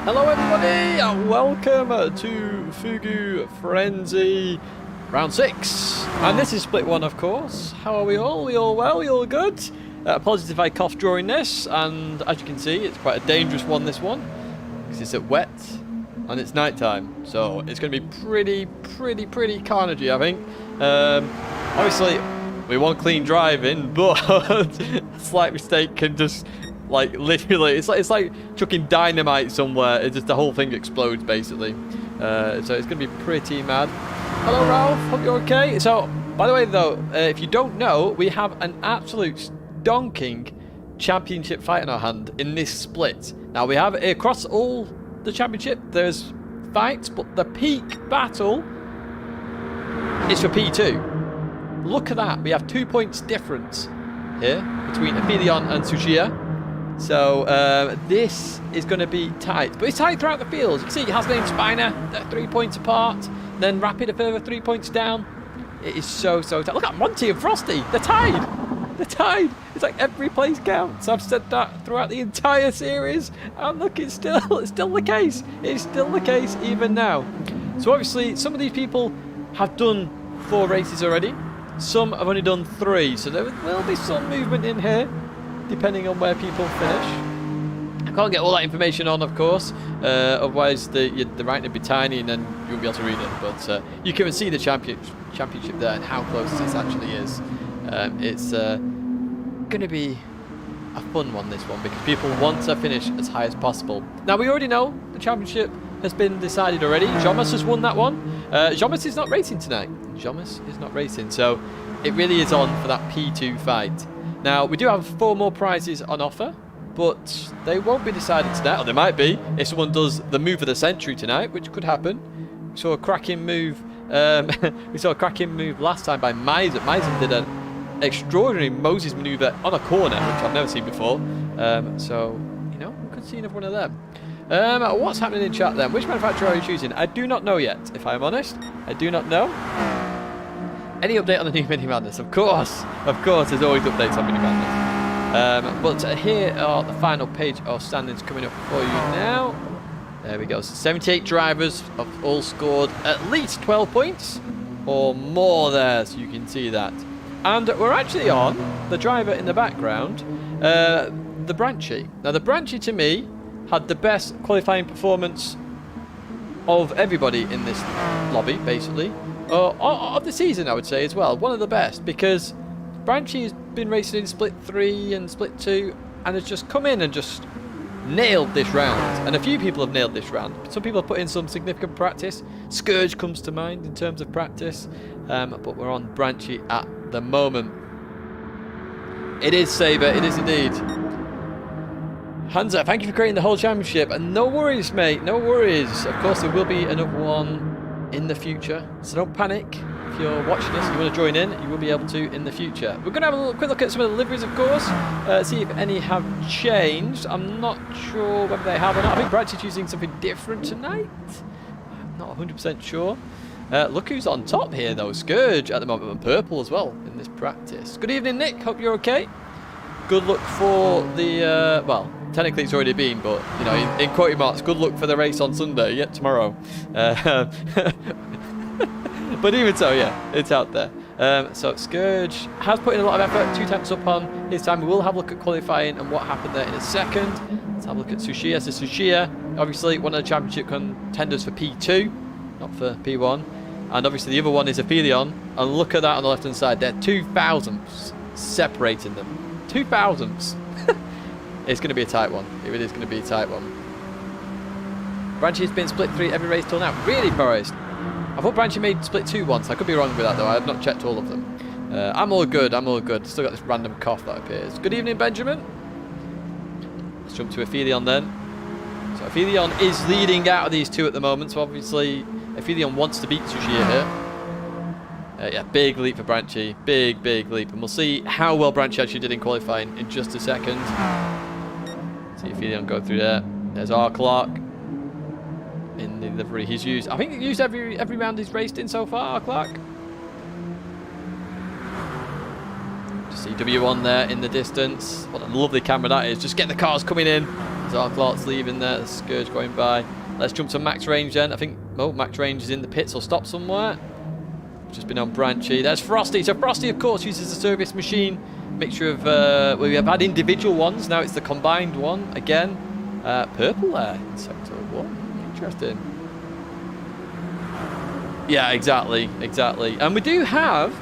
Hello everybody, and welcome to Fugu FrenZy Round 6. And this is split 1, of course. How are we all? We all well? We all good? Apologies if I cough during this, and as you can see, it's quite a dangerous one, this one. Because it's at wet, and it's night time. So it's going to be pretty carnagey, I think. Obviously, we want clean driving, but a slight mistake can just... like literally, it's like chucking dynamite somewhere. It's just the whole thing explodes basically. So it's gonna be pretty mad. Hello Ralph, hope you're okay. So by the way though, if you don't know, we have an absolute stonking championship fight in our hand in this split. Now we have across all the championship, there's fights, but the peak battle is for P2. Look at that, we have 2 points difference here between Aphelion and Tsuchiya. So this is going to be tight, but it's tight throughout the field. You can see Haslane and Spiner, they're 3 points apart, then Rapid a further 3 points down. It is so tight. Look at Monty and Frosty, they're tied. They're tied. It's like every place counts. I've said that throughout the entire series, and look, it's still the case. It's still the case even now. So obviously, some of these people have done 4 races already. Some have only done 3, so there will be some movement in here, depending on where people finish. I can't get all that information on, of course, otherwise the rank would be tiny and then you won't be able to read it. But you can see the championship there and how close this actually is. It's going to be a fun one, this one, because people want to finish as high as possible. Now, we already know the championship has been decided already. Jomas has won that one. Jomas is not racing tonight. Jomas is not racing, so it really is on for that P2 fight. Now, we do have 4 more prizes on offer, but they won't be decided tonight, or they might be, if someone does the move of the century tonight, which could happen. We saw a cracking move, last time by Miser. Miser did an extraordinary Moses maneuver on a corner, which I've never seen before. So, you know, we could see another one of them. What's happening in chat then? Which manufacturer are you choosing? I do not know yet, if I'm honest. I do not know. Any update on the new Mini Madness? Of course, there's always updates on Mini Madness. But here are the final page of standings coming up for you now. There we go. So 78 drivers have all scored at least 12 points or more there, so you can see that. And we're actually on the driver in the background, the Branchy. Now, the Branchy to me had the best qualifying performance of everybody in this lobby, basically. Of the season, I would say, as well. One of the best, because Branchy has been racing in Split 3 and Split 2 and has just come in and just nailed this round. And a few people have nailed this round. Some people have put in some significant practice. Scourge comes to mind in terms of practice. But we're on Branchy at the moment. It is Sabre, it is indeed. Hansa, thank you for creating the whole championship. And no worries, mate, no worries. Of course, there will be another one in the future, so don't panic. If you're watching this and you want to join in, you will be able to in the future. We're going to have a quick look at some of the liveries, of course, see if any have changed. I'm not sure whether they have or not. I think Branchy's using something different tonight. I'm not 100% sure. Look who's on top here, though. Scourge at the moment, and purple as well in this practice. Good evening, Nick. Hope you're okay. Good luck for the, well, technically it's already been, but, you know, in quoting marks, good luck for the race on Sunday, yeah, tomorrow. But even so, yeah, it's out there. So Scourge has put in a lot of effort, 2 attempts up on his time. We will have a look at qualifying and what happened there in a second. Let's have a look at Tsuchiya. So Tsuchiya, obviously one of the championship contenders for P2, not for P1. And obviously the other one is Aphelion. And look at that on the left-hand side. They're 2,000ths separating them. 2,000ths. It's going to be a tight one. It really is going to be a tight one. Branchy has been split 3 every race till now. Really, Forrest? I thought Branchy made split 2 once. I could be wrong with that, though. I have not checked all of them. I'm all good. I'm all good. Still got this random cough that appears. Good evening, Benjamin. Let's jump to Aphelion then. So Aphelion is leading out of these 2 at the moment. So obviously, Aphelion wants to beat Tsuchiya here. Yeah, big leap for Branchy. Big leap. And we'll see how well Branchy actually did in qualifying in just a second. See if he don't go through there. There's our Clark in the livery he's used. I think he's used every round he's raced in so far, our Clark. See W1 there in the distance. What a lovely camera that is. Just get the cars coming in. As our Clark's leaving there, the Scourge going by. Let's jump to max range then. I think, oh, max range is in the pits or stop somewhere. Just been on Branchy. There's Frosty. So Frosty, of course, uses the service machine. Mixture of, well, we have had individual ones. Now it's the combined one again. Purple there in sector 1. Interesting. Yeah, exactly. And we do have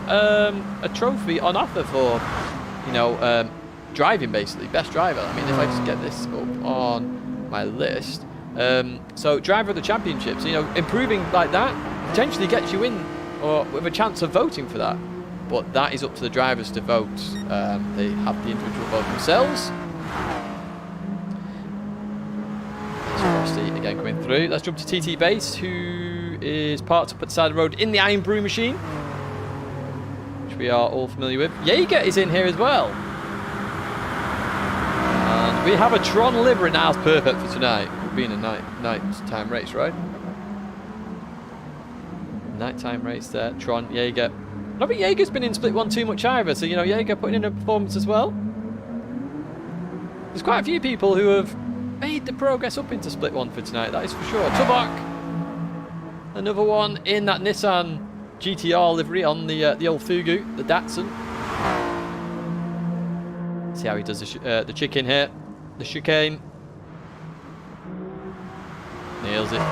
a trophy on offer for, you know, driving basically, best driver. I mean, if I just get this up on my list, so driver of the championships, you know, improving like that potentially gets you in or with a chance of voting for that. But that is up to the drivers to vote. They have the individual vote themselves. There's Frosty again coming through. Let's jump to TT Base, who is parked up at the side of the road in the Iron Brew machine, which we are all familiar with. Jaeger is in here as well. And we have a Tron livery now. It's perfect for tonight. Being a night-time race, right? Nighttime race there. Tron, Jaeger. I don't think Jaeger's been in Split 1 too much either, so, you know, Jaeger putting in a performance as well. There's quite a few people who have made the progress up into Split 1 for tonight, that is for sure. Tubok, another one in that Nissan GTR livery on the old Fugu, the Datsun. See how he does the chicken here, the chicane. Nails it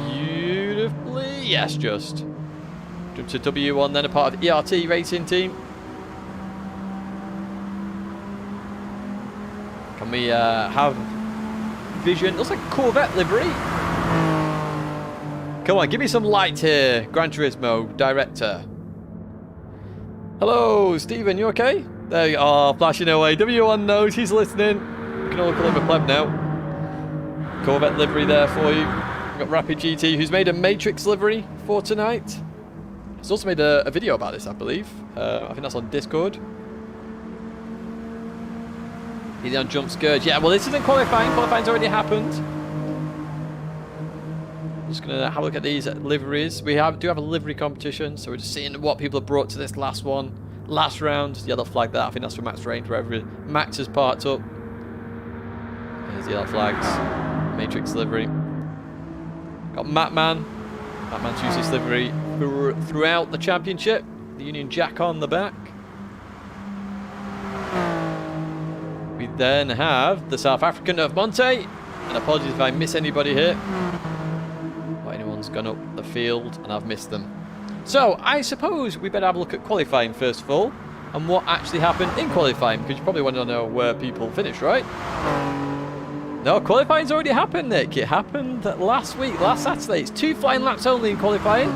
beautifully. Yes, just. Jump to W1 then, a part of the ERT racing team. Can we have vision? Looks like a Corvette livery. Come on, give me some light here, Gran Turismo director. Hello, Stephen, you okay? There you are, flashing away. W1 knows he's listening. We can all call him a pleb now. Corvette livery there for you. We've got Rapid GT, who's made a Matrix livery for tonight. He's also made a video about this, I believe. I think that's on Discord. He's on Jump Scourge. Yeah, well, this isn't qualifying. Qualifying's already happened. Just going to have a look at these liveries. We do have a livery competition, so we're just seeing what people have brought to this last one. Last round, yellow flag there. I think that's for Max Range, wherever Max has parked up. There's the yellow flags. Matrix livery. Got Matman. Matman's used this livery throughout the championship. The Union Jack on the back. We then have the South African of Monte. And apologies if I miss anybody here. But anyone's gone up the field and I've missed them. So I suppose we better have a look at qualifying first of all. And what actually happened in qualifying. Because you probably want to know where people finished, right? No, qualifying's already happened, Nick. It happened last week, last Saturday. It's 2 flying laps only in qualifying.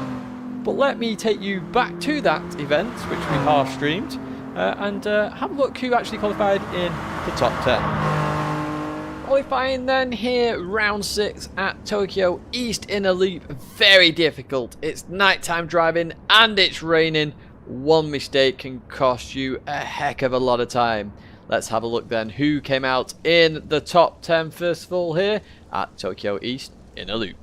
But let me take you back to that event, which we half streamed, and have a look who actually qualified in the top 10. Qualifying then here, round 6 at Tokyo East Inner Loop. Very difficult. It's nighttime driving and it's raining. One mistake can cost you a heck of a lot of time. Let's have a look then who came out in the top 10 first of all here at Tokyo East Inner Loop.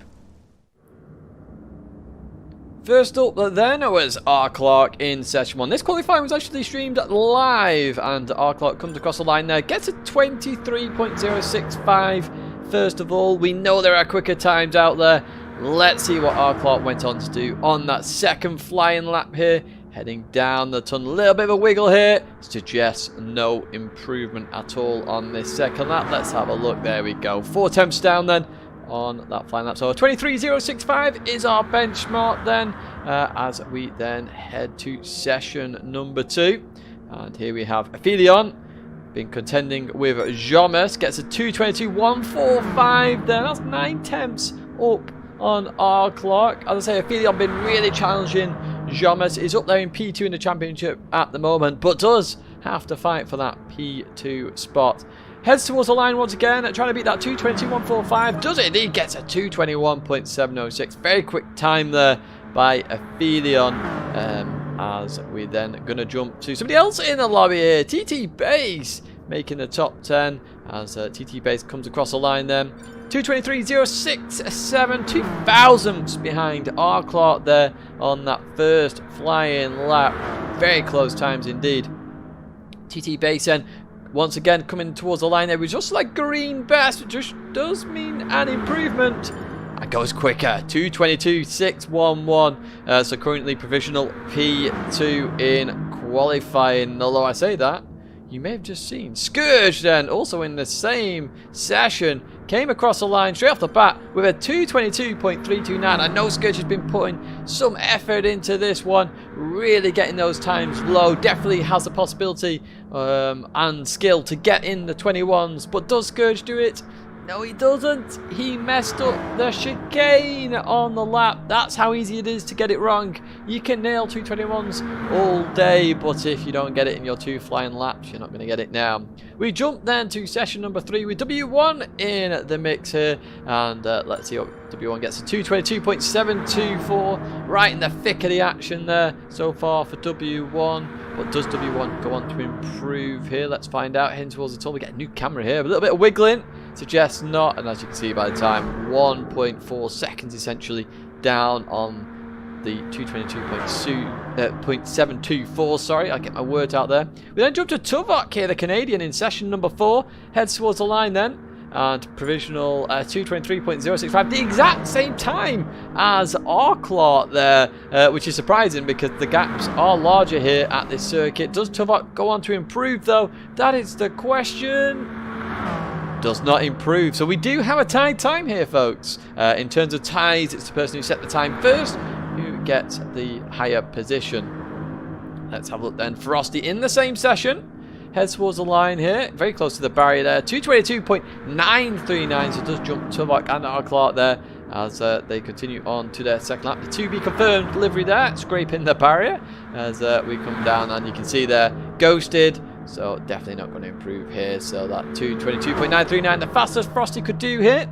First up then was R. Clark in session 1. This qualifying was actually streamed live and R. Clark comes across the line there, gets a 23.065 first of all. We know there are quicker times out there. Let's see what R. Clark went on to do on that second flying lap here. Heading down the tunnel, a little bit of a wiggle here. Suggests no improvement at all on this second lap. Let's have a look. There we go. 4 attempts down then on that flying lap. So 23.065 is our benchmark then as we then head to session number 2. And here we have Aphelion been contending with Jomas. Gets a 222.145 there. That's 9 attempts up on R. Clark. As I say, Aphelion been really challenging. Jomas is up there in P2 in the championship at the moment, but does have to fight for that P2 spot. Heads towards the line once again, trying to beat that 221.45. Does it indeed? Gets a 221.706. Very quick time there by Aphelion. As we then going to jump to somebody else in the lobby here. TT Base making the top 10 as TT Base comes across the line then. 223.067, 2 thousandths behind R. Clark there on that first flying lap. Very close times indeed. TT Base then once again coming towards the line there. We just like green best, which just does mean an improvement. And goes quicker, 2:22.611. So currently provisional P2 in qualifying. Although I say that, you may have just seen Scourge then, also in the same session, came across the line straight off the bat with a 2:22.329. I know Scourge has been putting some effort into this one, really getting those times low. Definitely has the possibility and skill to get in the 21s. But does Scourge do it? No, he doesn't. He messed up the chicane on the lap. That's how easy it is to get it wrong. You can nail 221s all day, but if you don't get it in your 2 flying laps, you're not going to get it now. We jump then to session number 3 with W1 in the mix here. And let's see what W1 gets. A 2:22.724, right in the thick of the action there so far for W1. But does W1 go on to improve here? Let's find out. Heading towards the top, we get a new camera here. A little bit of wiggling suggests not. And as you can see by the time, 1.4 seconds essentially down on the 2:22.724. Sorry, I'll get my words out there. We then jump to Tuvok here, the Canadian, in session number 4. Heads towards the line then. And provisional 2:23.065, the exact same time as Arclart there, which is surprising because the gaps are larger here at this circuit. Does Tuvok go on to improve though? That is the question. Does not improve. So we do have a tied time here, folks. In terms of ties, it's the person who set the time first who gets the higher position. Let's have a look then. Frosty in the same session. Heads towards the line here, very close to the barrier there, 2:22.939, so does jump Tuvok and Arclart there as they continue on to their second lap. The to be confirmed delivery there, scraping the barrier as we come down, and you can see there, ghosted, so definitely not going to improve here. So that 2:22.939, the fastest Frosty could do here.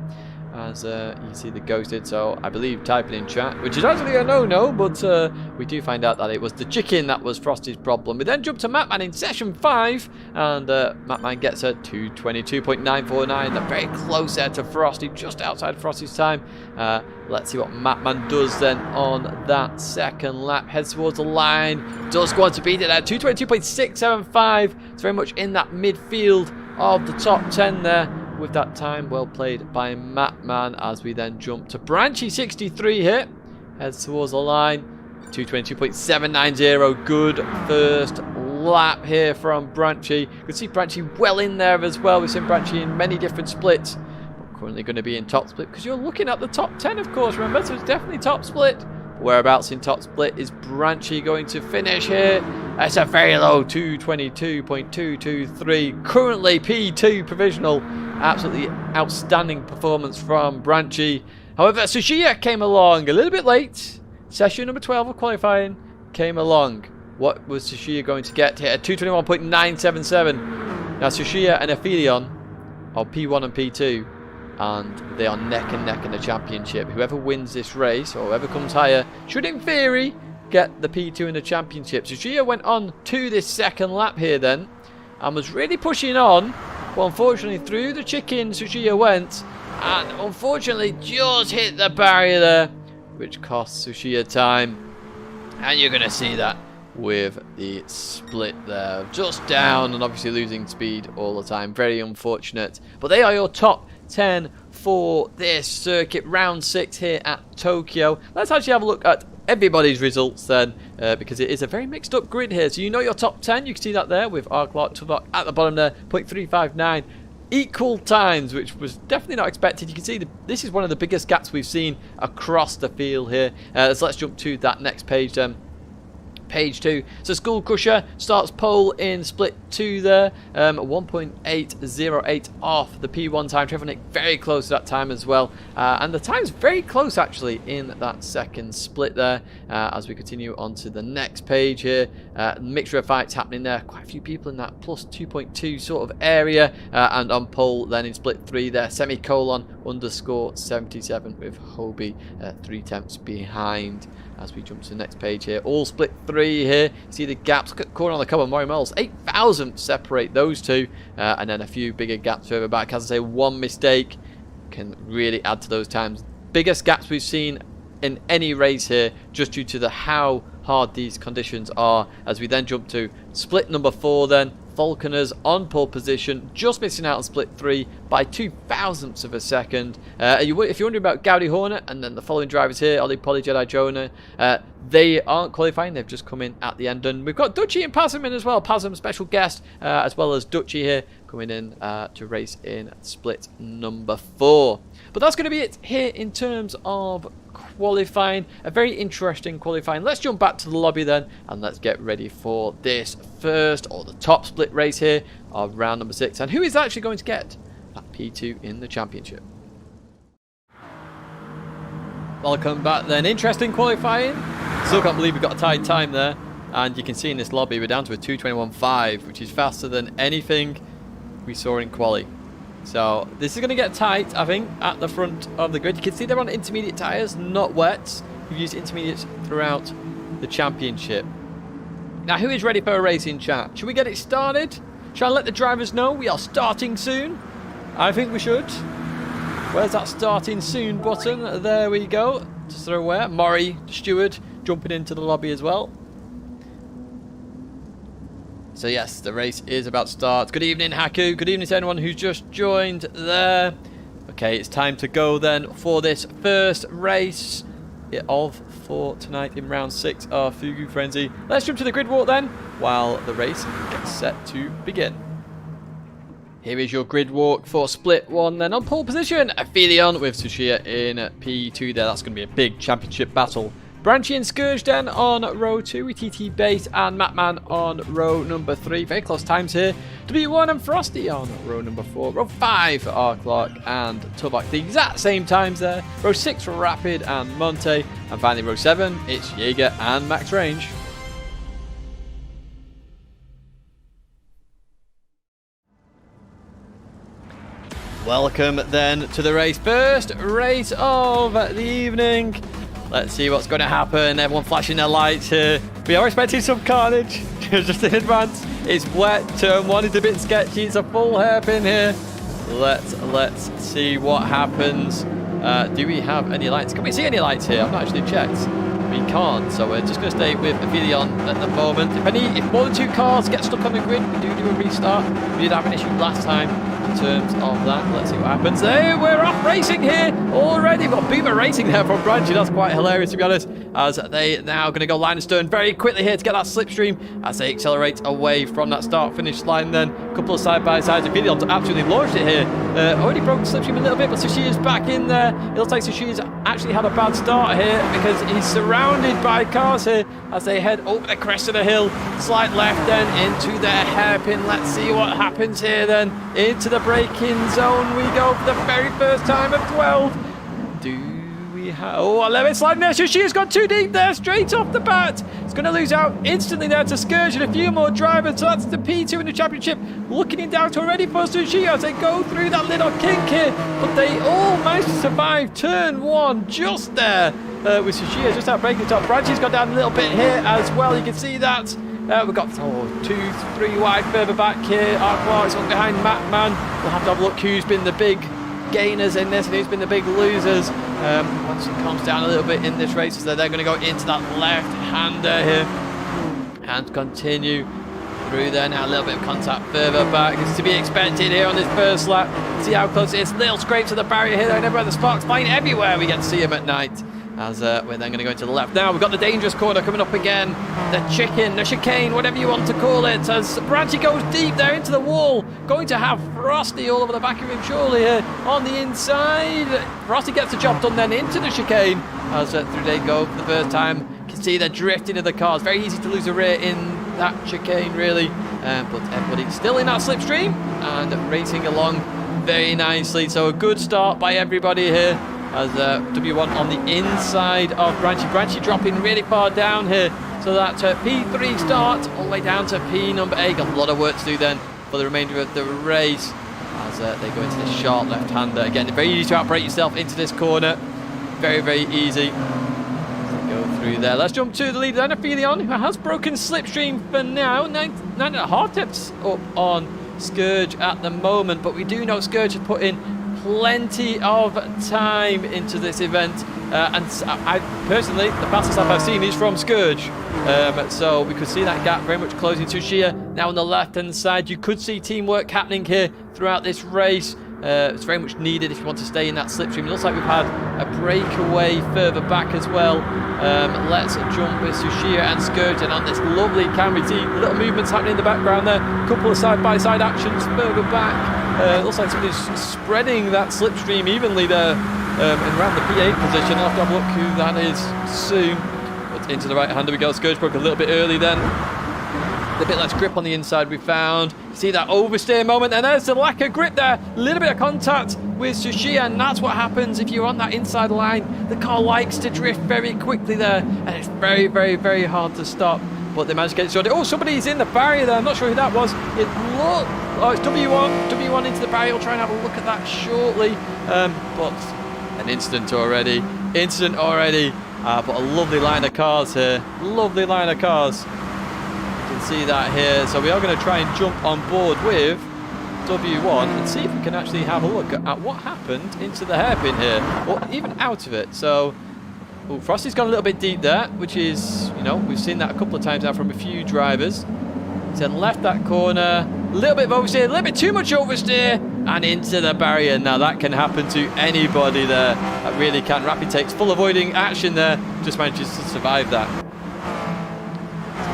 As you see the ghosted, so I believe typing in chat, which is actually a no-no, but we do find out that it was the chicken that was Frosty's problem. We then jump to Matman in session 5, and Matman gets a 2:22.949. They're very close there to Frosty, just outside Frosty's time. Let's see what Matman does then on that second lap. Heads towards the line, does go on to beat it at 2:22.675. It's very much in that midfield of the top 10 there. With that time well played by Matman, as we then jump to Branchy 63 here. Heads towards the line. 2:22.790. Good first lap here from Branchy. You can see Branchy well in there as well. We've seen Branchy in many different splits. But currently going to be in top split because you're looking at the top 10, of course. Remember, so it's definitely top split. Whereabouts in top split is Branchy going to finish here? It's a very low 2:22.223. Currently P2 provisional. Absolutely outstanding performance from Branchy. However, Tsuchiya came along a little bit late. Session number 12 of qualifying came along. What was Tsuchiya going to get here? At 2:21.977. Now Tsuchiya and Aphelion are P1 and P2. And they are neck and neck in the championship. Whoever wins this race, or whoever comes higher, should in theory get the P2 in the championship. Tsuchiya went on to this second lap here then, and was really pushing on. But unfortunately, through the chicken, Tsuchiya went, and unfortunately just hit the barrier there, which cost Tsuchiya time. And you're going to see that with the split there. Just down and obviously losing speed all the time. Very unfortunate. But they are your top 10 for this circuit, round 6 here at Tokyo. Let's actually have a look at everybody's results then, because it is a very mixed up grid here. So you know your top 10, you can see that there with Arclart, Tuvok at the bottom there, 0.359. Equal times, which was definitely not expected. You can see this is one of the biggest gaps we've seen across the field here. So let's jump to that next page then. Page 2. So Skull Crusher starts pole in split 2 there, 1.808 off the P1 time. Trevonic very close to that time as well, and the time's very close actually in that second split there. As we continue on to the next page here, mixture of fights happening there, quite a few people in that plus 2.2 sort of area, and on pole then in split 3 there, semicolon underscore 77 with Hobie 3 tenths behind. As we jump to the next page here, all split 3 here. See the gaps. Look at the corner on the cover. Maury Moles, 8,000 separate those two, and then a few bigger gaps further back. As I say, one mistake can really add to those times. Biggest gaps we've seen in any race here, just due to how hard these conditions are. As we then jump to split number 4 then, Falconers on pole position, just missing out on split 3 by 0.02 of a second. If you're wondering about Gaudi Hornet and then the following drivers here, Ollie Polly, Jedi Jonah, they aren't qualifying, they've just come in at the end. And we've got Dutchy and Pazum in as well. Pazum, special guest, as well as Dutchy here, coming in to race in split number 4. But that's going to be it here in terms of qualifying. A very interesting qualifying. Let's jump back to the lobby then, and let's get ready for this first, or the top split race here of round number 6. And who is actually going to get that P2 in the championship? Welcome back then. Interesting qualifying. Still can't believe we've got a tight time there. And you can see in this lobby we're down to a 2:21.5, which is faster than anything we saw in quali. So this is going to get tight, I think, at the front of the grid. You can see they're on intermediate tyres, not wets. We've used intermediates throughout the championship. Now, who is ready for a racing chat? Should we get it started? Shall I let the drivers know we are starting soon? I think we should. Where's that starting soon button? There we go. Just throw where? Maury, the steward, jumping into the lobby as well. So yes, the race is about to start. Good evening, Haku. Good evening to anyone who's just joined there. Okay, it's time to go then for this first race for tonight in round 6 of Fugu FrenZy. Let's jump to the grid walk then, while the race gets set to begin. Here is your grid walk for split 1 then. On pole position, Aphelion with Tsuchiya in P2 there. That's going to be a big championship battle. Branchy and Scourge then on row 2 with TT Bait and Matman on row number 3. Very close times here. W1 and Frosty on row number 4. Row 5 for Clark and Tubak. The exact same times there. Row 6 for Rapid and Monte. And finally row 7, it's Jaeger and Max Range. Welcome then to the race. First race of the evening. Let's see what's going to happen. Everyone flashing their lights here. We are expecting some carnage just in advance. It's wet. Turn 1 is a bit sketchy. It's a full hairpin here. Let's see what happens. Do we have any lights? Can we see any lights here? I've not actually checked. We can't, so we're just going to stay with Aphelion at the moment. If more than 2 cars get stuck on the grid, we do a restart. We did have an issue last time in terms of that. Let's see what happens. Hey, we're off racing here already. We've got Boomer Racing there from Branchy. That's quite hilarious, to be honest, as they now going to go line and stern very quickly here to get that slipstream as they accelerate away from that start-finish line then. A couple of side-by-sides. Aphelion absolutely launched it here. Already broke the slipstream a little bit, but Sushi's back in there. It looks like Sushi's actually had a bad start here because he's surrounded by cars here as they head over the crest of the hill. Slight left then into their hairpin. Let's see what happens here then. Into the braking zone we go for the very first time of 12. Do we have... Oh, 11 sliding there. Sushi's gone too deep there straight off the bat. It's going to lose out instantly there to Scourge and a few more drivers. So that's the P2 in the championship. Looking in doubt already for Sushi as they go through that little kink here. But they all managed to survive turn 1 just there. With Tsuchiya just outbreaking the top. Branchy's gone down a little bit here as well. You can see that. We've got 2, 3 wide further back here. Clark's up behind Matman. We'll have to have a look who's been the big gainers in this and who's been the big losers. Once it calms down a little bit in this race, so they're going to go into that left-hander here and continue through there. Now a little bit of contact further back. It's to be expected here on this first lap. See how close it is. Little scrapes of the barrier here. And everywhere the sparks flying everywhere. We get to see them at night. As we're then going to go into the left. Now we've got the dangerous corner coming up again. The chicken, the chicane, whatever you want to call it. As Branchy goes deep there into the wall. Going to have Frosty all over the back of him surely here on the inside. Frosty gets the job done then into the chicane. As through they go for the first time. You can see they're drifting in the cars. Very easy to lose a rear in that chicane really. But everybody's still in that slipstream and racing along very nicely. So a good start by everybody here. As W1 on the inside of Branchy. Branchy dropping really far down here. So that P3 start all the way down to P number 8. Got a lot of work to do then for the remainder of the race. As they go into this sharp left-hander. Again, very easy to outbrake yourself into this corner. Very, very easy. Go through there. Let's jump to the leader then, Aphelion, who has broken slipstream for now. 9.5 tips up on Scourge at the moment. But we do know Scourge has put in plenty of time into this event. And I personally, the fastest lap I've seen is from Scourge. So we could see that gap very much closing to Shia. Now on the left-hand side, you could see teamwork happening here throughout this race. It's very much needed if you want to stay in that slipstream. It looks like we've had a breakaway further back as well. Let's jump with Sushia and Scourge, and on this lovely camera, see little movements happening in the background there. A couple of side-by-side actions further back. It looks like somebody's spreading that slipstream evenly there and around the P8 position. I'll have to have a look who that is soon. But into the right-hander we go. Scourge broke a little bit early then. A bit less grip on the inside we found. See that oversteer moment, and there's the lack of grip there. A little bit of contact with Sushia, and that's what happens if you're on that inside line. The car likes to drift very quickly there, and it's very, very, very hard to stop. But they managed to get it sorted. Oh, somebody's in the barrier there. I'm not sure who that was. It looked... Oh, it's W1. W1 into the barrier. We'll try and have a look at that shortly. But an incident already. But a lovely line of cars here. Lovely line of cars. See that here, so we are going to try and jump on board with W1 and see if we can actually have a look at what happened into the hairpin here, or even out of it. So Frosty's gone a little bit deep there, which is, you know, we've seen that a couple of times now from a few drivers. He's then left that corner, a little bit of oversteer, a little bit too much oversteer, and into the barrier. Now that can happen to anybody there, that really can. Rapid takes full avoiding action there, just manages to survive that.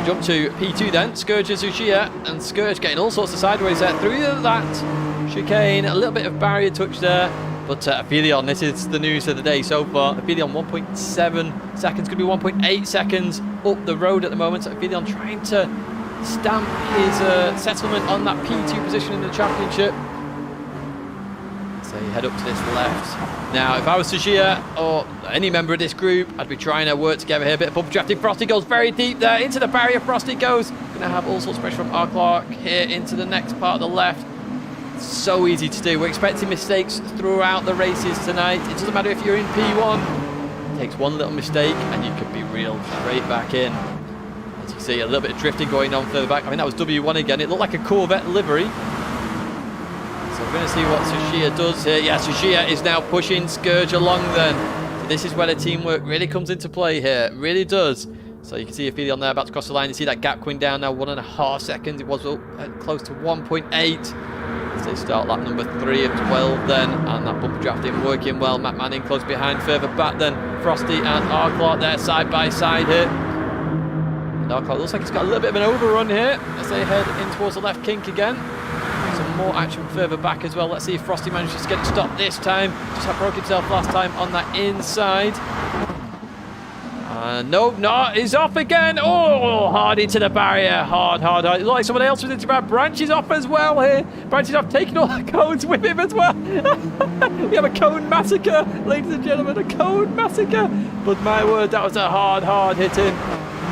Jump to P2 then, Scourge and Sushia, and Scourge getting all sorts of sideways there through that chicane, a little bit of barrier touch there, but Aphelion, this is the news of the day so far. Aphelion 1.7 seconds, could be 1.8 seconds up the road at the moment. So Aphelion trying to stamp his settlement on that P2 position in the championship. So you head up to this left. Now, if I was Sushia or any member of this group, I'd be trying to work together here. A bit of bump drafting. Frosty goes very deep there. Into the barrier, Frosty goes. Going to have all sorts of pressure from Clark here into the next part of the left. So easy to do. We're expecting mistakes throughout the races tonight. It doesn't matter if you're in P1. It takes one little mistake and you could be reeled straight back in. As you can see, a little bit of drifting going on further back. I mean, that was W1 again. It looked like a Corvette livery. So we're going to see what Sushia does here. Yeah, Sushia is now pushing Scourge along then. So this is where the teamwork really comes into play here. It really does. So you can see Aphelion there about to cross the line. You see that gap going down now, 1.5 seconds. It was close to 1.8. So they start lap number 3 of 12 then. And that bumper drafting working well. Matt Manning close behind, further back then. Frosty and Clark there side by side here. And Clark looks like he's got a little bit of an overrun here as they head in towards the left kink again. Some more action further back as well. Let's see if Frosty manages to get it stopped this time. Just had broke himself last time on that inside. No, he's off again. Oh, hard into the barrier. Hard. It looks like somebody else was into the barrier. Branch is off as well here. Branch is off, taking all the cones with him as well. We have a cone massacre, ladies and gentlemen, a cone massacre. But my word, that was a hard hitting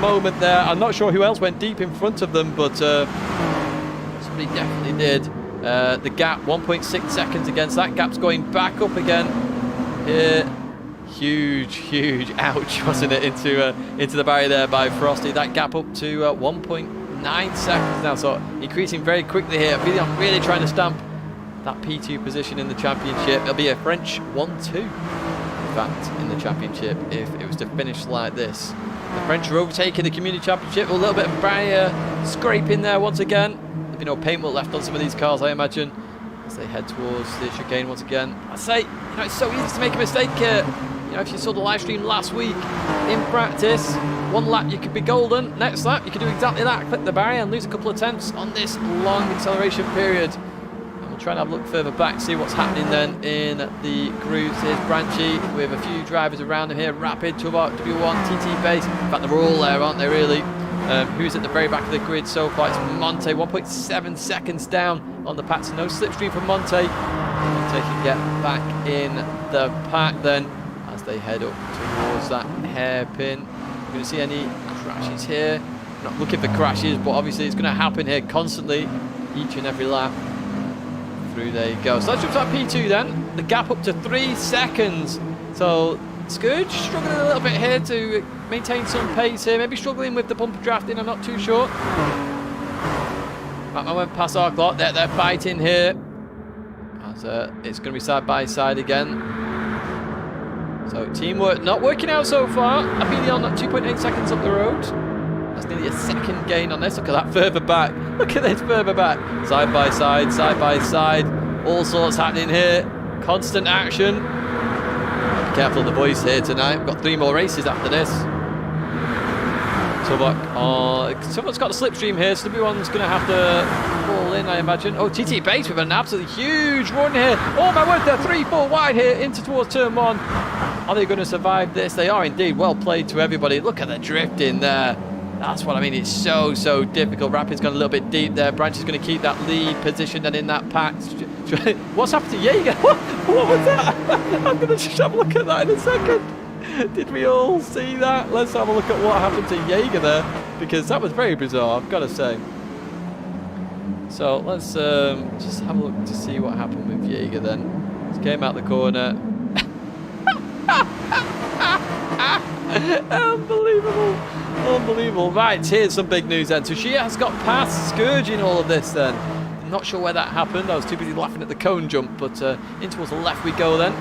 moment there. I'm not sure who else went deep in front of them, but somebody definitely did. The gap, 1.6 seconds against that gap's going back up again here. Huge ouch, wasn't it, into the barrier there by Frosty. That gap up to 1.9 seconds now, so increasing very quickly here. I'm really trying to stamp that P2 position in the championship. It'll be a French 1-2 in fact in the championship if it was to finish like this. The French are overtaking the community championship. A little bit of barrier scraping there once again. There'll be no paintwork left on some of these cars, I imagine, as they head towards the chicane once again. I say, it's so easy to make a mistake here. If you saw the live stream last week, in practice, one lap you could be golden, next lap you could do exactly that, clip the barrier and lose a couple of tenths on this long acceleration period. And we'll try and have a look further back, see what's happening then in the groups. Here's Branchy with a few drivers around him here. Rapid, W1, TT Base. In fact, they're all there, aren't they, really? Who's at the very back of the grid so far? It's Monte, 1.7 seconds down on the pack, so no slipstream for Monte. Monte can get back in the pack then as they head up towards that hairpin. We're going to see any crashes here. I'm not looking for crashes, but obviously it's going to happen here constantly, each and every lap. Through they go. So let's jump to that P2 then. The gap up to 3 seconds. So Scourge struggling a little bit here to maintain some pace here. Maybe struggling with the bumper drafting, I'm not too sure. Batman went past Clark. They're fighting here. So it's going to be side by side again. So teamwork not working out so far. Aphelion at 2.8 seconds up the road. That's nearly a second gain on this. Look at that further back. Look at this further back. Side by side, side by side. All sorts happening here. Constant action. Be careful of the boys here tonight. We've got 3 more races after this. Someone's got a slipstream here, so W1's going to have to fall in, I imagine. Oh, TT Base with an absolutely huge run here. Oh my word, they're 3-4 wide here into towards turn 1. Are they going to survive this? They are indeed. Well played to everybody. Look at the drift in there. That's what I mean. It's so difficult. Rapid's gone a little bit deep there. Branch is going to keep that lead position and in that pack. What's happened to Jaeger? What was that? I'm going to just have a look at that in a second. Did we all see that? Let's have a look at what happened to Jaeger there, because that was very bizarre, I've got to say. So let's just have a look to see what happened with Jaeger then. Just came out the corner. Unbelievable. Unbelievable. Right, here's some big news then. Tsuchiya has got past Scourge in all of this then. I'm not sure where that happened. I was too busy laughing at the cone jump, but in towards the left we go then.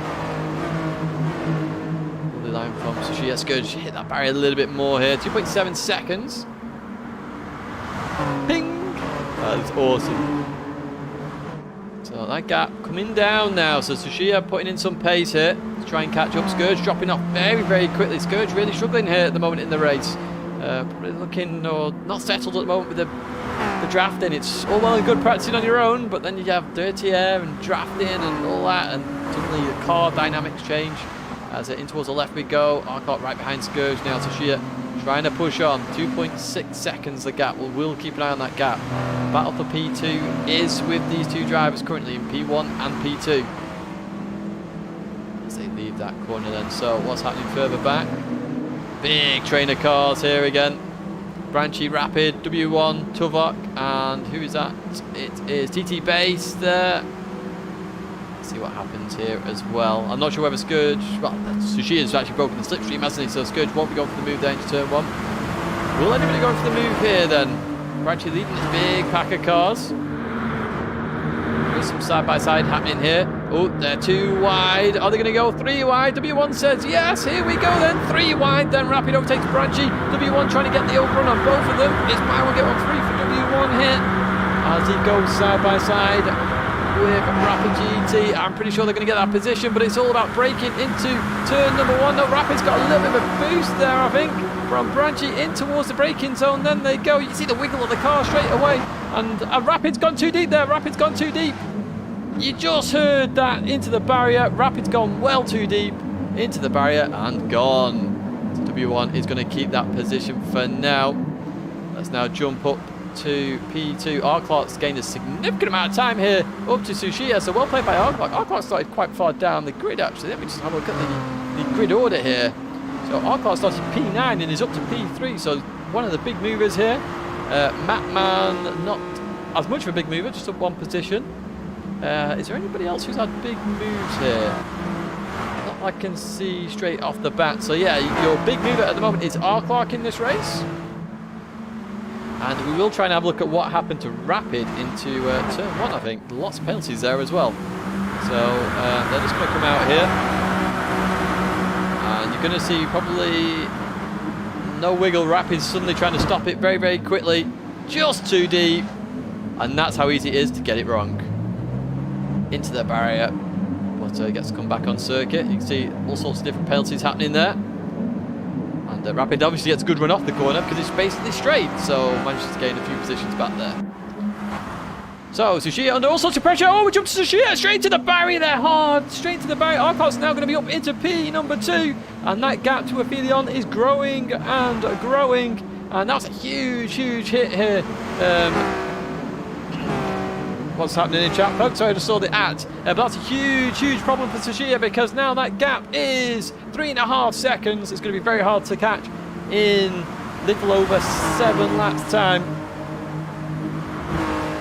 Lovely line from Tsuchiya. Scourge hit that barrier a little bit more here. 2.7 seconds. Ping! That is awesome. So that gap coming down now. So Tsuchiya putting in some pace here to try and catch up. Scourge dropping off very quickly. Scourge really struggling here at the moment in the race. Probably looking not settled at the moment with the drafting. It's all well and good practicing on your own, but then you have dirty air and drafting and all that, and suddenly the car dynamics change. As in towards the left we go. Arcot right behind Scourge now. Tsuchiya trying to push on. 2.6 seconds the gap. We'll keep an eye on that gap. Battle for P2 is with these two drivers currently in P1 and P2. As they leave that corner then. So what's happening further back? Big train of cars here again. Branchy, Rapid, W1, Tuvok, and who is that? It is TT Base there. Let's see what happens here as well. I'm not sure whether Scourge, well, Tsuchiya's actually broken the slipstream, hasn't he? So Scourge won't be going for the move there into turn 1. Will anybody go for the move here then? Branchy leading this big pack of cars. There's some side-by-side happening here. Oh, they're 2 wide. Are they going to go 3 wide? W1 says yes. Here we go then. 3 wide. Then Rapid overtakes Branchy. W1 trying to get the overrun on both of them. It's Buy One Get One free for W1 here as he goes side-by-side with Rapid GT. I'm pretty sure they're going to get that position, but it's all about breaking into turn number 1. No, Rapid's got a little bit of a boost there, I think, from Branchy in towards the braking zone. Then they go. You see the wiggle of the car straight away. And Rapid's gone too deep there. Rapid's gone too deep. You just heard that into the barrier. Rapid's gone well too deep into the barrier and gone. So W1 is going to keep that position for now. Let's now jump up to P2. Arclark's gained a significant amount of time here up to Tsuchiya. So well played by Arclark. Arclark started quite far down the grid actually. Let me just have a look at the grid order here. So Arclark started P9 and is up to P3. So one of the big movers here. Matman, not as much of a big mover, just up 1 position. Is there anybody else who's had big moves here? Not I can see straight off the bat. So yeah, your big mover at the moment is Arclark in this race. And we will try and have a look at what happened to Rapid into turn 1, I think. Lots of penalties there as well. So they're just going to come out here. And you're going to see probably no wiggle. Rapid suddenly trying to stop it very quickly. Just too deep. And that's how easy it is to get it wrong. Into the barrier. But gets to come back on circuit. You can see all sorts of different penalties happening there. And Rapid obviously gets a good run off the corner because it's basically straight. So manages to gain a few positions back there. So Tsuchiya under all sorts of pressure. Oh, we jumped to Tsuchiya straight to the barrier there, hard. Straight to the barrier. Arcot's now going to be up into P number 2. And that gap to Aphelion is growing and growing. And that's a huge hit here. What's happening in chat, folks? Sorry, I just saw the at. But that's a huge problem for Tsuchiya because now that gap is 3.5 seconds. It's going to be very hard to catch in little over 7 laps time.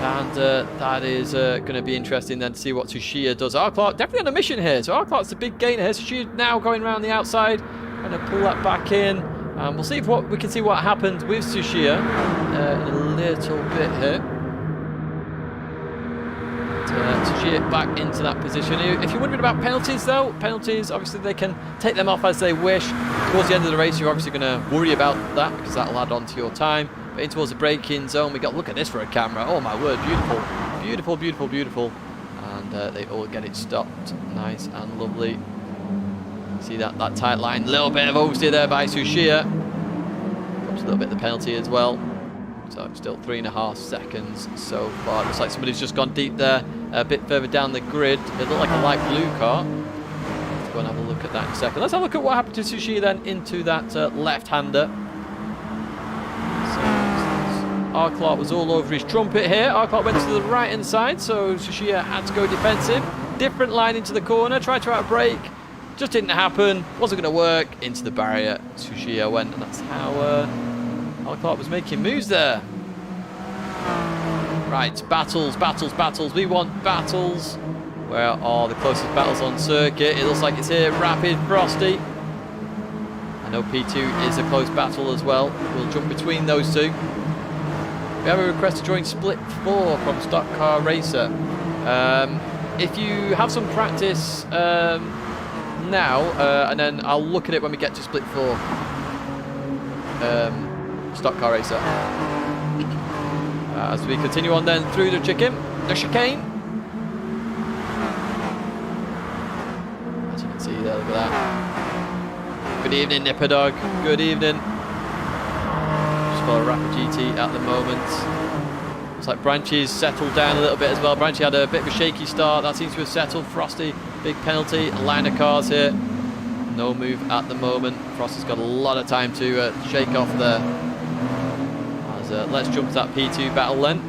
And that is going to be interesting then to see what Tsuchiya does. Arclark definitely on a mission here. So Arclark's the big gainer here. Tsuchiya now going around the outside. Going to pull that back in. We'll see if we can see what happens with Tsuchiya in a little bit here. Tsuchiya back into that position. If you're wondering about penalties, though, penalties, obviously they can take them off as they wish. Towards the end of the race, you're obviously going to worry about that because that'll add on to your time. But in towards the braking zone, we got, look at this for a camera. Oh my word, beautiful. Beautiful, beautiful, beautiful. And they all get it stopped. Nice and lovely. See that tight line. Little bit of oversteer there by Tsuchiya. Drops a little bit of the penalty as well. So still 3.5 seconds so far. Looks like somebody's just gone deep there. A bit further down the grid. It looked like a light blue car. Let's go and have a look at that in a second. Let's have a look at what happened to Tsuchiya then into that left-hander. R. Clark was all over his trumpet here. R. Clark went to the right-hand side, so Tsuchiya had to go defensive. Different line into the corner, tried to out-brake. Just didn't happen, wasn't going to work. Into the barrier, Tsuchiya went, and that's how R. Clark was making moves there. Right, battles, battles, battles. We want battles. Where are the closest battles on circuit? It looks like it's here. Rapid, Frosty. I know P2 is a close battle as well. We'll jump between those two. We have a request to join Split 4 from Stock Car Racer. If you have some practice now, and then I'll look at it when we get to Split 4. Stock Car Racer. As we continue on then through the chicane. As you can see there, look at that. Good evening, Nipper Dog. Good evening. For Rapid GT at the moment. Looks like Branchy's settled down a little bit as well. Branchy had a bit of a shaky start. That seems to have settled. Frosty, big penalty. A line of cars here. No move at the moment. Frosty's got a lot of time to shake off there. As, let's jump to that P2 battle then.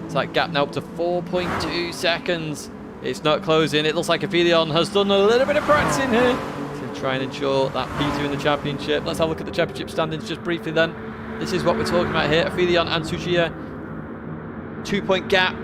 It's that gap now up to 4.2 seconds. It's not closing. It looks like Aphelion has done a little bit of practicing here to try and ensure that P2 in the championship. Let's have a look at the championship standings just briefly then. This is what we're talking about here. Aphelion and Tsuchiya. 2-point gap.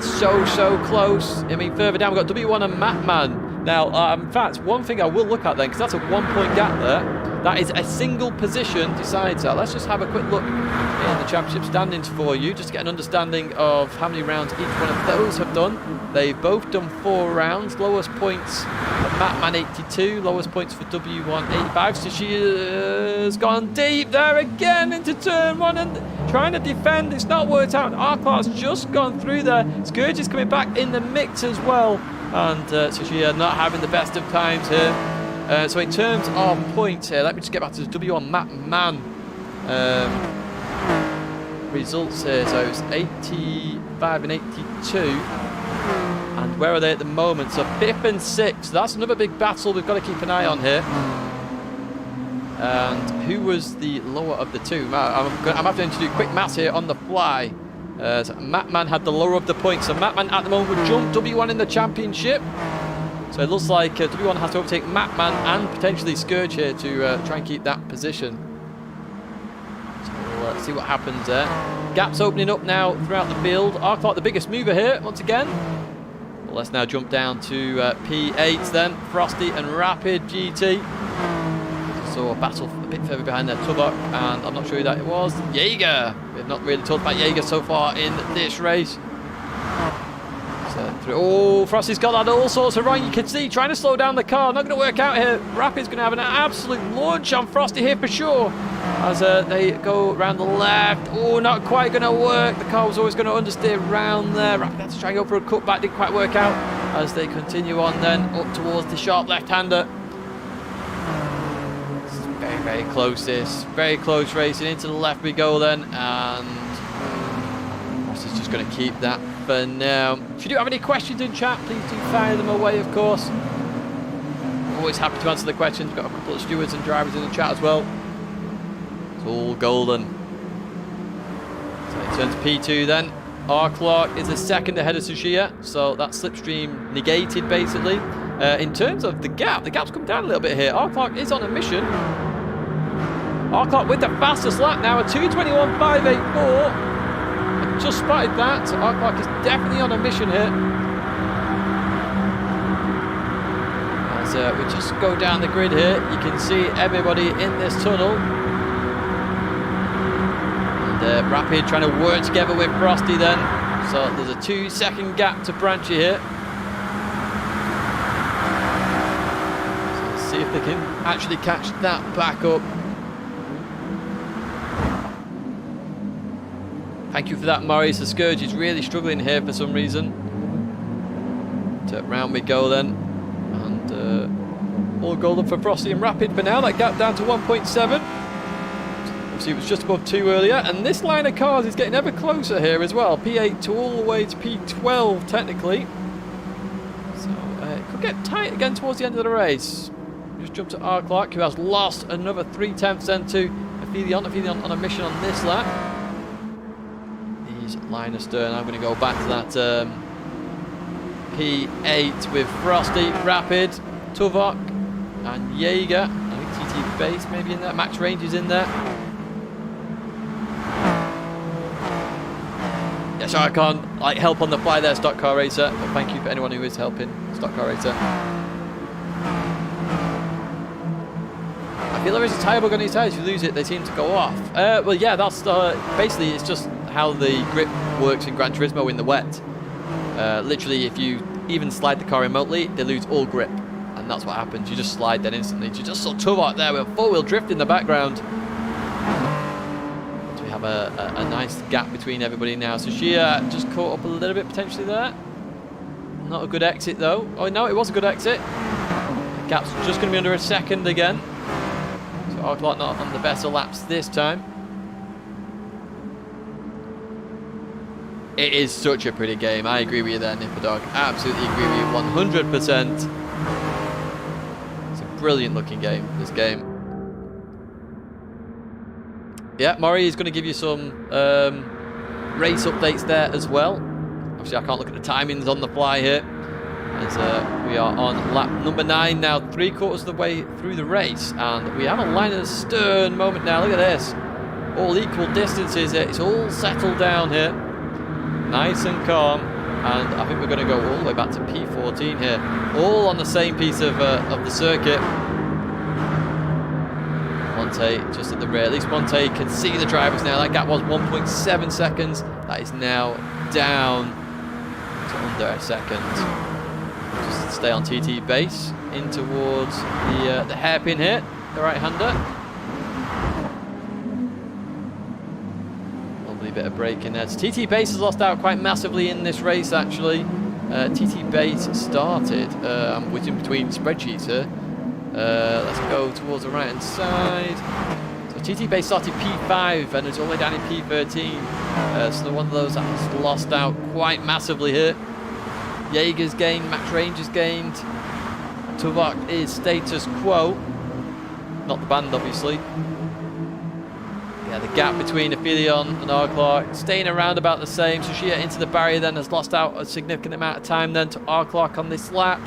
So close. I mean, further down we've got W1 and Matman. Now, in fact, one thing I will look at then, because that's a 1-point gap there. That is a single position decides that. Let's just have a quick look in the championship standings for you, just to get an understanding of how many rounds each one of those have done. They've both done 4 rounds. Lowest points for Matman 82, lowest points for W1 85. So she has gone deep there again into turn 1 and trying to defend. It's not worked out. R-Clark's just gone through there. Scourge is coming back in the mix as well. And Tsuchiya not having the best of times here. So in terms of points here, let me just get back to the W1 Matman results here. So it's 85 and 82. And where are they at the moment? So 5th and 6th. So that's another big battle we've got to keep an eye on here. And who was the lower of the two? I'm having to do quick maths here on the fly. So Matman had the lower of the points. So Matman at the moment would jump W1 in the championship. So it looks like W1 has to overtake Matman and potentially Scourge here to try and keep that position. So we'll see what happens there. Gaps opening up now throughout the field. R-Clark the biggest mover here once again. Well, let's now jump down to P8 then. Frosty and Rapid GT. So a battle a bit further behind there. Tubok, and I'm not sure who that it was. Jaeger. We've not really talked about Jaeger so far in this race. Oh, Frosty's got that all sorts of wrong. You can see trying to slow down the car. Not going to work out here. Rapid's going to have an absolute launch on Frosty here for sure. As they go around the left. Oh, not quite going to work. The car was always going to understeer round there. Rapid had to try and go for a cutback. Didn't quite work out. As they continue on then up towards the sharp left-hander. Very, very close this. Very close racing. Into the left we go then. And Frosty's just going to keep that for now. If you do have any questions in chat, please do fire them away, of course. Always happy to answer the questions. We've got a couple of stewards and drivers in the chat as well. It's all golden. So it turns P2 then. R-Clark is a second ahead of Tsuchiya, so that slipstream negated basically. In terms of the gap's come down a little bit here. R-Clark is on a mission. R-Clark with the fastest lap now, a 2:21.584. Just spotted that. R-Clark is definitely on a mission here. As we just go down the grid here, you can see everybody in this tunnel. And Rapid trying to work together with Frosty then. So there's a 2-second gap to Branchy here. So let's see if they can actually catch that back up. Thank you for that, Murray. So Scourge is really struggling here for some reason. So round we go then. And all golden for Frosty and Rapid for now. That gap down to 1.7. Obviously it was just above 2 earlier. And this line of cars is getting ever closer here as well. P8 to all the way to P12 technically. So it could get tight again towards the end of the race. Just jump to R. Clark, who has lost another 3/10 then to Aphelion. Aphelion on a mission on this lap. Line astern. I'm going to go back to that P8 with Frosty, Rapid, Tuvok, and Jaeger. I think TT Base maybe in there. Max Range is in there. Yeah, so I can't help on the fly there, Stock Car Racer. But thank you for anyone who is helping, Stock Car Racer. I feel there is a tyre bug on these tyres. If you lose it, they seem to go off. Well, yeah, that's basically it's just how the grip works in Gran Turismo in the wet. Literally, if you even slide the car remotely, they lose all grip, and that's what happens. You just slide then instantly. You just saw Tuvok there with a 4-wheel drift in the background. So we have a nice gap between everybody now. So she just caught up a little bit potentially there. Not a good exit though. Oh no, it was a good exit. The gap's just going to be under a second again. So Arclark not on the better laps this time. It is such a pretty game. I agree with you there, Nipperdog. Absolutely agree with you 100%. It's a brilliant looking game, this game. Yeah, Maury is going to give you some race updates there as well. Obviously, I can't look at the timings on the fly here. As we are on lap number 9 now, 3/4 of the way through the race. And we have a line of stern moment now. Look at this. All equal distances. It's all settled down here. Nice and calm, and I think we're going to go all the way back to P14 here, all on the same piece of the circuit. Monte just at the rear. At least Monte can see the drivers now. That gap was 1.7 seconds. That is now down to under a second. Just stay on TT base in towards the hairpin here, the right-hander. Bit of break in there. TT Base has lost out quite massively in this race actually. TT Base started, I'm whizzing between spreadsheets here. Let's go towards the right hand side. So TT Base started P5 and it's all the way down in P13. So one of those that has lost out quite massively here. Jaeger's gained, Max Range has gained. Tuvok is status quo. Not the band obviously. Yeah, the gap between Aphelion and R. Clark staying around about the same. Sushia into the barrier then has lost out a significant amount of time then to R. Clark on this lap.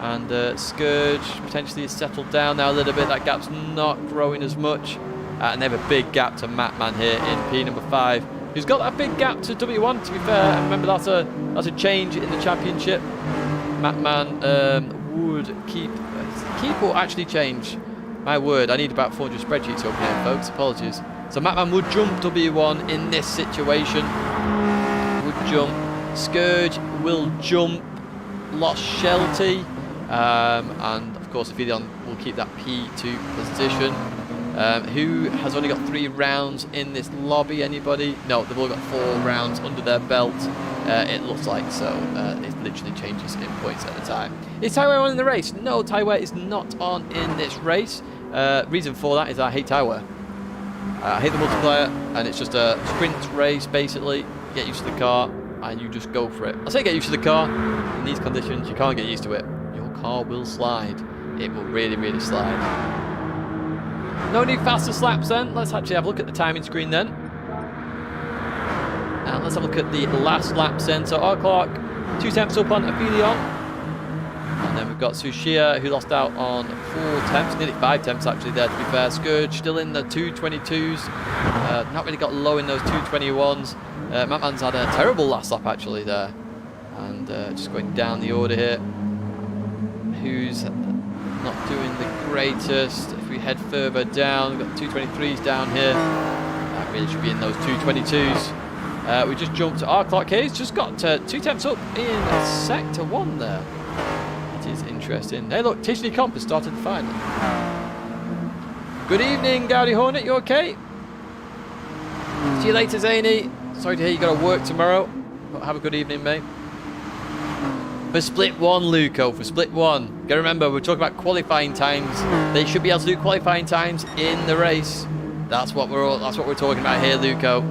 And Scourge potentially has settled down now a little bit. That gap's not growing as much. And they have a big gap to Matman here in P number 5. Who's got that big gap to W1 to be fair. And remember that's a change in the championship. Matman would keep or actually change. My word, I need about 400 spreadsheets open here, folks. Apologies. So Matman would jump W1 in this situation. Would jump. Scourge will jump. Lost Shelty. And of course, Aphelion will keep that P2 position. Who has only got 3 rounds in this lobby? Anybody? No, they've all got 4 rounds under their belt. It looks like so. It literally changes in points at a time. Is Taiwan on in the race? No, Taiwan is not on in this race. Reason for that is I hate Taiwan. I hate the multiplayer, and it's just a sprint race basically. Get used to the car, and you just go for it. I say get used to the car. In these conditions, you can't get used to it. Your car will slide. It will really, really slide. No new faster slaps then. Let's actually have a look at the timing screen then. Now let's have a look at the last lap then. So R. Clark, 2 temps up on Aphelion. And then we've got Sushia, who lost out on 4 temps, nearly 5 temps actually there to be fair. Scourge still in the 222s. Not really got low in those 221s. Matman's had a terrible last lap actually there. And just going down the order here. Who's not doing the greatest? If we head further down, we've got 223s down here. That really should be in those 222s. We just jumped to our clock here. He's just got 2 tenths up in sector 1 there. It is interesting. Hey, look, Tishney Comp has started the final. Good evening, Gowdy Hornet. You okay? See you later, Zany. Sorry to hear you got to work tomorrow. But have a good evening, mate. For split 1, Luco, for split 1. Gotta remember, we're talking about qualifying times. They should be able to do qualifying times in the race. That's what we're talking about here, Luco.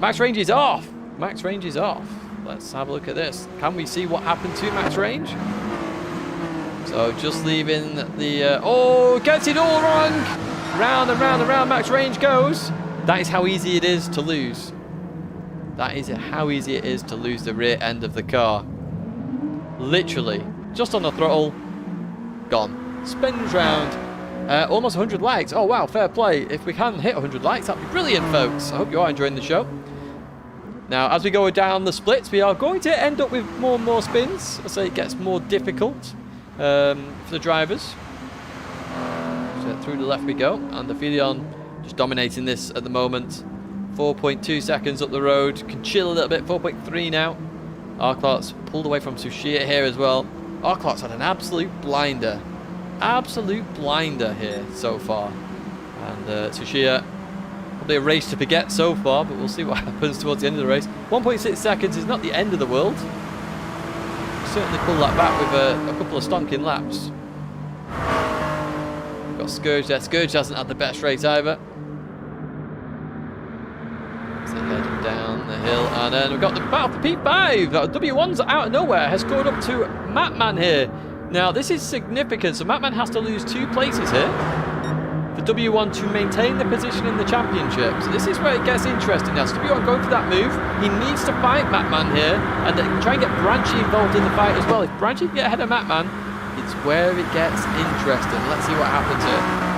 Max range is off. Max range is off. Let's have a look at this. Can we see what happened to max range? So just leaving the oh, gets it all wrong. Round and round and round max range goes. That is how easy it is to lose. That is how easy it is to lose the rear end of the car. Literally, just on the throttle, gone. Spins round. Almost 100 likes. Oh, wow, fair play. If we can hit 100 likes, that'd be brilliant, folks. I hope you are enjoying the show. Now, as we go down the splits, we are going to end up with more and more spins. I say it gets more difficult for the drivers. So through the left we go. And the Filion just dominating this at the moment. 4.2 seconds up the road. Can chill a little bit. 4.3 now. Arclark's pulled away from Sushia here as well. Arclark's had an absolute blinder. Absolute blinder here so far. And Sushia, probably a race to forget so far, but we'll see what happens towards the end of the race. 1.6 seconds is not the end of the world. Certainly pull that back with a couple of stonking laps. We've got Scourge there. Scourge hasn't had the best race either. Heading down the hill, and then we've got the battle for P5. W1's out of nowhere has scored up to Matman here. Now this is significant, so Matman has to lose 2 places here for W1 to maintain the position in the championship. So this is where it gets interesting now. So W1 going for that move. He needs to fight Matman here, and then try and get Branchy involved in the fight as well. If Branchy can get ahead of Matman, it's where it gets interesting. Let's see what happens here.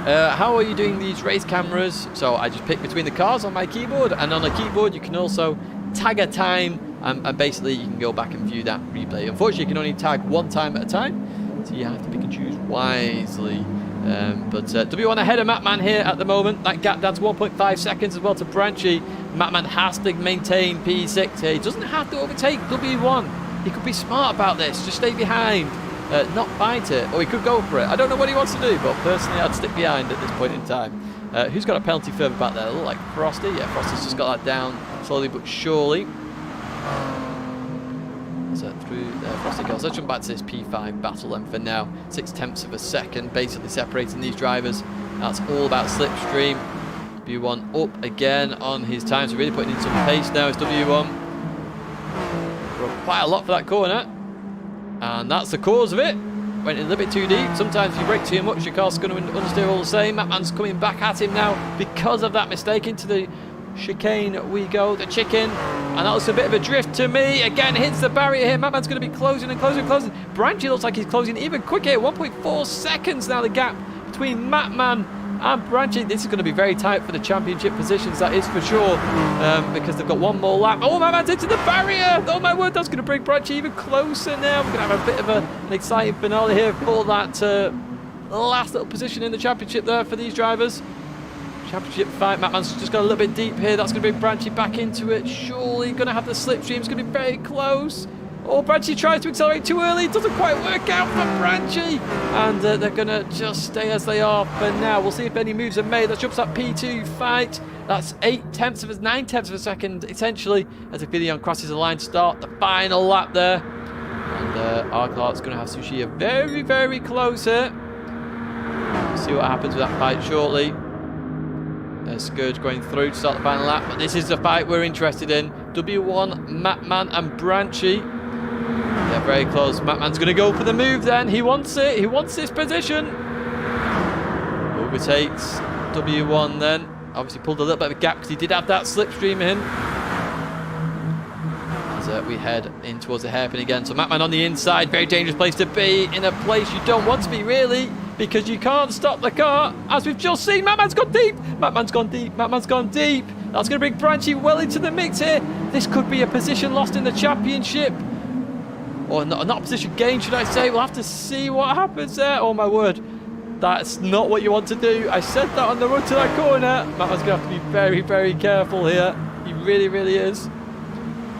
How are you doing these race cameras? So I just pick between the cars on my keyboard, and on the keyboard you can also tag a time, and basically you can go back and view that replay. Unfortunately you can only tag 1 time at a time, so you have to pick and choose wisely. But W1 ahead of Matman here at the moment. That gap down to 1.5 seconds as well to Branchy. Matman has to maintain P6 here. He doesn't have to overtake W1. He could be smart about this, just stay behind. Not fight it, or he could go for it. I don't know what he wants to do, but personally I'd stick behind at this point in time. Who's got a penalty further back there? Look like Frosty. Yeah, Frosty's just got that down slowly but surely. So through there, Frosty goes. Let's jump back to this P5 battle then for now. 0.6 of a second, basically separating these drivers. That's all about slipstream. W1 up again on his time, so really putting in some pace now is W1. Quite a lot for that corner. And that's the cause of it. Went in a little bit too deep. Sometimes if you brake too much, your car's going to understeer all the same. Matman's coming back at him now because of that mistake. Into the chicane we go. The chicken. And that looks a bit of a drift to me. Again, hits the barrier here. Matman's going to be closing and closing and closing. Branchy looks like he's closing even quicker here. 1.4 seconds now the gap between Matman and Branchy. This is going to be very tight for the championship positions, that is for sure, because they've got 1 more lap. Oh, Matman's into the barrier! Oh my word, that's going to bring Branchy even closer now. We're going to have a bit of an exciting finale here for that last little position in the championship there for these drivers. Championship fight. Matman's just got a little bit deep here. That's going to bring Branchy back into it. Surely going to have the slipstream. It's going to be very close. Oh, Branchy tries to accelerate too early. It doesn't quite work out for Branchy. And they're going to just stay as they are for now. We'll see if any moves are made. Let's jump to that P2 fight. That's 9/10 of a second, essentially, as the Filion crosses the line to start the final lap there. And Arclark's going to have Sushia very, very close here. We'll see what happens with that fight shortly. There's Scourge going through to start the final lap. But this is the fight we're interested in. W1, Matman and Branchy. They're very close. Matman's going to go for the move then. He wants it. He wants this position. Overtakes W1 then. Obviously pulled a little bit of a gap because he did have that slipstream in. As we head in towards the hairpin again. So Matman on the inside. Very dangerous place to be. In a place you don't want to be really, because you can't stop the car. As we've just seen, Matman's gone deep. Matman's gone deep. Matman's gone deep. That's going to bring Branchy well into the mix here. This could be a position lost in the championship. Or not a position gained, should I say. We'll have to see what happens there. Oh, my word. That's not what you want to do. I said that on the road to that corner. Mattman's going to have to be very, very careful here. He really, really is.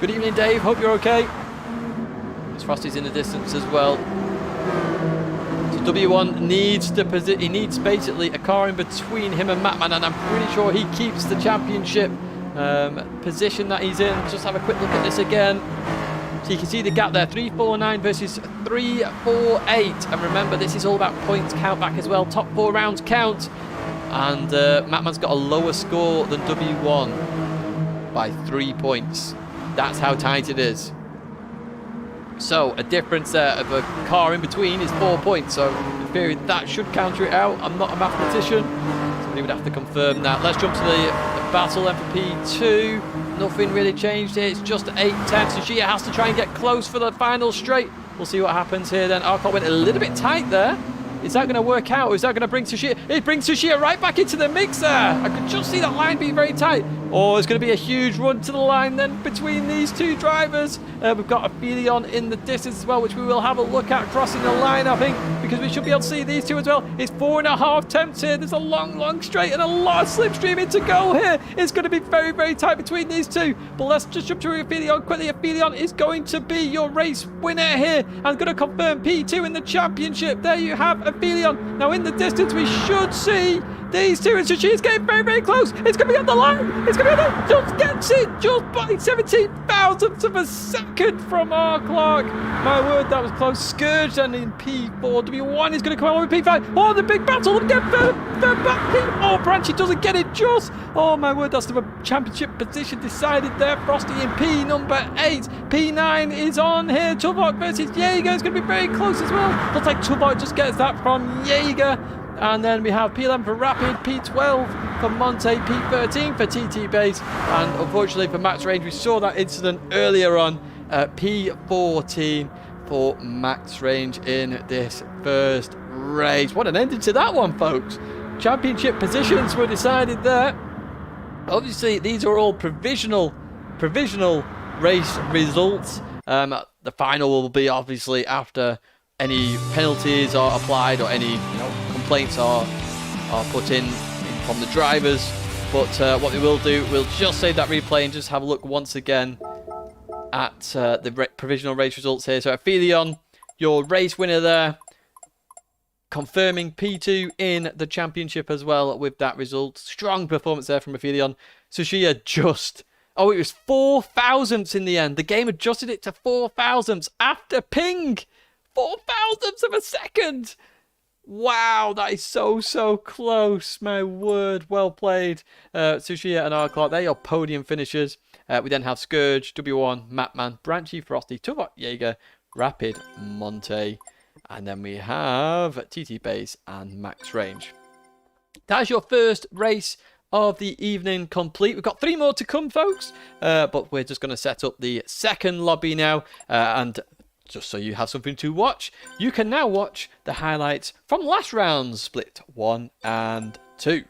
Good evening, Dave. Hope you're okay. Frosty's in the distance as well. So W1 needs he needs basically a car in between him and Mattman, and I'm pretty sure he keeps the championship position that he's in. Just have a quick look at this again. So you can see the gap there, 349 versus 348. And remember, this is all about points count back as well. Top 4 rounds count. And Mattman's got a lower score than W1 by 3 points. That's how tight it is. So a difference there of a car in between is 4 points. So in theory, that should counter it out. I'm not a mathematician. Somebody would have to confirm that. Let's jump to the battle then for P2. Nothing really changed here. It's just 8-10. Tsuchiya has to try and get close for the final straight. We'll see what happens here then. Arcot went a little bit tight there. Is that going to work out, or is that going to bring Tsuchiya? It brings Tsuchiya right back into the mix there. I could just see that line being very tight. Oh, it's going to be a huge run to the line then between these two drivers. We've got Aphelion in the distance as well, which we will have a look at crossing the line, I think, because we should be able to see these two as well. It's 4.5 temps here. There's a long, long straight and a lot of slipstreaming to go here. It's going to be very, very tight between these two. But let's just jump to Aphelion quickly. Aphelion is going to be your race winner here and going to confirm P2 in the championship. There you have Aphelion. Now in the distance, we should see these two, and Tsuchiya's getting very, very close. It's going to be on the line. It's going to be on the line. Just gets it. Just by 17 thousandths of a second from our Clark. My word, that was close. Scourge and in P4. W1 is going to come out with P5. Oh, the big battle. Again, third back. Oh, Branchy doesn't get it just. Oh, my word, that's the championship position decided there. Frosty in P number 8. P9 is on here. Tuvok versus Jaeger. It's going to be very close as well. Looks like Tuvok just gets that from Jaeger. And then we have P11 for Rapid, P12 for Monte, P13 for TT Base, and unfortunately for Max Range, we saw that incident earlier on, P14 for Max Range in this first race. What an ending to that one, folks. Championship positions were decided there. Obviously, these are all provisional race results. The final will be obviously after any penalties are applied or any complaints are put in from the drivers. But what we will do, we'll just save that replay and just have a look once again at the provisional race results here. So Aphelion, your race winner there, confirming P2 in the championship as well with that result. Strong performance there from Aphelion. Tsuchiya just... Oh, it was 4 thousandths in the end. The game adjusted it to 4 thousandths after ping. 4 thousandths of a second. Wow, that is so close. My word, well played. Tsuchiya and Arclark, they're your podium finishers. We then have Scourge, W1, Mattman, Branchy, Frosty, Tuvok, Jaeger, Rapid, Monte. And then we have TT Base and Max Range. That's your first race of the evening complete. We've got 3 more to come, folks. But we're just going to set up the second lobby now. And just so you have something to watch, you can now watch the highlights from last round's split 1 and 2.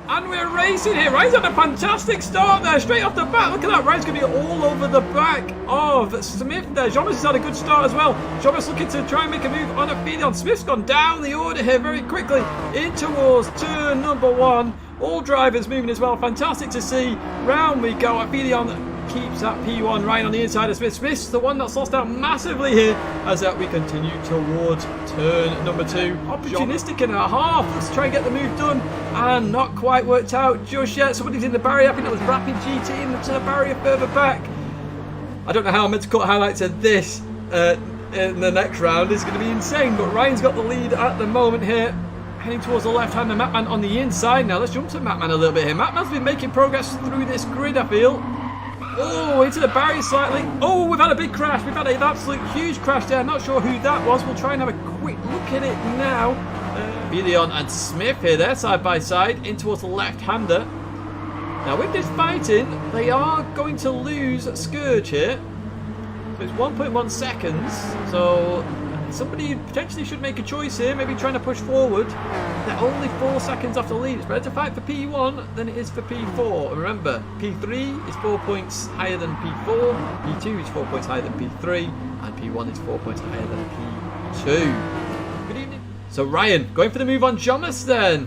And we're racing here. Ryan's had a fantastic start there, straight off the bat. Look at that. Ryan's going to be all over the back of Smith there. Jonas has had a good start as well. Jonas looking to try and make a move on Aphelion. Smith's gone down the order here very quickly in towards turn number 1. All drivers moving as well. Fantastic to see. Round we go. Aphelion keeps that P1 right on the inside of Smith. Smith's the one that's lost out massively here as we continue towards turn number 2. Opportunistic and a half. Let's try and get the move done. And not quite worked out just yet. Somebody's in the barrier. I think that was Rapid GT into the barrier further back. I don't know how I'm meant to cut highlights of this in the next round. It's going to be insane. But Ryan's got the lead at the moment here. Heading towards the left hand, and Mattman on the inside now. Let's jump to Mattman a little bit here. Mattman's been making progress through this grid, I feel. Oh, into the barrier slightly. Oh, we've had a big crash. We've had an absolute huge crash there. Not sure who that was. We'll try and have a quick look at it now. Aphelion and Smith here. They're side by side in towards the left-hander. Now, with this fighting, they are going to lose Scourge here. So it's 1.1 seconds. So somebody potentially should make a choice here, maybe trying to push forward. They're only 4 seconds off the lead. It's better to fight for P1 than it is for P4. And remember, P3 is 4 points higher than P4, P2 is 4 points higher than P3, and P1 is 4 points higher than P2. Good evening. So Ryan, going for the move on Jomas then.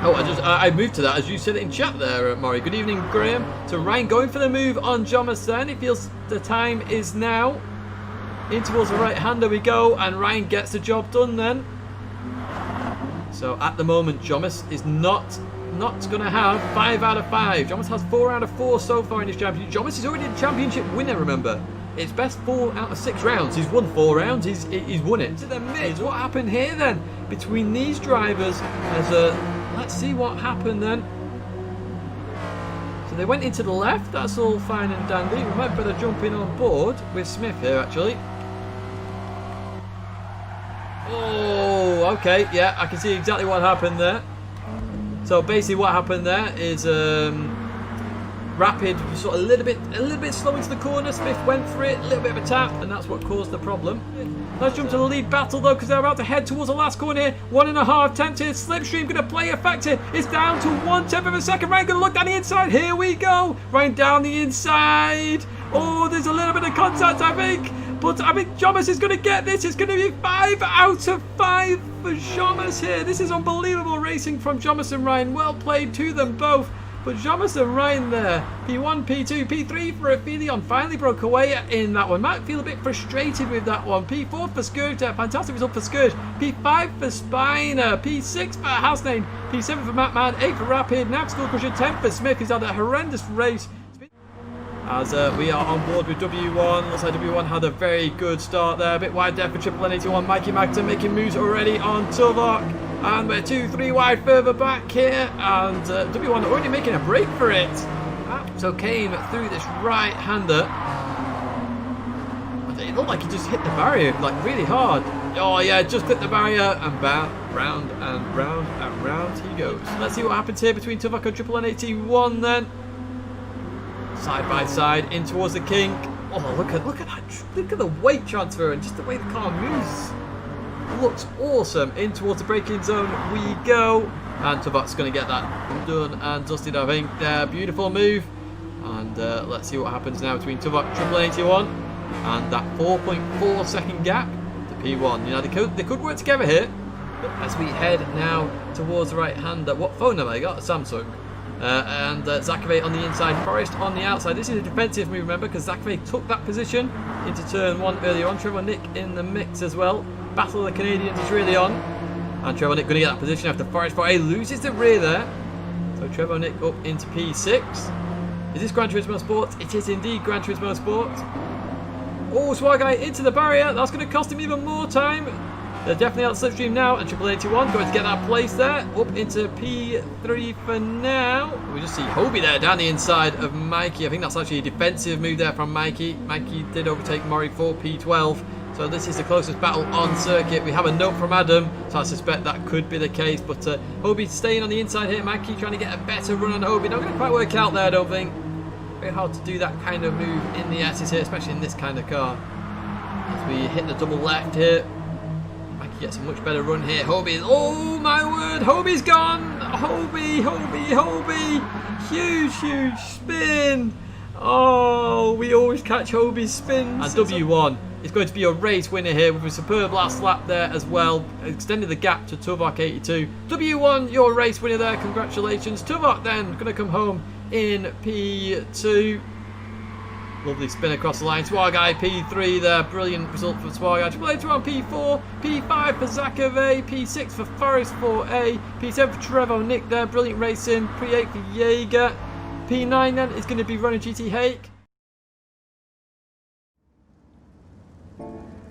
Oh, I moved to that as you said it in chat there, Maury. Good evening, Graham. So Ryan going for the move on Jomas then. He feels the time is now. In towards the right-hander we go, and Ryan gets the job done then. So at the moment, Jomas is not going to have 5 out of 5. Jomas has 4 out of 4 so far in his championship. Jomas is already a championship winner, remember. It's best 4 out of 6 rounds. He's won 4 rounds. He's won it. To the mid. What happened here then between these drivers? Let's see what happened then. So they went into the left. That's all fine and dandy. We might better jump in on board with Smith here actually. Oh, okay. Yeah, I can see exactly what happened there. So basically what happened there is Rapid was sort of a little bit slow into the corner. Smith went for it, a little bit of a tap, and that's what caused the problem. Let's jump to the lead battle though, because they're about to head towards the last corner here. 1.5 tenths here. Slipstream going to play a factor. It's down to 1/10 of a second. Ryan going to look down the inside. Here we go. Ryan down the inside. Oh, there's a little bit of contact, I think. But I think Jomas is going to get this. It's going to be 5 out of 5 for Jomas here. This is unbelievable racing from Jomas and Ryan. Well played to them both. But Jomas and Ryan there. P1, P2, P3 for Aphelion. Finally broke away in that one. Might feel a bit frustrated with that one. P4 for Scourge there. Fantastic result for Scourge. P5 for Spiner. P6 for Hasnane. P7 for Matman. 8 for Rapid. Nav School Crusher. 10 for Smith. He's had a horrendous race. As we are on board with W1. Looks like W1 had a very good start there. A bit wide there for Triple N81. Mikey Magton making moves already on Tuvok. And we're 2-3 wide further back here. And W1 already making a break for it. So came through this right-hander. It looked like he just hit the barrier like really hard. Oh yeah, just hit the barrier and round and round and round he goes. Let's see what happens here between Tuvok and Triple N81 then. Side by side in towards the kink. Oh, look at that! Look at the weight transfer and just the way the car moves. Looks awesome. In towards the braking zone we go, and Tuvok's going to get that done and dusted. I think beautiful move. And let's see what happens now between Tuvok, Triple 81, and that 4.4 second gap to P1. You know they could work together here. But as we head now towards the right hander, what phone have I got? Samsung. And Zakave on the inside, Forest on the outside. This is a defensive move, remember, because Zakave took that position into turn 1 earlier on. Trevor Nick in the mix as well. Battle of the Canadians is really on. And Trevor Nick going to get that position after Forest 4A loses the rear there. So Trevor Nick up into P6. Is this Gran Turismo Sport? It is indeed Gran Turismo Sport. Oh, Swagai into the barrier. That's going to cost him even more time. They're definitely out slipstream now, and Triple 81 going to get that place there. Up into P3 for now. We just see Hobie there down the inside of Mikey. I think that's actually a defensive move there from Mikey. Mikey did overtake Murray for P12. So this is the closest battle on circuit. We have a note from Adam, so I suspect that could be the case. But Hobie staying on the inside here. Mikey trying to get a better run on Hobie. Not going to quite work out there, I don't think. Very hard to do that kind of move in the S's here, especially in this kind of car. As we hit the double left here. Mikey gets a much better run here. Hobie, oh my word, Hobie's gone. Hobie. Huge spin. Oh, we always catch Hobie's spins. And W1 is going to be a race winner here with a superb last lap there as well. Extending the gap to Tuvok 82. W1, your race winner there. Congratulations. Tuvok then going to come home in P2. Lovely spin across the line. Swagai P3 there. Brilliant result for Swagai. Triple H on P4. P5 for Zakave. P6 for Forest 4A. P7 for Trevo Nick there. Brilliant racing. P8 for Jaeger. P9 then is going to be running GT Hake.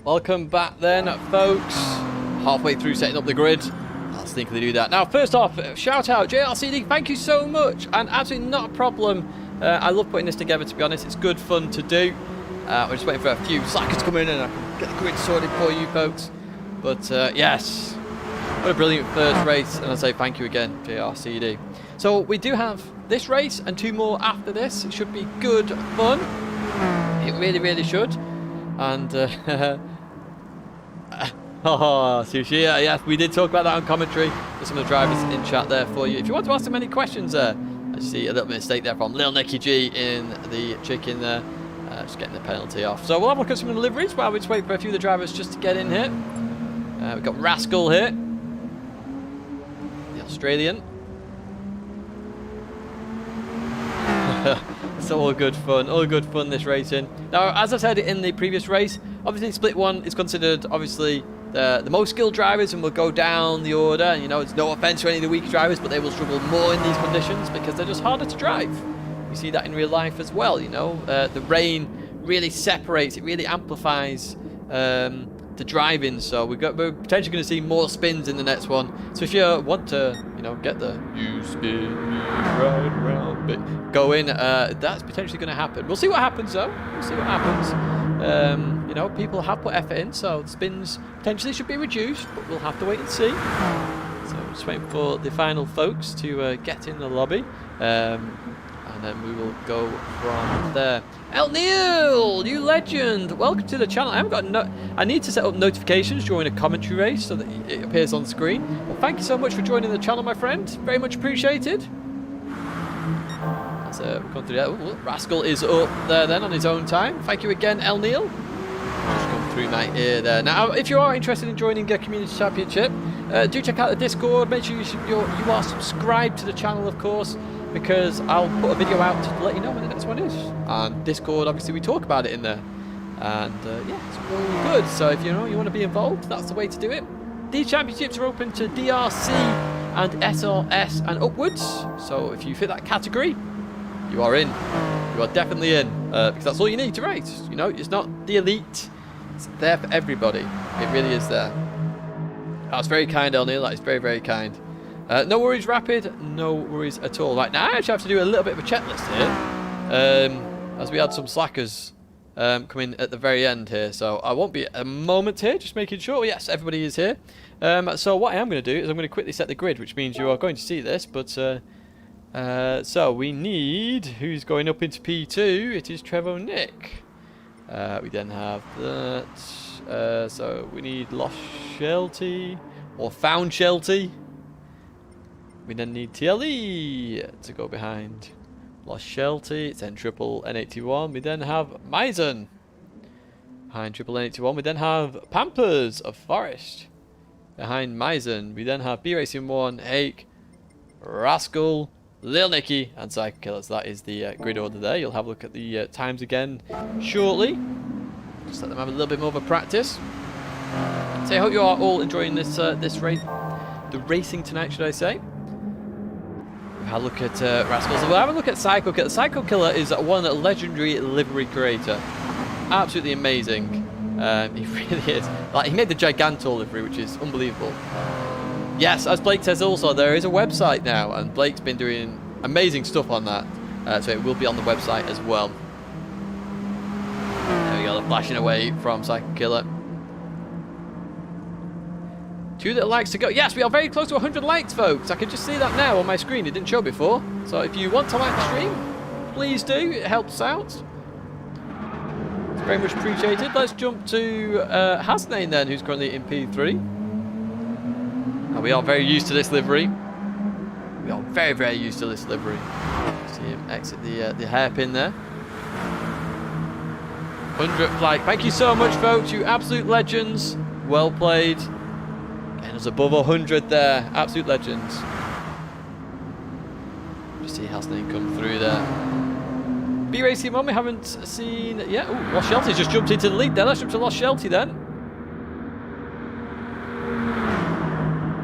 Welcome back then, folks. Halfway through setting up the grid. I'll sneakily do that. Now, first off, shout out JRCD. Thank you so much. And absolutely not a problem. I love putting this together, to be honest. It's good fun to do. We're just waiting for a few slackers to come in and I can get the grid sorted for you folks. But yes, what a brilliant first race. And I say thank you again, JRCD. So we do have this race and 2 more after this. It should be good fun. It really should. And oh, Sushi, yes, we did talk about that on commentary. There's some of the drivers in chat there for you. If you want to ask them any questions there, I see a little bit of mistake there from Lil Nicky G in the chicken there. Just getting the penalty off. So we'll have a look at some of the deliveries while we just wait for a few of the drivers just to get in here. We've got Rascal here, the Australian. It's all good fun this racing. Now, as I said in the previous race, obviously Split 1 is considered obviously the most skilled drivers and will go down the order. And, you know, it's no offense to any of the weaker drivers, but they will struggle more in these conditions because they're just harder to drive. You see that in real life as well, you know. The rain really separates, it really amplifies the driving, so we're potentially going to see more spins in the next one. So if you want to, you know, get the "you spin me right round" bit going, that's potentially going to happen. We'll see what happens though. We'll see what happens. You know, people have put effort in, so the spins potentially should be reduced, but we'll have to wait and see. So just waiting for the final folks to get in the lobby. And then we will go from there. El Neil, you legend! Welcome to the channel. I haven't got I need to set up notifications during a commentary race so that it appears on screen. Well, thank you so much for joining the channel, my friend. Very much appreciated. That's we've gone through that. Ooh, Rascal is up there then on his own time. Thank you again, El Neil. Just come through my ear there. Now, if you are interested in joining a community championship, do check out the Discord. Make sure you are subscribed to the channel, of course, because I'll put a video out to let you know when the next one is. And Discord, obviously, we talk about it in there. And yeah, it's really good. So if you want to be involved, that's the way to do it. These championships are open to DRC and SRS and upwards. So if you fit that category, you are in. You are definitely in. Because that's all you need to race. You know, it's not the elite. It's there for everybody. It really is there. That's very kind, El Neil. That is very, very kind. No worries, Rapid. No worries at all. Right, now I actually have to do a little bit of a checklist here. As we had some slackers come in at the very end here. So I won't be a moment here, just making sure. Yes, everybody is here. So what I am going to do is I'm going to quickly set the grid, which means you are going to see this. But so we need, who's going up into P2? It is Trevo Nick. We then have that. So we need Lost Shelty or Found Shelty. We then need TLE to go behind Lost Shelty. It's then triple N81. We then have Misen behind triple N81. We then have Pampers of Forest behind Misen. We then have B Racing 1, Hake, Rascal, Lil Nicky, and Psycho Killer. So that is the grid order there. You'll have a look at the times again shortly. Just let them have a little bit more of a practice. So I hope you are all enjoying this race, the racing tonight, should I say? We've had a look at Rascals. We'll have a look at Psycho Killer. Psycho Killer is one legendary livery creator. Absolutely amazing. He really is. Like, he made the Gigantor livery, which is unbelievable. Yes, as Blake says also, there is a website now, and Blake's been doing amazing stuff on that. So it will be on the website as well. There we go, they're flashing away from Psycho Killer. 2 little likes to go. Yes, we are very close to 100 likes, folks. I can just see that now on my screen. It didn't show before. So if you want to like the stream, please do. It helps out. It's very much appreciated. Let's jump to Hasnain then, who's currently in P3. And we are very used to this livery. We are very, very used to this livery. See him exit the hairpin there. 100th like. Thank you so much, folks. You absolute legends. Well played. Getting us above 100 there. Absolute legends. Just see Hasnain come through there. B Racing 1 we haven't seen yet. Ooh, Lost Shelty just jumped into the lead there. Let's jump to Lost Shelty then.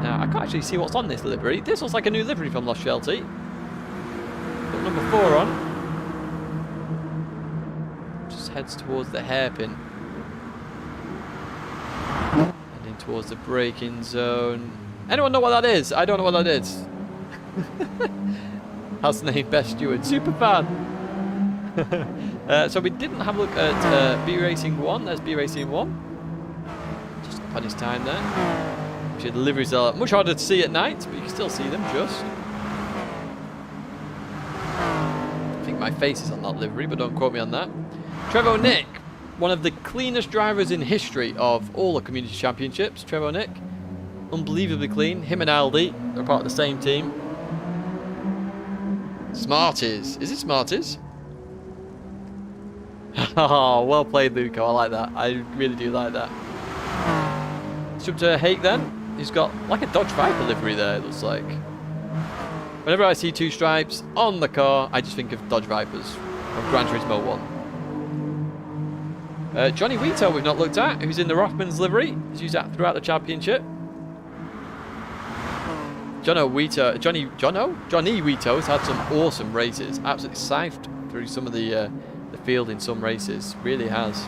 Now, I can't actually see what's on this livery. This looks like a new livery from Lost Shelty. Got number 4 on. Just heads towards the hairpin. Heading towards the braking zone. Anyone know what that is? I don't know what that is. Hasnain, best steward. Super fan. So we didn't have a look at B Racing 1. There's B Racing 1. Just up on his time there. Actually, the liveries are much harder to see at night, but you can still see them just. I think my face is on that livery, but don't quote me on that. Trevo Nick, one of the cleanest drivers in history of all the community championships. Trevo Nick, unbelievably clean. Him and Aldi are part of the same team. Smarties. Is it Smarties? Oh, well played, Luco. I like that. I really do like that. Let's jump to Hake then. He's got like a Dodge Viper livery there, it looks like. Whenever I see 2 stripes on the car, I just think of Dodge Vipers from Gran Turismo 1. Johnny Vito we've not looked at, who's in the Rothmans livery. He's used that throughout the championship. Johnny Vito's had some awesome races. Absolutely scythed through some of the field in some races. Really has.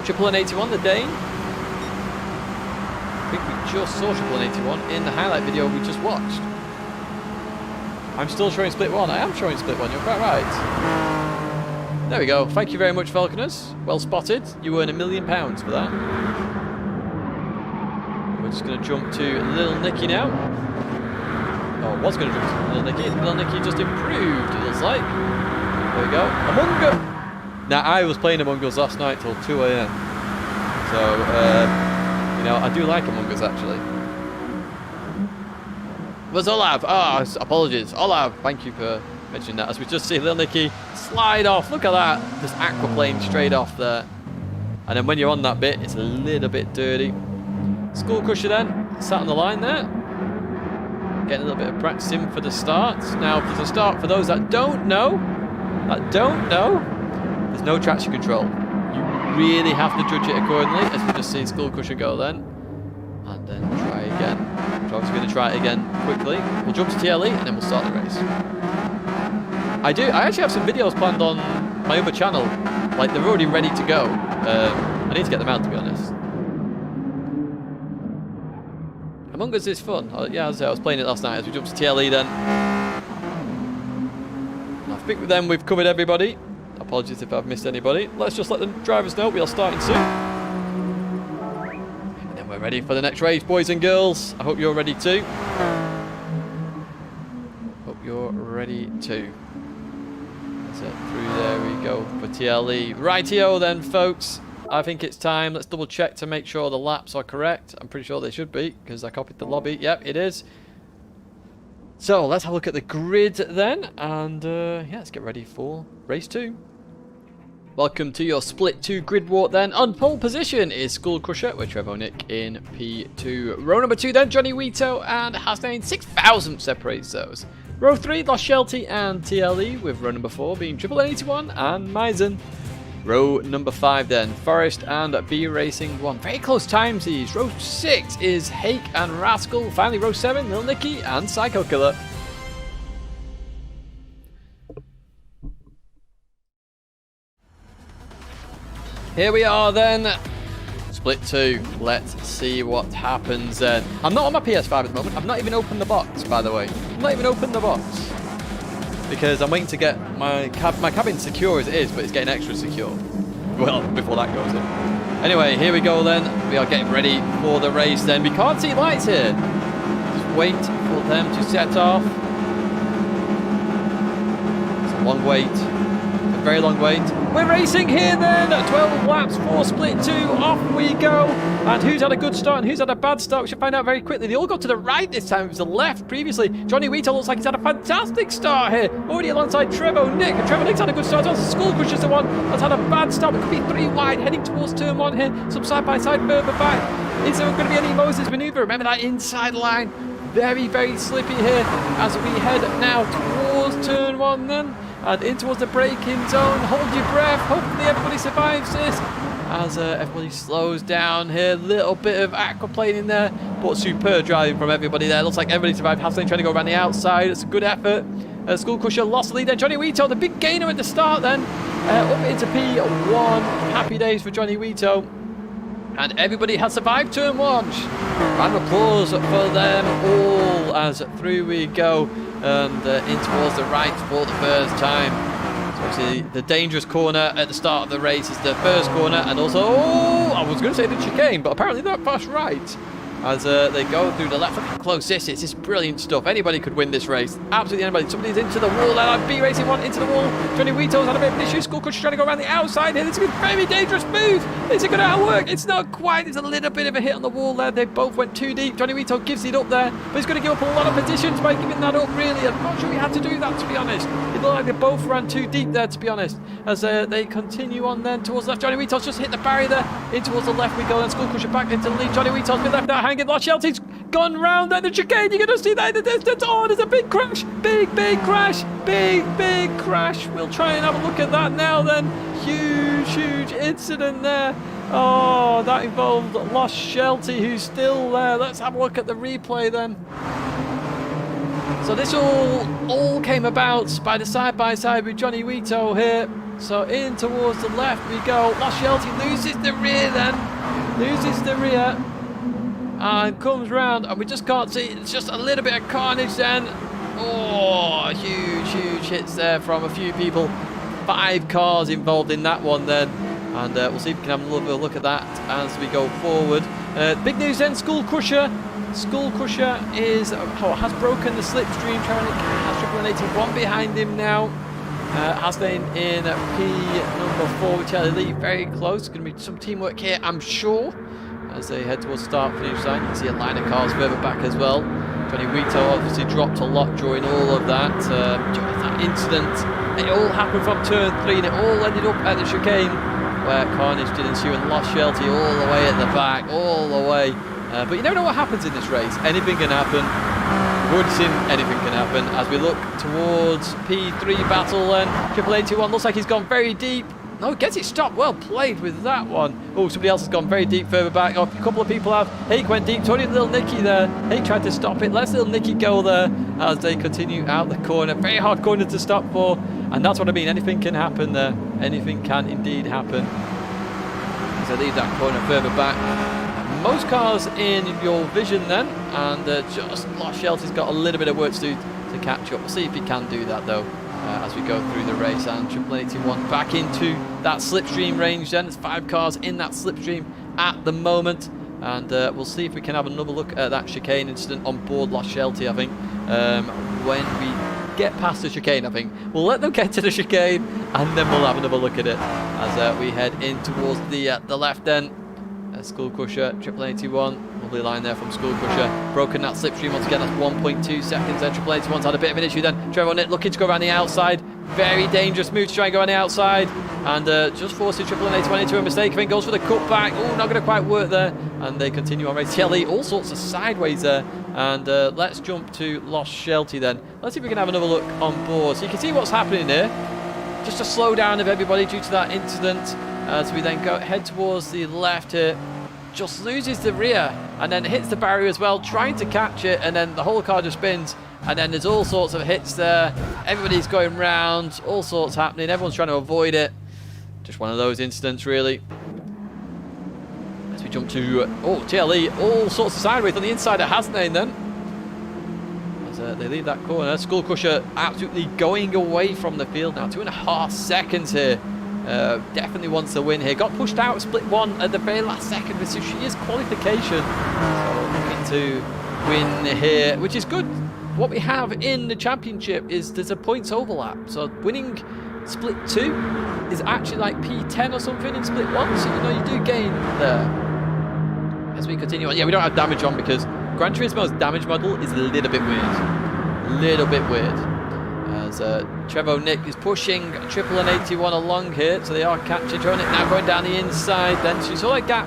Triple N 81, the Dane. I think we just saw Triple N 81 in the highlight video we just watched. I'm still showing split 1. I am showing split 1. You're quite right. There we go. Thank you very much, Falconers. Well spotted. You earn £1 million for that. We're just going to jump to Little Nicky now. Oh, I was going to jump to Little Nicky. Little Nicky just improved, it looks like. There we go. Among Us. Now, I was playing Among Us last night till 2 AM. So, you know, I do like Among Us, actually. Was Olav? Oh, apologies. Olav, thank you for mentioning that. As we just see Little Nicky slide off. Look at that. Just aquaplane straight off there. And then when you're on that bit, it's a little bit dirty. Skull Crusher then, sat on the line there. Getting a little bit of practice in for the start. Now, for the start, for those that don't know, there's no traction control. You really have to judge it accordingly, as we just see Skull Crusher go then. And then try again. So I'm going to try it again quickly. We'll jump to TLE and then we'll start the race. I actually have some videos planned on my other channel. Like, they're already ready to go. I need to get them out, to be honest. Among Us is fun. Yeah, as I was playing it last night as we jump to TLE then. I think with them we've covered everybody. Apologies if I've missed anybody. Let's just let the drivers know we are starting soon. And then we're ready for the next race, boys and girls. I hope you're ready too. Hope you're ready too. That's it. Through there we go for TLE. Rightio then, folks. I think it's time. Let's double check to make sure the laps are correct. I'm pretty sure they should be because I copied the lobby. Yep, it is. So let's have a look at the grid then. And yeah, let's get ready for race 2. Welcome to your Split 2 grid walk then. On pole position is Skull Crusher with Trevo Nick in P2. Row number 2 then, Johnny Vito and Hasnain. 6,000 separates those. Row 3, Lost Shelty and TLE, with row number 4 being Triple N81 and Maizen. Row number 5 then, Forest and B Racing 1. Very close times these. Row 6 is Hake and Rascal. Finally, row 7, Lil Nicky and Psycho Killer. Here we are then, Split 2. Let's see what happens then. I'm not on my PS5 at the moment. I've not even opened the box, by the way. I've not even opened the box. Because I'm waiting to get my cabin secure as it is, but it's getting extra secure. Well, before that goes in. Anyway, here we go then. We are getting ready for the race then. We can't see lights here. Just wait for them to set off. It's a long wait. A very long wait. We're racing here then. 12 laps for Split 2. Off we go. And who's had a good start and who's had a bad start? We should find out very quickly. They all go to the right this time. It was the left previously. Johnny Vito looks like he's had a fantastic start here. Already alongside Trevo Nick. And Trevo Nick's had a good start. Also, Skull Crusher's the one that's had a bad start. It could be 3 wide heading towards turn 1 here. Some side by side further back. Is there going to be any Moses maneuver? Remember that inside line. Very, very slippy here as we head now towards turn 1 then. And in towards the braking zone. Hold your breath. Hopefully everybody survives this. As everybody slows down here. Little bit of aquaplaning there. But superb driving from everybody there. Looks like everybody survived. Hassan trying to go around the outside. It's a good effort. Skull Crusher lost the lead then. Johnny Vito, the big gainer at the start then. Up into P1. Happy days for Johnny Vito. And everybody has survived turn 1. Round of applause for them all as through we go. And in towards the right for the first time. So obviously the dangerous corner at the start of the race is the first corner, and also, oh, I was going to say the chicane, but apparently that passed right. as they go through the left. Look how close this is. This is brilliant stuff. Anybody could win this race. Absolutely anybody. Somebody's into the wall. And B Racing 1 into the wall. Johnny Vito's had a bit of an issue. School Crush trying to go around the outside here. This is a very dangerous move. Is it going to work? It's not quite. There's a little bit of a hit on the wall there. They both went too deep. Johnny Vito gives it up there, but he's going to give up a lot of positions by giving that up, really. I'm not sure he had to do that, to be honest. It looked like they both ran too deep there, to be honest. As they continue on then towards the left. Johnny Vito's just hit the barrier there. In towards the left we go. Then School Crusher back into the lead. Johnny Vito's been left out hanging. Lost Shelty's gone round there. The chicane. You're going to see that in the distance. Oh, there's a big crash. Big crash. Big crash. We'll try and have a look at that now then. Huge incident there. Oh, that involved Lost Shelty, who's still there. Let's have a look at the replay then. So this all came about by the side-by-side with Johnny Vito here. So in towards the left we go. Lost Shelty loses the rear then. Loses the rear. And comes round, and we just can't see. It's just a little bit of carnage then. Oh, huge hits there from a few people. 5 cars involved in that one then. And we'll see if we can have a little bit of a look at that as we go forward. Big news then, School Crusher. School Crusher has broken the slipstream. Has 181 behind him now. Hasnain in P number 4 with Charlie Lee very close. Going to be some teamwork here, I'm sure, as they head towards the start-finish line. You can see a line of cars further back as well. Johnny Vito obviously dropped a lot during all of that. During that incident, it all happened from turn 3 and it all ended up at the chicane, where carnage did ensue and Lost Shelty all the way at the back, all the way. But you never know what happens in this race. Anything can happen. Wood sim, anything can happen. As we look towards P3 battle then, Triple 81 looks like he's gone very deep. No, gets it stopped. Well played with that one. Oh, somebody else has gone very deep further back. Oh, a couple of people have. Hake went deep. Tony Little Nicky there. Hake tried to stop it. Let's Little Nicky go there as they continue out the corner. Very hard corner to stop for. And that's what I mean. Anything can happen there. Anything can indeed happen. As I leave that corner further back. Most cars in your vision then. And just Lost Shelty's got a little bit of work to do to catch up. We'll see if he can do that though. As we go through the race, and Triple 81 back into that slipstream range then. There's 5 cars in that slipstream at the moment, and we'll see if we can have another look at that chicane incident on board Lost Shelty, I think, when we get past the chicane. I think we'll let them get to the chicane and then we'll have another look at it as we head in towards the left then. School Crusher, Triple 81, lovely line there from School Crusher. Broken that slipstream once again, that's 1.2 seconds there. Triple 81's had a bit of an issue then. Trevor Nick looking to go around the outside. Very dangerous move to try and go on the outside. And just forces Triple 81 into a mistake. I think goes for the cutback. Oh, not going to quite work there. And they continue on race. TLE, all sorts of sideways there. And let's jump to Lost Shelty then. Let's see if we can have another look on board. So you can see what's happening here. Just a slowdown of everybody due to that incident. As we then head towards the left here. Just loses the rear and then hits the barrier as well, trying to catch it, and then the whole car just spins, and then there's all sorts of hits there. Everybody's going round, all sorts happening, everyone's trying to avoid it. Just one of those incidents really. As we jump to TLE, all sorts of sideways on the inside of Hasnain then. As they leave that corner. Skull Crusher absolutely going away from the field now. 2.5 seconds here. Definitely wants the win here. Got pushed out of split 1 at the very last second with Sushi's qualification. So looking to win here, which is good. What we have in the championship is there's a points overlap. So winning split 2 is actually like P10 or something in split 1. So you know you do gain there. As we continue on, yeah, we don't have damage on because Gran Turismo's damage model is a little bit weird. As Trevor Nick is pushing Triple 81 along here, so they are catching Trevor Nick now going down the inside. Then so you saw that gap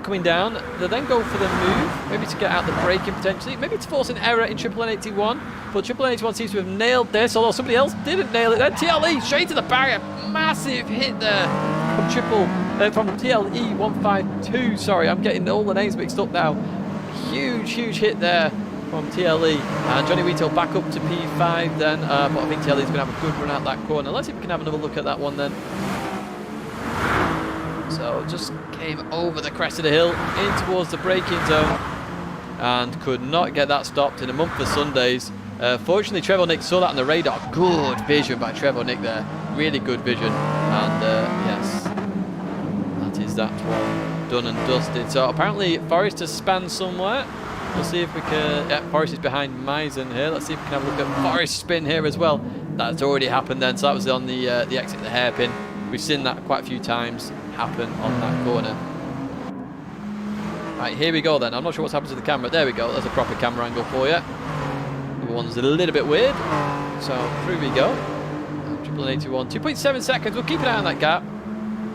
coming down. They then go for the move, maybe to get out the braking potentially, maybe to force an error in Triple 81. But Triple 81 seems to have nailed this, although somebody else didn't nail it. Then TLE straight to the barrier, massive hit there from TLE 152. Sorry, I'm getting all the names mixed up now. Huge hit there from TLE, and Johnny Vito back up to P5 then, but I think TLE's going to have a good run out that corner. Let's see if we can have another look at that one then. So just came over the crest of the hill in towards the braking zone and could not get that stopped in a month of Sundays. Fortunately Trevor Nick saw that on the radar. Good vision by Trevor Nick there, really good vision, and yes, that is that one. done and dusted. So apparently Forrest has spanned somewhere. We'll see if we can... Yeah, Forrest is behind Misen here. Let's see if we can have a look at Forrest's spin here as well. That's already happened then. So that was on the exit, the hairpin. We've seen that quite a few times happen on that corner. Right, here we go then. I'm not sure what's happened to the camera. There we go. There's a proper camera angle for you. The one's a little bit weird. So through we go. 81, 2.7 seconds. We'll keep an eye on that gap.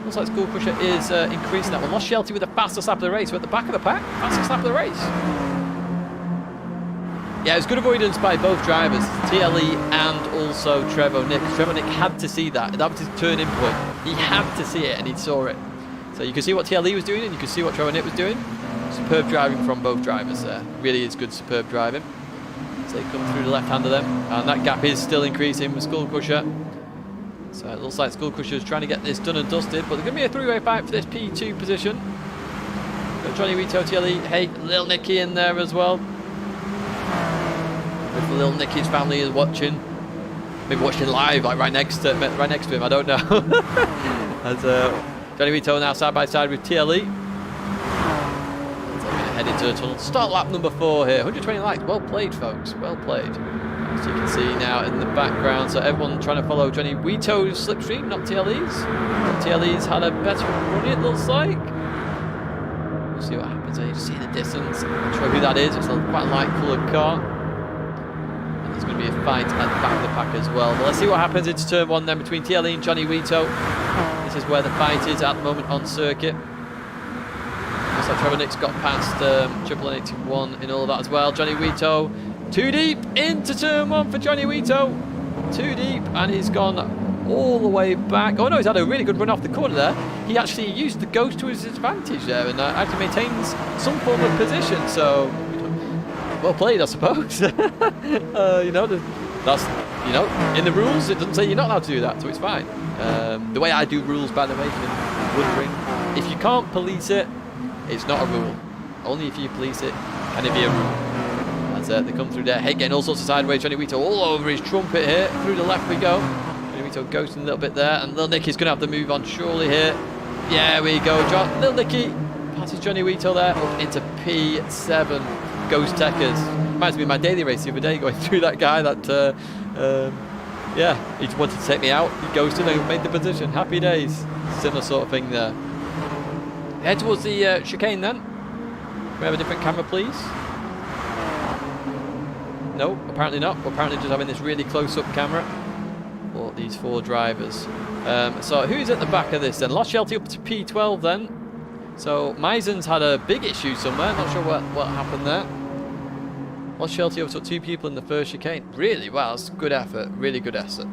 Looks like Skull Crusher is increasing that one. Lost Shelty with the fastest lap of the race. We're at the back of the pack. Fastest lap of the race. Yeah, it was good avoidance by both drivers, TLE and also Trevor Nick. Trevor Nick had to see that. That was his turning point. He had to see it, and he saw it. So you can see what TLE was doing, and you can see what Trevor Nick was doing. Superb driving from both drivers there. Really is good, superb driving. So they come through the left-hander then, and that gap is still increasing with Skull Crusher. So it looks like Skull Crusher is trying to get this done and dusted, but there's going to be a three-way fight for this P2 position. Got Johnny Rito, TLE, hey, Lil Nicky in there as well. If Lil Nicky's family is watching, maybe watching live, like right next to him, I don't know. As Johnny Rito now side by side with TLE. So we're going to head into the tunnel. Start lap number 4 here. 120 likes. Well played, folks. Well played. As you can see now in the background, so everyone trying to follow Johnny Rito's slipstream, not TLE's. TLE's had a better run, it looks like. We'll see what happens there. You see the distance. I'm not sure who that is. It's a quite light coloured car. There's going to be a fight at the back of the pack as well. But let's see what happens. It's turn 1 then between TLE and Johnny Rito. This is where the fight is at the moment on circuit. Looks like Trevor Nick's got past Triple 81 in all of that as well. Johnny Rito too deep into turn 1 for Johnny Rito. Too deep, and he's gone all the way back. Oh no, he's had a really good run off the corner there. He actually used the ghost to his advantage there and actually maintains some form of position. So well played, I suppose. You know, that's, you know, in the rules it doesn't say you're not allowed to do that, so it's fine. The way I do rules, by the way, if you're wondering, if you can't police it, it's not a rule. Only if you police it can it be a rule. As they come through there, hey, getting all sorts of sideways. Johnny Rito all over his trumpet here. Through the left we go. Johnny Rito ghosting a little bit there, and Lil Nicky's going to have to move on surely here. Yeah, we go. Lil Nicky passes Johnny Rito there up into P7. Ghost Techers. Reminds me of my daily race the other day, going through that guy that, yeah, he wanted to take me out. He ghosted and made the position. Happy days. Similar sort of thing there. Head towards the chicane then. Can we have a different camera, please? No, apparently not. We're apparently just having this really close-up camera for these 4 drivers. So who's at the back of this then? Lost Shelty up to P12 then. So Misen's had a big issue somewhere. Not sure what happened there. Lost Shelty overtook 2 people in the first chicane. Really? Wow, that's good effort. Really good effort.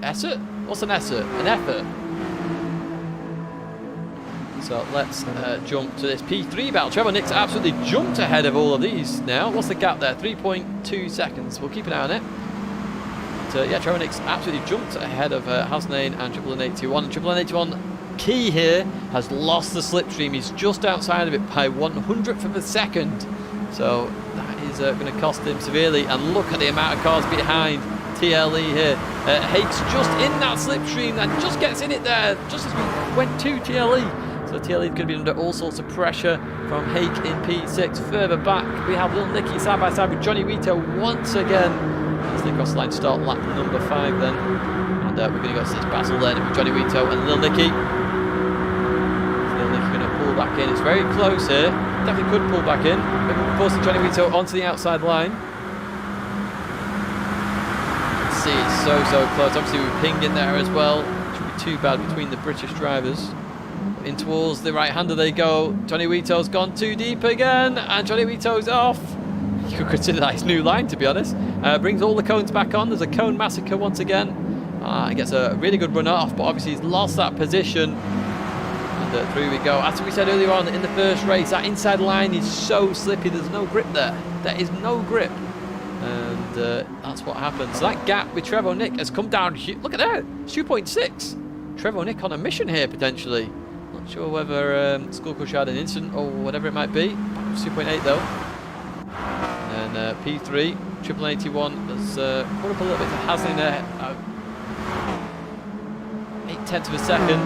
Effort? What's an effort? An effort. So let's jump to this P3 battle. Trevor Nick's absolutely jumped ahead of all of these now. What's the gap there? 3.2 seconds. We'll keep an eye on it. But, yeah, Trevor Nick's absolutely jumped ahead of Hasnain and Triple 81. And Triple 81 Key here has lost the slipstream. He's just outside of it by 100th of a second. So that is going to cost him severely. And look at the amount of cars behind TLE here. Hake's just in that slipstream and just gets in it there just as we went to TLE. So TLE is going to be under all sorts of pressure from Hake in P6. Further back, we have Lil Nicky side by side with Johnny Rito once again. As they cross the line, start lap number 5 then. And we're going to go to this battle then with Johnny Rito and Lil Nicky. Lil Nicky going to pull back in. It's very close here. Definitely could pull back in. Maybe forcing Johnny Rito onto the outside line. Let's see, it's so close. Obviously we're pinged in there as well. Shouldn't be too bad between the British drivers. In towards the right-hander they go. Johnny Rito's gone too deep again, and Johnny Rito's off. You could consider that his new line, to be honest. Brings all the cones back on. There's a cone massacre once again. He gets a really good run off, but obviously he's lost that position. And through we go. As we said earlier on in the first race, that inside line is so slippy. There's no grip there. There is no grip. And that's what happens. So that gap with Trevor Nick has come down. Look at that. 2.6. Trevor Nick on a mission here, potentially. Not sure whether Skull Crusher had an incident or whatever it might be. 2.8 though. And P3, Triple 81 has caught up a little bit to Hasling there. 0.8 of a second.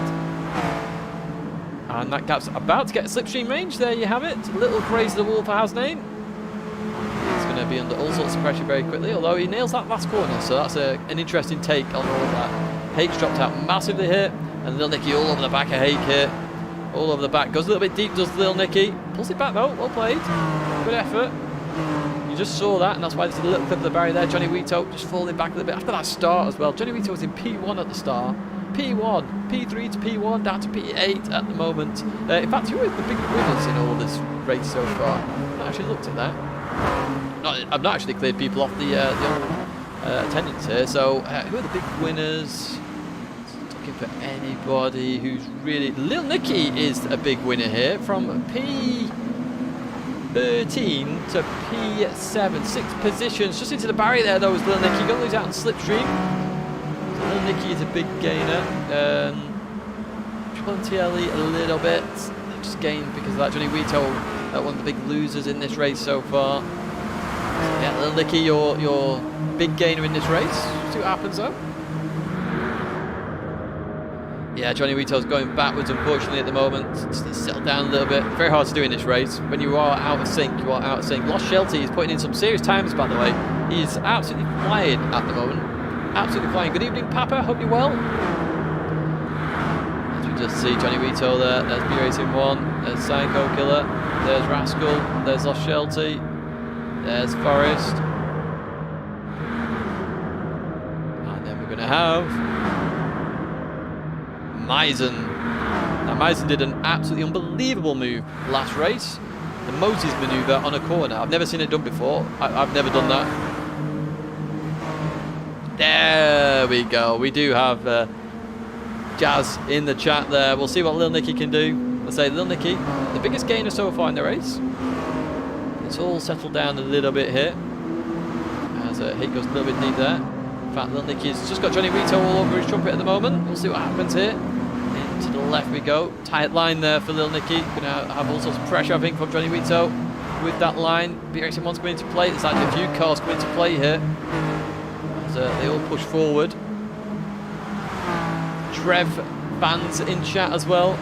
And that gap's about to get slipstream range. There you have it. Little Crazy the Wolf has name. He's going to be under all sorts of pressure very quickly, although he nails that last corner, so that's an interesting take on all of that. Hake's dropped out massively here, and Lil Nicky all over the back of Hake here. All over the back. Goes a little bit deep, does Lil Nicky. Pulls it back though. Well played. Good effort. You just saw that, and that's why there's a little clip of the barrier there. Johnny Wito just falling back a little bit after that start as well. Johnny Wito was in P1 at the start. P1, P3 to P1, down to P8 at the moment. In fact, who are the big winners in all this race so far? I've not actually looked at that. I've not actually cleared people off the old attendance here. So, who are the big winners? Looking for anybody who's really... Lil Nicky is a big winner here from P13 to P7. 6 positions just into the barrier there, though, was Lil Nicky. Going to lose out on slipstream. Lil Nicky is a big gainer. Triple and TLE a little bit. They've just gained because of that. Johnny Wito, one of the big losers in this race so far. So yeah, Lil Nicky, your big gainer in this race. See what happens though. Yeah, Johnny Wito's going backwards unfortunately at the moment. Just settle down a little bit. Very hard to do in this race. When you are out of sync, you are out of sync. Lost Shelty is putting in some serious times, by the way. He's absolutely flying at the moment. Absolutely flying. Good evening, Papa. Hope you're well. As we just see Johnny Wito there. There's B-Racing 1. There's Psycho Killer. There's Rascal. There's Lost Shelty. There's Forest. And then we're going to have Misen. Now, Misen did an absolutely unbelievable move last race. The Moses maneuver on a corner. I've never seen it done before. I've never done that. There we go. We do have Jazz in the chat there. We'll see what Lil Nicky can do. Let's say Lil Nicky, the biggest gainer so far in the race. It's all settled down a little bit here. As Hake goes a little bit deep there. In fact, Lil Nicky's just got Johnny Wito all over his trumpet at the moment. We'll see what happens here. To the left we go. Tight line there for Lil Nicky. Gonna have all sorts of pressure, I think, from Johnny Wito with that line. B-Racing 1's coming into play. There's actually a few cars coming into play here. They all push forward. Trev fans in chat as well.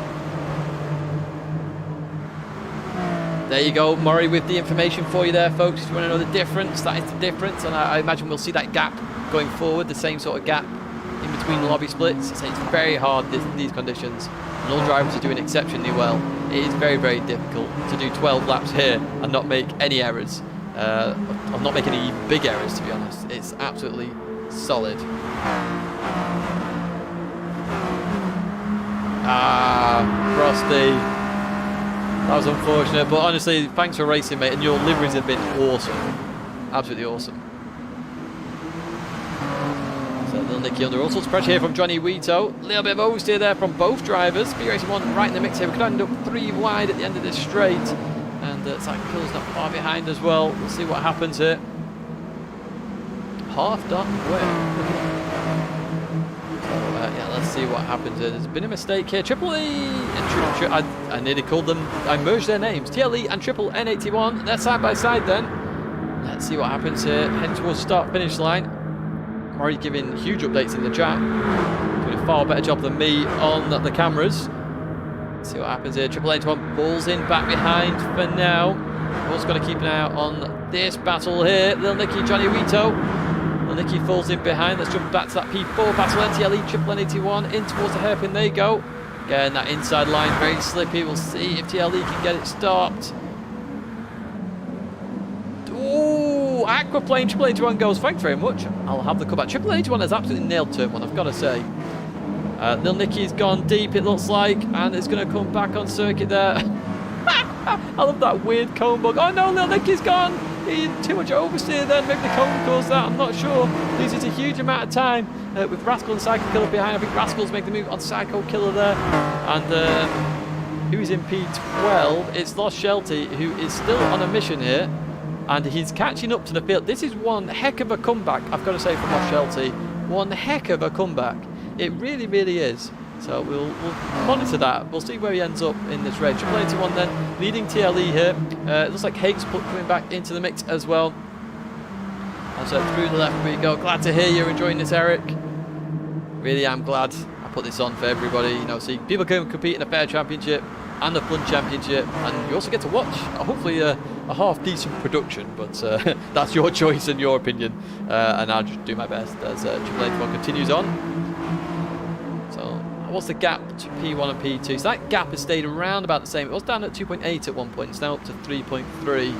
There you go, Murray, with the information for you there, folks. If you want to know the difference, that is the difference. And I imagine we'll see that gap going forward, the same sort of gap in between the lobby splits. It's very hard in these conditions. And all drivers are doing exceptionally well. It is very, very difficult to do 12 laps here and not make any errors. Or not make any big errors, to be honest. It's absolutely solid. Frosty. That was unfortunate, but honestly, thanks for racing, mate, and your liveries have been awesome. Absolutely awesome. So Lil Nicky under all sorts of pressure here from Johnny Wito. A little bit of oversteer there from both drivers. B-Racing 1 right in the mix here. We could end up 3 wide at the end of this straight. And Cycle's not far behind as well. We'll see what happens here. Half done way. Yeah, let's see what happens here. There's been a mistake here. Triple E and I nearly called them. I merged their names. TLE and Triple N81. They're side by side then. Let's see what happens here. Heading towards start-finish line. I'm already giving huge updates in the chat. Doing a far better job than me on the cameras. See what happens here. Triple N81 balls in back behind for now. Also got to keep an eye out on this battle here. Lil Nicky, Johnny Wito. Lil Nicky falls in behind. Let's jump back to that P4 battle. NTLE, Triple N81 in towards the hairpin. There you go. Again, that inside line very slippy. We'll see if TLE can get it stopped. Ooh, Aquaplane. Triple N81 goes. Thanks very much. I'll have the comeback. Triple N81 has absolutely nailed turn 1, I've got to say. Lil Nicky's gone deep, it looks like, and it's going to come back on circuit there. I love that weird cone bug. Oh no, Lil Nicky's gone. He had too much oversteer then. Maybe the cone caused that. I'm not sure. Loses a huge amount of time with Rascal and Psycho Killer behind. I think Rascal's making the move on Psycho Killer there. And who's in P12? It's Lost Shelty, who is still on a mission here. And he's catching up to the field. This is one heck of a comeback, I've got to say, from Lost Shelty. One heck of a comeback. It really, really is. So we'll monitor that. We'll see where he ends up in this race. Triple A1 then leading TLE here. It looks like Hake's coming back into the mix as well. And so through the left we go. Glad to hear you're enjoying this, Eric. Really am glad. I put this on for everybody, you know, so people can compete in a fair championship and a fun championship, and you also get to watch hopefully a half decent production, but that's your choice and your opinion, and I'll just do my best as Triple H continues on. So what's the gap to P1 and P2? So that gap has stayed around about the same. It was down at 2.8 at one point, it's now up to 3.3.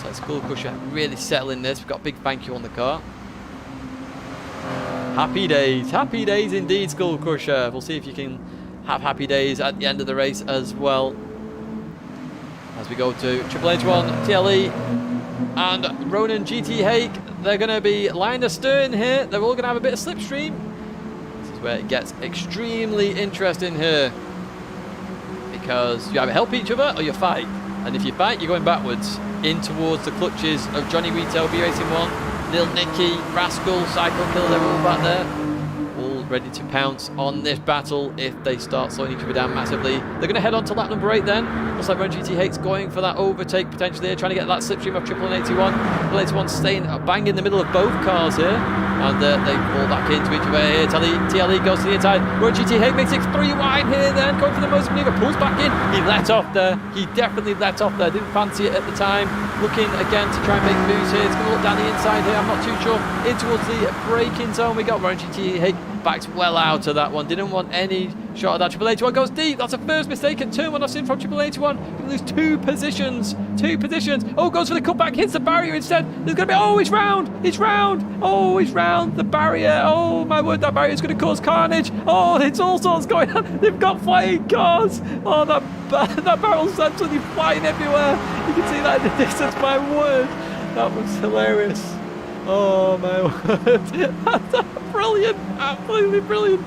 So it's Skull Crusher really settling this. We've got a big thank you on the car. Happy days indeed, Skull Crusher. We'll see if you can have happy days at the end of the race as well. As we go to Triple H1, TLE, and Ronan GT Hake. They're going to be line astern here. They're all going to have a bit of slipstream. This is where it gets extremely interesting here, because you either help each other or you fight. And if you fight, you're going backwards in towards the clutches of Johnny Retail, B-Racing 1, Lil Nicky, Rascal, Cycle Killer. They're all back there, all ready to pounce on this battle if they start slowing each other down massively. They're going to head on to lap number 8 then. Looks like Run GT Hate's going for that overtake potentially here, trying to get that slipstream of Triple 81. Triple 81 staying bang in the middle of both cars here, and they fall back into each other here. TLE goes to the inside. Run GT Hate makes it 3 wide here then, going for the most maneuver, pulls back in. He let off there. He definitely let off there. Didn't fancy it at the time. Looking again to try and make moves here. It's going to look down the inside here. I'm not too sure. In towards the braking zone we got. Run GT Hate backed well out of that one. Didn't want any shot of that. Triple 81 goes deep. That's a first mistake at turn 1 I've seen from Triple 81. He lose 2 positions. 2 positions. Oh, goes for the cutback. Hits the barrier instead. There's going to be... Oh, he's round. He's round. Oh, he's round the barrier. Oh, my word. That barrier is going to cause carnage. Oh, it's all sorts going on. They've got flying cars. Oh, that barrel's absolutely flying everywhere. You can see that in the distance. My word. That was hilarious. Oh, my word. That's brilliant. Absolutely brilliant.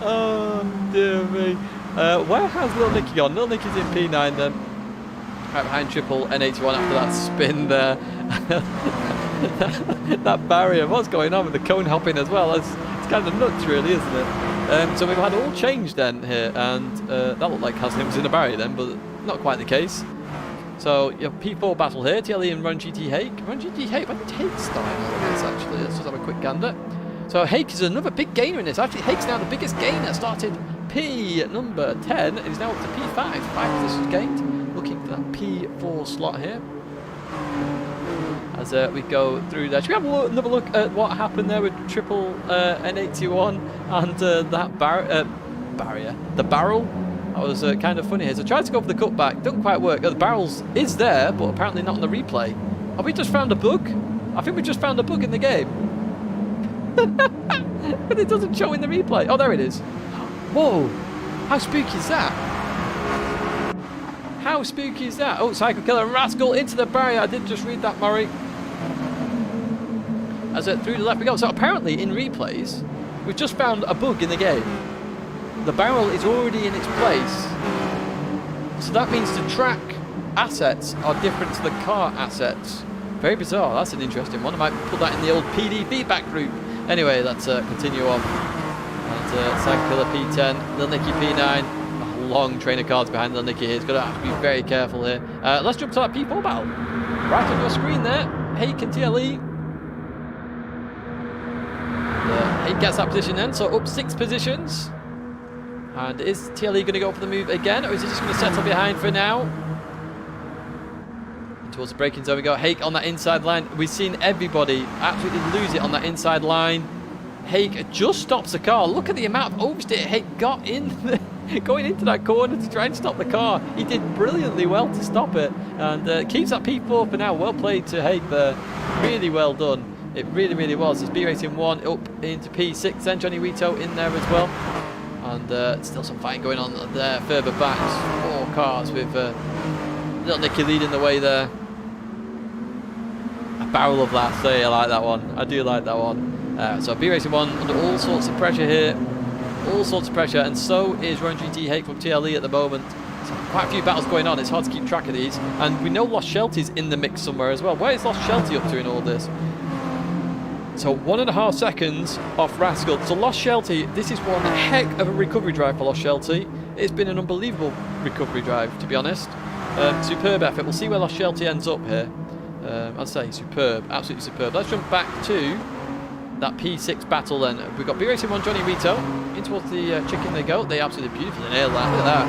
Oh, dear me. Where has Lil Nicky gone? Lil Nicky's in P9 then. Right behind Triple N81 after that spin there. That barrier. What's going on with the cone hopping as well? It's kind of nuts, really, isn't it? So we've had all change then here, and that looked like Haslam was in a barrier then, but not quite the case. So you have P4 battle here, TLE and Run GT Hake. Run GT Hake, when did Hake start all of this actually? Let's just have a quick gander. So Hake is another big gainer in this. Actually, Hake's now the biggest gainer. Started P number 10 and is now up to P5. 5 positions gained. Looking for that P4 slot here. As we go through there. Should we have another look at what happened there with Triple N81 and that barrier? The barrel? That was kind of funny here. So I tried to go for the cutback. Didn't quite work. The barrels is there, but apparently not on the replay. Have we just found a bug? I think we just found a bug in the game. But it doesn't show in the replay. Oh, there it is. Whoa. How spooky is that? How spooky is that? Oh, Cycle Killer and Rascal into the barrier. I did just read that, Murray. As through the left we go. So apparently in replays, we've just found a bug in the game. The barrel is already in its place. So that means the track assets are different to the car assets. Very bizarre. That's an interesting one. I might put that in the old PD feedback group. Anyway, let's continue on. And Cycle Killer P10, Lil Nicky P9. A long train of cards behind Lil Nicky here. He's got to have to be very careful here. Let's jump to that P4 battle. Right on your screen there. Hake and TLE. Hake gets that position then, so up 6 positions. And is TLE going to go for the move again, or is he just going to settle behind for now? Towards the braking zone we go. Hake on that inside line. We've seen everybody absolutely lose it on that inside line. Hake just stops the car. Look at the amount of oversteer Hake got in going into that corner to try and stop the car. He did brilliantly well to stop it, and keeps that P4 for now. Well played to Hake there. Really well done. It really, really was. There's B-Racing 1 up into P6, then Johnny Rito in there as well. And still some fighting going on there further back. 4 cars with Little Nicky leading the way there. A barrel of laughs. I like that one. I do like that one. So B-Racing 1 under all sorts of pressure here. All sorts of pressure. And so is Run GT Hake from TLE at the moment. So quite a few battles going on. It's hard to keep track of these. And we know Lost Shelty's in the mix somewhere as well. Where is Lost Shelty up to in all this? So 1.5 seconds off Rascal. So Lost Shelty, this is one heck of a recovery drive for Lost Shelty. It's been an unbelievable recovery drive, to be honest. Superb effort. We'll see where Lost Shelty ends up here. I'd say superb, absolutely superb. Let's jump back to that P6 battle then. We've got B Racing 1, Johnny Rito. In towards the chicken they go. They absolutely beautifully nailed that. Look at that.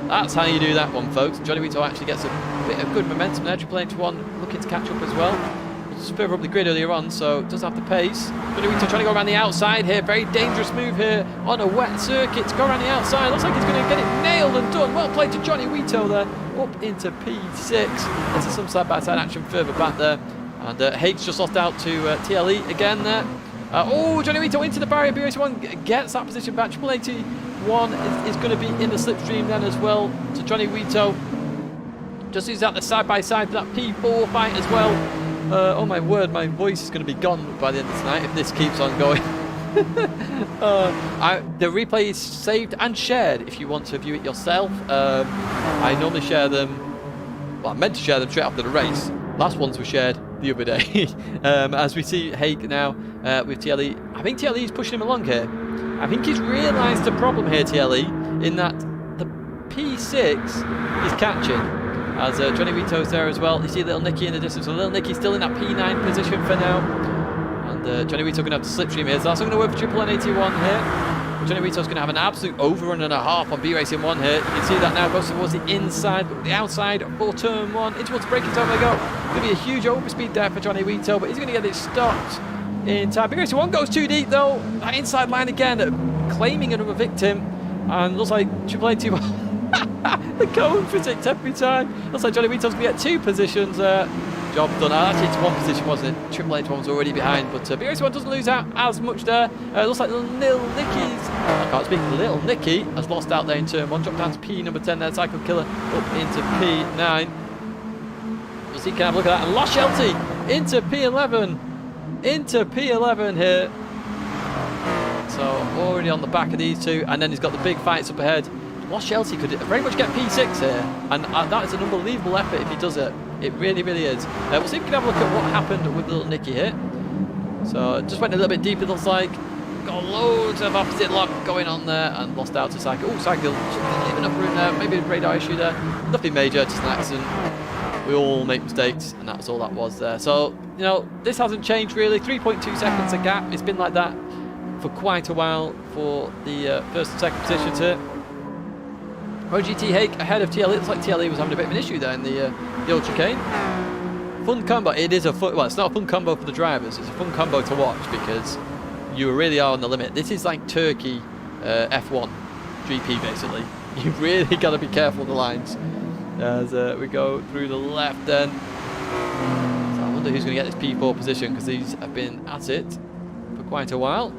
That's how you do that one, folks. Johnny Rito actually gets a bit of good momentum there. Triple H 1 looking to catch up as well. Just further up the grid earlier on, so does have the pace. Johnny Rito trying to go around the outside here. Very dangerous move here on a wet circuit to go around the outside. Looks like he's going to get it nailed and done. Well played to Johnny Rito there. Up into P6. Into some side-by-side action further back there. And Haig's just lost out to TLE again there. Oh, Johnny Rito into the barrier. B81 gets that position back. Triple 81 is going to be in the slipstream then as well. So Johnny Rito just uses out the side-by-side for that P4 fight as well. Oh my word, my voice is going to be gone by the end of tonight if this keeps on going. The replay is saved and shared if you want to view it yourself. I normally share them, well, I meant to share them straight after the race. Last ones were shared the other day. As we see Haig now with TLE. I think TLE is pushing him along here. I think he's realised the problem here, TLE, in that the P6 is catching. As Johnny Rito's there as well. You see Little Nicky in the distance. So Little Nicky's still in that P9 position for now. And Johnny Rito going to have to slipstream here. So that's going to work for Triple N81 here. But Johnny Rito's going to have an absolute overrun and a half on B Racing 1 here. You can see that now goes towards the inside, but the outside for turn 1. In towards the braking zone they go. Going to be a huge overspeed there for Johnny Rito, but he's going to get it stopped in time. B Racing 1 goes too deep though. That inside line again, claiming another victim. And looks like Triple N81. The cone physics every time. Looks like Johnny Rito's going to get 2 positions. Job done. Actually, it's 1 position, wasn't it? Triple H1 was already behind, but B81 doesn't lose out as much there. Looks like Little Nicky's. I can't speak. Little Nicky has lost out there in turn 1. Dropped down to P number 10 there. Cycle Killer up into P9. We'll see. Can have a look at that. And Lost Shelty into P11. Into P11 here. So already on the back of these two, and then he's got the big fights up ahead. Lost Shelty could very much get P6 here, and that is an unbelievable effort if he does it. It really, really is. We'll see if we can have a look at what happened with Little Nicky here. So just went a little bit deep, it looks like. Got loads of opposite lock going on there, and lost out to Cycle. Oh, Cycle leaving enough room there. Maybe a radar issue there. Nothing major, just an accident. We all make mistakes, and that's all that was there. So, you know, this hasn't changed really. 3.2 seconds a gap. It's been like that for quite a while for the first and second positions here. OGT Haig ahead of TLE. It looks like TLE was having a bit of an issue there in the old chicane. Fun combo. It is a fun, well, it's not a fun combo for the drivers. It's a fun combo to watch because you really are on the limit. This is like Turkey F1 GP basically. You really got to be careful of the lines as we go through the left then. So I wonder who's going to get this P4 position because these have been at it for quite a while.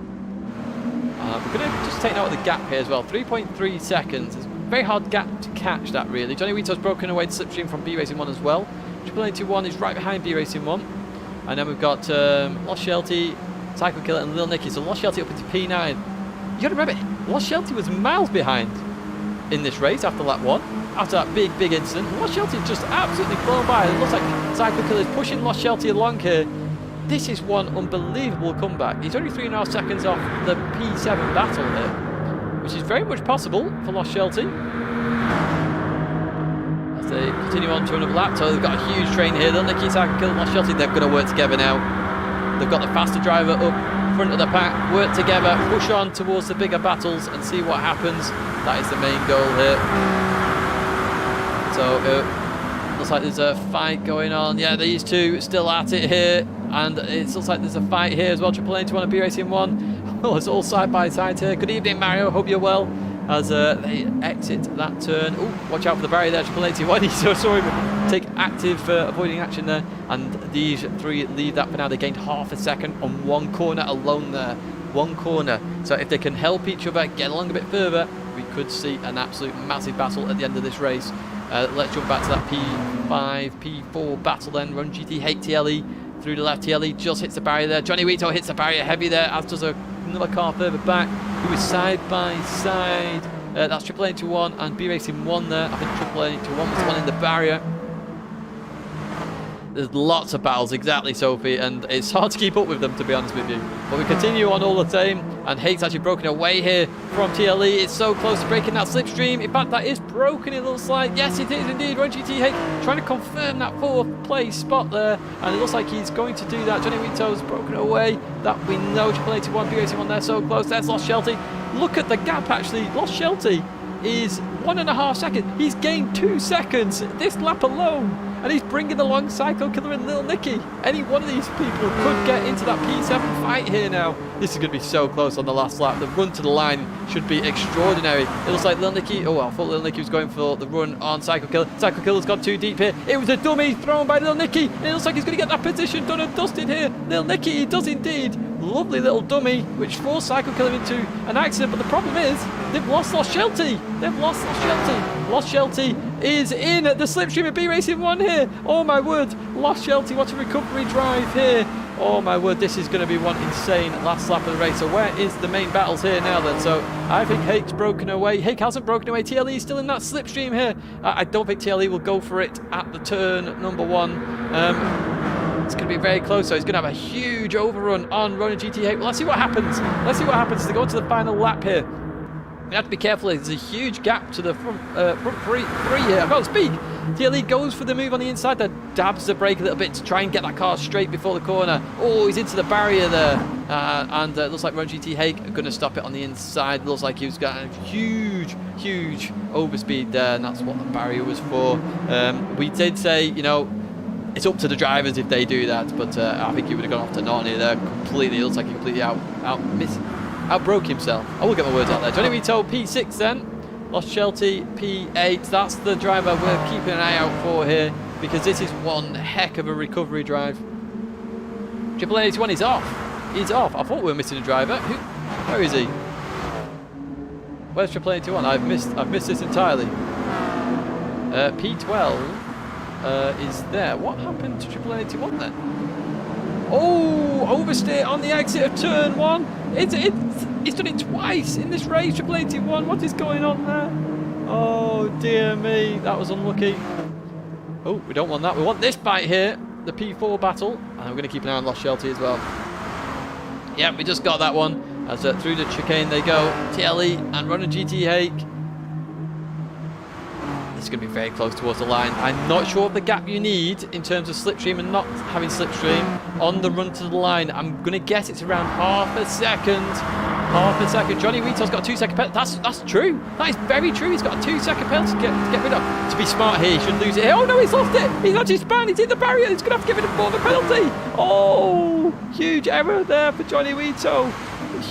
We're going to just take note of the gap here as well. 3.3 seconds. It's a very hard gap to catch that really. Johnny Rito's broken away to slipstream from B Racing 1 as well. Triple N81 is right behind B Racing 1. And then we've got Lost Shelty, Cycle Killer and Lil Nicky. So Lost Shelty up into P9. You got to remember, Lost Shelty was miles behind in this race after lap 1. After that big incident. Lost Shelty just absolutely flown by. It looks like Cycle Killer is pushing Lost Shelty along here. This is one unbelievable comeback. He's only 3.5 seconds off the P7 battle here, which is very much possible for Lost Shelty. As they continue on to another lap, so they've got a huge train here. They'll Nicky, Cycle Killer, Lost Shelty, they're going to work together now. They've got the faster driver up front of the pack, work together, push on towards the bigger battles and see what happens. That is the main goal here. So, looks like there's a fight going on. Yeah, these two still at it here. And it looks like there's a fight here as well. Triple N81 and B Racing 1. Oh, it's all side by side here. Good evening, Mario. Hope you're well. As they exit that turn. Oh, watch out for the barrier there. Triple N81. He's so sorry, but take active avoiding action there. And these three leave that for now. They gained half a second on one corner alone there. One corner. So if they can help each other get along a bit further, we could see an absolute massive battle at the end of this race. Let's jump back to that P5, P4 battle then. Run GT Hate TLE. Through the left, TLE just hits the barrier there. Johnny Rito hits the barrier heavy there, as does another car further back, who is side by side. That's Triple N81 and B Racing 1 there. I think Triple N81 was the one in the barrier. There's lots of battles, exactly, Sophie, and it's hard to keep up with them, to be honest with you. But we continue on all the same, and Hake's actually broken away here from TLE. It's so close to breaking that slipstream. In fact, that is broken, it looks like. Yes, it is indeed. RunGT Hake trying to confirm that 4th place spot there, and it looks like he's going to do that. Johnny Rito's broken away. That we know. Triple 81, B81 there, so close. There's Lost Shelty. Look at the gap, actually. Lost Shelty is 1.5 seconds. He's gained 2 seconds this lap alone, and he's bringing along Psycho Killer and Lil Nicky. Any one of these people could get into that P7 fight here now. This is going to be so close on the last lap. The run to the line should be extraordinary. It looks like Lil Nicky, oh, I thought Lil Nicky was going for the run on Psycho Killer. Psycho Killer's gone too deep here. It was a dummy thrown by Lil Nicky, and it looks like he's going to get that position done and dusted here. Lil Nicky, he does indeed. Lovely little dummy, which forced Psycho Killer into an accident, but the problem is, they've lost Lost Shelty. They've lost Lost Shelty. Lost Shelty is in the slipstream of B Racing 1 here. Oh my word. Lost Shelty, what a recovery drive here. Oh my word, this is going to be one insane last lap of the race. So where is the main battles here now then? So I think Hake's broken away. Hake hasn't broken away. TLE is still in that slipstream here. I don't think TLE will go for it at the turn number 1. It's going to be very close, so he's going to have a huge overrun on Ronan GT8. Well, let's see what happens. Let's see what happens as they go into the final lap here. You have to be careful. There's a huge gap to the front three here. I've got to speak. TLE goes for the move on the inside, then dabs the brake a little bit to try and get that car straight before the corner. Oh, he's into the barrier there. And it looks like Ronan GT Hake are going to stop it on the inside. Looks like he's got a huge overspeed there, and that's what the barrier was for. We did say, you know, it's up to the drivers if they do that, but I think he would have gone off to Nani there completely. It looks like he completely outbroke himself. I will get my words out there. Johnny Rito P6 then. Lost Shelty P8. That's the driver we're keeping an eye out for here, because this is one heck of a recovery drive. Triple 81 is off. He's off. I thought we were missing a driver. Where is he? Where's Triple 81? I've missed this entirely. P12 is there. What happened to Triple 81 then? Oh, oversteer on the exit of turn 1. He's done it twice in this race, Triple 81. What is going on there? Oh, dear me. That was unlucky. Oh, we don't want that. We want this fight here, the P4 battle. And we're going to keep an eye on Lost Shelty as well. Yeah, we just got that one. As through the chicane they go. TLE and Ronan GT Hake. It's going to be very close towards the line. I'm not sure of the gap you need in terms of slipstream and not having slipstream on the run to the line. I'm going to guess it's around half a second. Half a second. Johnny Rito's got a 2-second penalty. That's true. That is very true. He's got a 2-second penalty to get rid of. To be smart here, he shouldn't lose it here. Oh no, he's lost it. He's actually spun. He's in the barrier. He's going to have to get rid of more of the penalty. Oh, huge error there for Johnny Rito.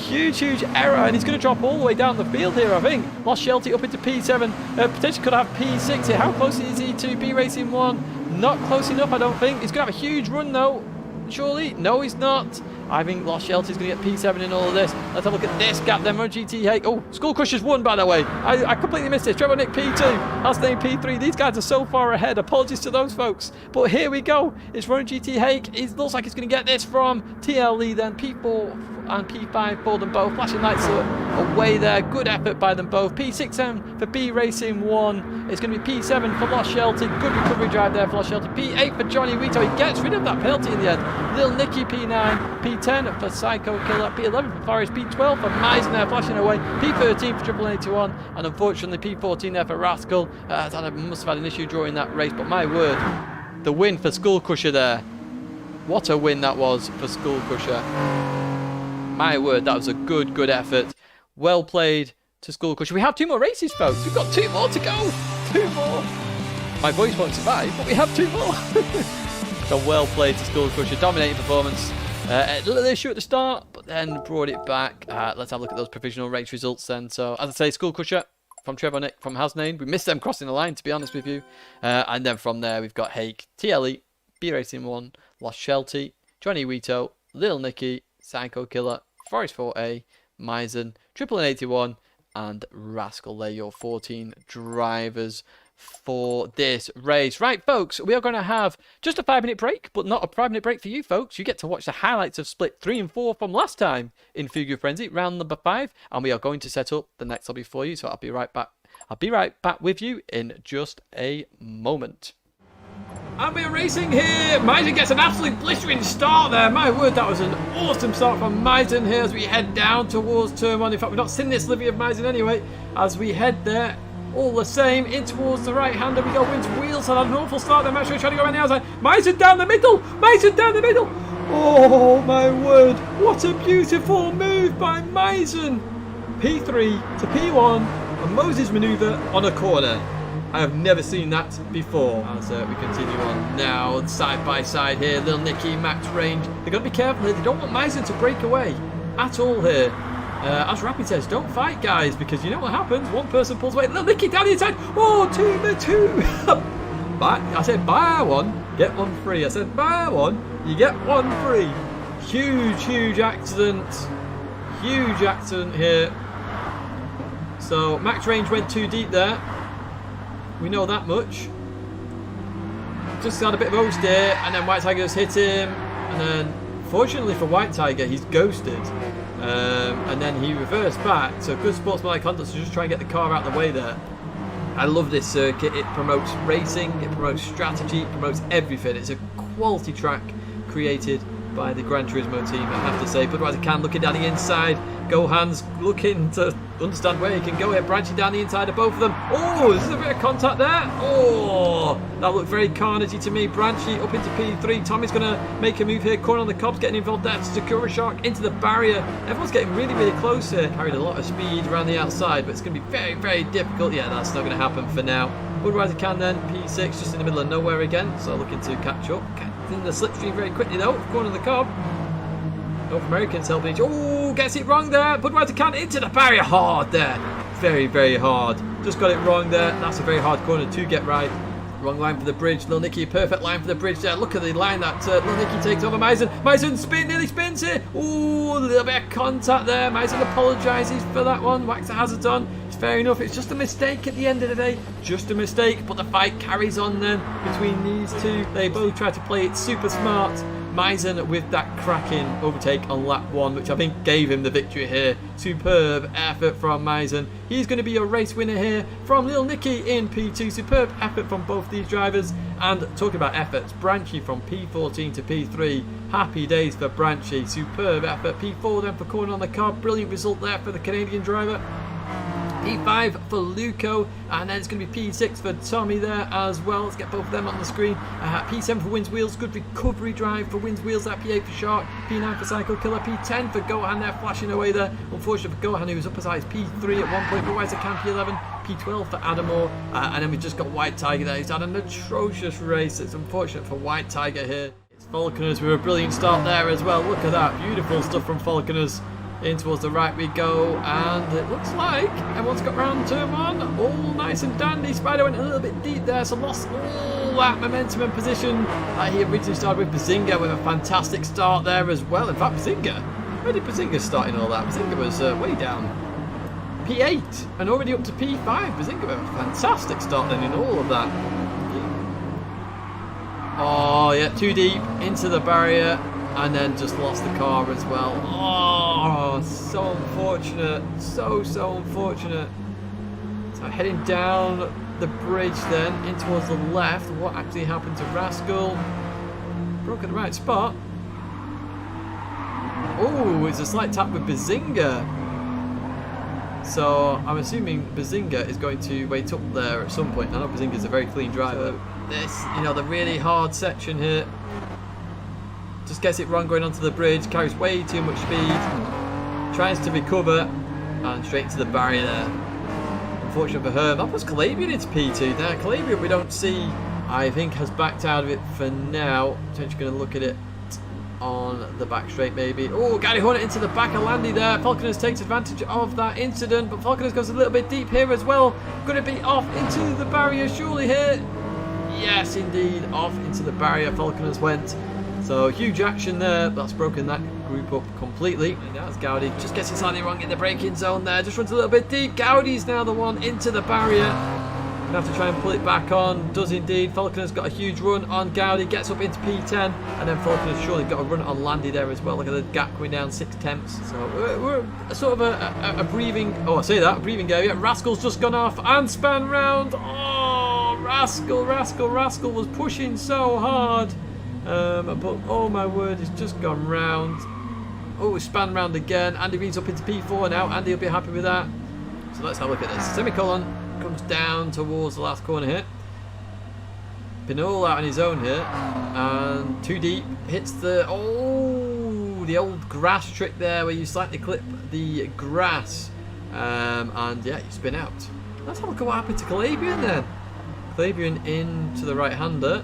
Huge error, and he's going to drop all the way down the field here, I think. Lost Shelty up into P7. Potentially could have P6 here. How close is he to B Racing 1? Not close enough, I don't think. He's going to have a huge run, though. Surely? No, he's not. I think Lost Shelty's going to get P7 in all of this. Let's have a look at this gap then. GT Hake. Oh, Skull Crusher's won, by the way. I completely missed this. Trevor Nick P2. That's name P3. These guys are so far ahead. Apologies to those folks. But here we go. It's Ronan GT Hake. It looks like he's going to get this from TLE then. P4 and P5 for them both. Flashing lights away there. Good effort by them both. P6M for B Racing 1. It's going to be P7 for Lost Shelty. Good recovery drive there for Lost Shelty. P8 for Johnny Rito. He gets rid of that penalty in the end. Lil Nicky P9. P10 for Psycho Killer. P11 for Forest. P12 for Meisen there flashing away. P13 for Triple 81. And unfortunately P14 there for Rascal. Must have had an issue during that race. But my word, the win for Skull Crusher there. What a win that was for Skull Crusher. My word, that was a good effort. Well played to Skull Crusher. We have 2 more races, folks. We've got 2 more to go. 2 more. My voice won't survive, but we have 2 more. So well played to Skull Crusher. Dominating performance. A little issue at the start, but then brought it back. Let's have a look at those provisional race results then. So, as I say, Skull Crusher from Trevor Nick from Hasnain. We missed them crossing the line, to be honest with you. And then from there, we've got Hake, TLE, B Racing 1, Lost Shelty, Johnny Rito, Lil Nicky, Psycho Killer, Forest 4A, Meisen, Triple 81, and Rascal. They're your 14 drivers for this race. Right, folks, we are going to have just a 5-minute break, but not a 5-minute break for you, folks. You get to watch the highlights of split 3 and 4 from last time in Fugu FrenZy, round number 5, and we are going to set up the next lobby for you, so I'll be right back. I'll be right back with you in just a moment. And we're racing here. Maisen gets an absolute blistering start there. My word, that was an awesome start from Maisen here as we head down towards turn 1. In fact, we've not seen this livery of Maisen anyway. As we head there, all the same, in towards the right-hander. We go Wins Wheels. And an awful start there. Maestro trying to go around the outside. Maisen down the middle. Maisen down the middle. Oh, my word. What a beautiful move by Maisen. P3 to P1. A Moses manoeuvre on a corner. I have never seen that before. As we continue on now, side by side here, Lil Nicky, max range. They've got to be careful here. They don't want Maisen to break away at all here. As Rapid says, don't fight, guys, because you know what happens. One person pulls away. Lil Nicky down the inside. Oh, 2-2. I said buy one, get one free. I said buy one, you get one free. Huge accident. Huge accident here. So max range went too deep there. We know that much. Just had a bit of oversteer, and then White Tiger just hit him, and then fortunately for White Tiger, he's ghosted, and then he reversed back. So good sportsmanlike conduct to just try and get the car out of the way there. I love this circuit. It promotes racing, it promotes strategy, it promotes everything. It's a quality track created by the Gran Turismo team, I have to say. Budweiser can looking down the inside. Gohan's looking to understand where he can go here. Branching down the inside of both of them. Oh, this is a bit of contact there. Oh, that looked very carnagey to me. Branchy up into P3. Tommy's going to make a move here. Corner on the Cobbs getting involved there. Sakura Shark into the barrier. Everyone's getting really close here. Carried a lot of speed around the outside, but it's going to be very difficult. Yeah, that's not going to happen for now. Budweiser can then. P6 just in the middle of nowhere again. So looking to catch up. In the slipstream very quickly though. Corner of the Cobb. North Americans helping each. Oh, gets it wrong there. Budweiser can into the barrier. Hard there. Very hard. Just got it wrong there. That's a very hard corner to get right. Wrong line for the bridge. Lil Nicky, perfect line for the bridge there. Look at the line that Lil Nicky takes over Maisen. Maisen nearly spins here. Ooh, a little bit of contact there. Maisen apologises for that one. Wax the hazard on. It's fair enough. It's just a mistake at the end of the day. Just a mistake. But the fight carries on then between these two. They both try to play it super smart. Maisen with that cracking overtake on lap 1, which I think gave him the victory here. Superb effort from Maisen. He's going to be a race winner here from Lil Nicky in P2. Superb effort from both these drivers. And talking about efforts, Branchy from P14 to P3. Happy days for Branchy. Superb effort. P4 then for Corner on the Cobb. Brilliant result there for the Canadian driver. P5 for Luco, and then it's going to be P6 for Tommy there as well. Let's get both of them on the screen. P7 for Wins Wheels, good recovery drive for Wins Wheels there. P8 for Shark, P9 for Psycho Killer, P10 for Gohan there, flashing away there. Unfortunate for Gohan, who was up as high as P3 at one point, but White Tiger P11, P12 for Adamore, and then we've just got White Tiger there. He's had an atrocious race. It's unfortunate for White Tiger here. It's Falconers with a brilliant start there as well. Look at that, beautiful stuff from Falconers. In towards the right we go, and it looks like everyone's got round turn 1. All nice and dandy. Spider went a little bit deep there, so lost all that momentum and position that he originally started with. Bazinga with a fantastic start there as well. In fact, Bazinga, where did Bazinga start in all that? Bazinga was way down. P8 and already up to P5. Bazinga with a fantastic start then in all of that. Oh yeah, too deep into the barrier. And then just lost the car as well. Oh, so unfortunate. So unfortunate. So heading down the bridge then, in towards the left. What actually happened to Rascal? Broke at the right spot. Oh, it's a slight tap with Bazinga. So I'm assuming Bazinga is going to wait up there at some point. I know Bazinga is a very clean driver. So this, the really hard section here. Just gets it wrong going onto the bridge, carries way too much speed, tries to recover, and straight into the barrier there. Unfortunate for her. That was Calabrian into P2 there. Calabrian we don't see, I think, has backed out of it for now. Potentially going to look at it on the back straight maybe. Oh, Gary Hornet into the back of Landy there. Falconers takes advantage of that incident, but Falconers goes a little bit deep here as well. Going to be off into the barrier surely here. Yes, indeed, off into the barrier Falconers went. So huge action there, but that's broken that group up completely. And now it's Gowdy, just gets it slightly wrong in the braking zone there, just runs a little bit deep. Gowdy's now the one into the barrier. Gonna have to try and pull it back on, does indeed. Falconer's got a huge run on Gowdy, gets up into P10, and then Falconer's surely got a run on Landy there as well. Look at the gap going down 6/10. So we're sort of a breathing, a breathing area. Rascal's just gone off and span round. Oh, Rascal was pushing so hard. But oh my word, it's just gone round. Oh, it's spun round again. Andy Reid's up into P4 now. Andy will be happy with that. So let's have a look at this. Semicolon comes down towards the last corner here. Pinole out on his own here. And too deep. Hits the... Oh, the old grass trick there where you slightly clip the grass. And yeah, you spin out. Let's have a look at what happened to Calabrian then. Calabrian into the right-hander.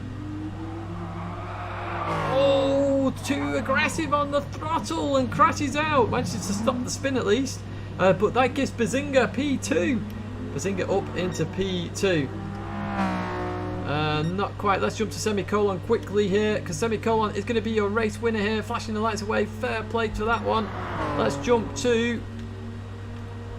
Oh, too aggressive on the throttle and crashes out. Manages to stop the spin at least. But that gives Bazinga P2. Bazinga up into P2. Not quite. Let's jump to Semicolon quickly here, because Semicolon is going to be your race winner here. Flashing the lights away. Fair play to that one. Let's jump to...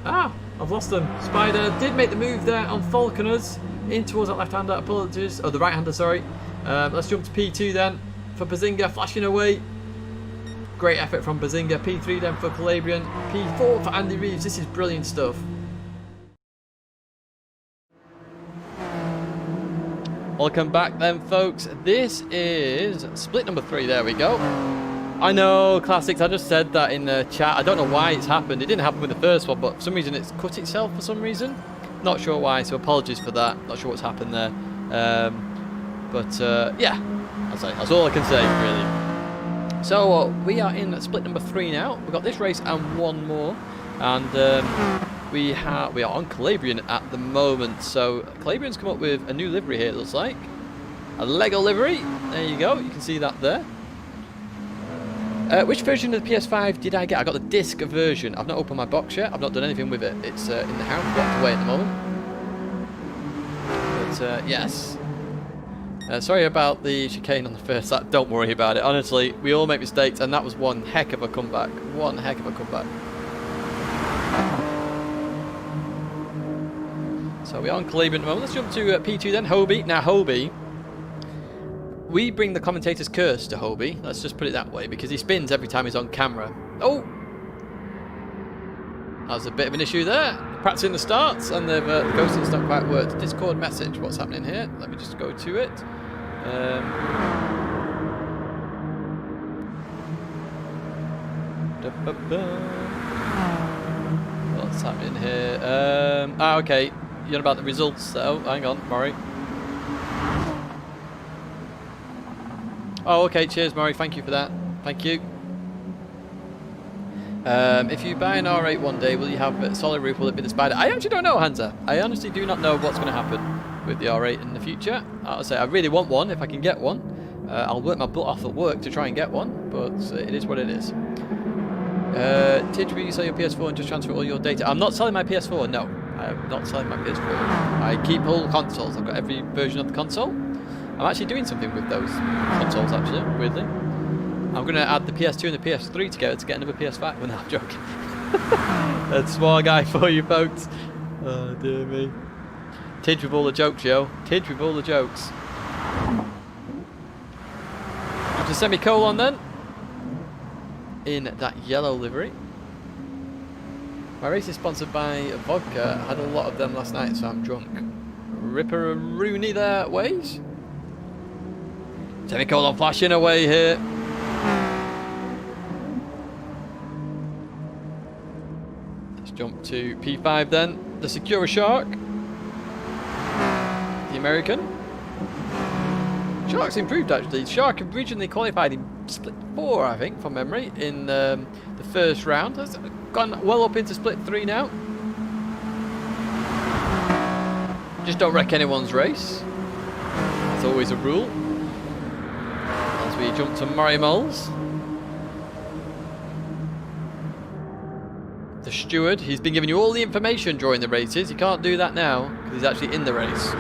Ah, I've lost them. Spider did make the move there on Falconers. In towards that left-hander. Apologies. Oh, the right-hander, sorry. Let's jump to P2 then. For Bazinga, flashing away. Great effort from Bazinga. P3 then for Calabrian. P4 for Andy Reeves. This is brilliant stuff. Welcome back then, folks. This is split number 3. There we go. I know, Classics, I just said that in the chat. I don't know why it's happened. It didn't happen with the first one, but for some reason it's cut itself for some reason. Not sure why, so apologies for that. Not sure what's happened there. Yeah, that's all I can say, really. So we are in split number 3 now. We've got this race and one more, and we are on Calabrian at the moment. So Calabrian's come up with a new livery here. It looks like a Lego livery. There you go. You can see that there. Which version of the PS5 did I get? I got the disc version. I've not opened my box yet. I've not done anything with it. It's in the house, locked away at the moment. But yes. Sorry about the chicane on the first lap. Don't worry about it. Honestly, we all make mistakes, and that was one heck of a comeback. One heck of a comeback. So we're on Calabrian at the moment. Let's jump to P2 then. Hobie. Now Hobie, we bring the commentator's curse to Hobie. Let's just put it that way, because he spins every time he's on camera. Oh! That was a bit of an issue there. Practicing the starts, and the ghosting's not quite worked. Discord message. What's happening here? Let me just go to it. What's happening here? Okay. You're about the results. Oh, hang on, Murray. Oh, okay. Cheers, Murray. Thank you for that. Thank you. If you buy an R8 one day, will you have a solid roof? Will it be the Spider? I actually don't know, Hansa. I honestly do not know what's going to happen with the R8 in the future. I'll say I really want one if I can get one. I'll work my butt off at work to try and get one, but it is what it is. Tidge, will you sell your PS4 and just transfer all your data? I'm not selling my PS4, no. I am not selling my PS4. I keep all consoles. I've got every version of the console. I'm actually doing something with those consoles, actually, weirdly. I'm going to add the PS2 and the PS3 together to get another PS5. Well, no, I'm joking. That's small guy for you, folks. Oh, dear me. Tidge with all the jokes, yo. Tidge with all the jokes. Just a semicolon then. In that yellow livery. My race is sponsored by vodka. I had a lot of them last night, so I'm drunk. Ripper Rooney there, ways. Semicolon flashing away here. Let's jump to P5 then. The Secura Shark. The American. Shark's improved actually. Shark originally qualified in split 4, I think, from memory, in the first round. Has gone well up into split 3 now. Just don't wreck anyone's race. That's always a rule. As we jump to Murray Moles. The steward, he's been giving you all the information during the races. You can't do that now, because he's actually in the race.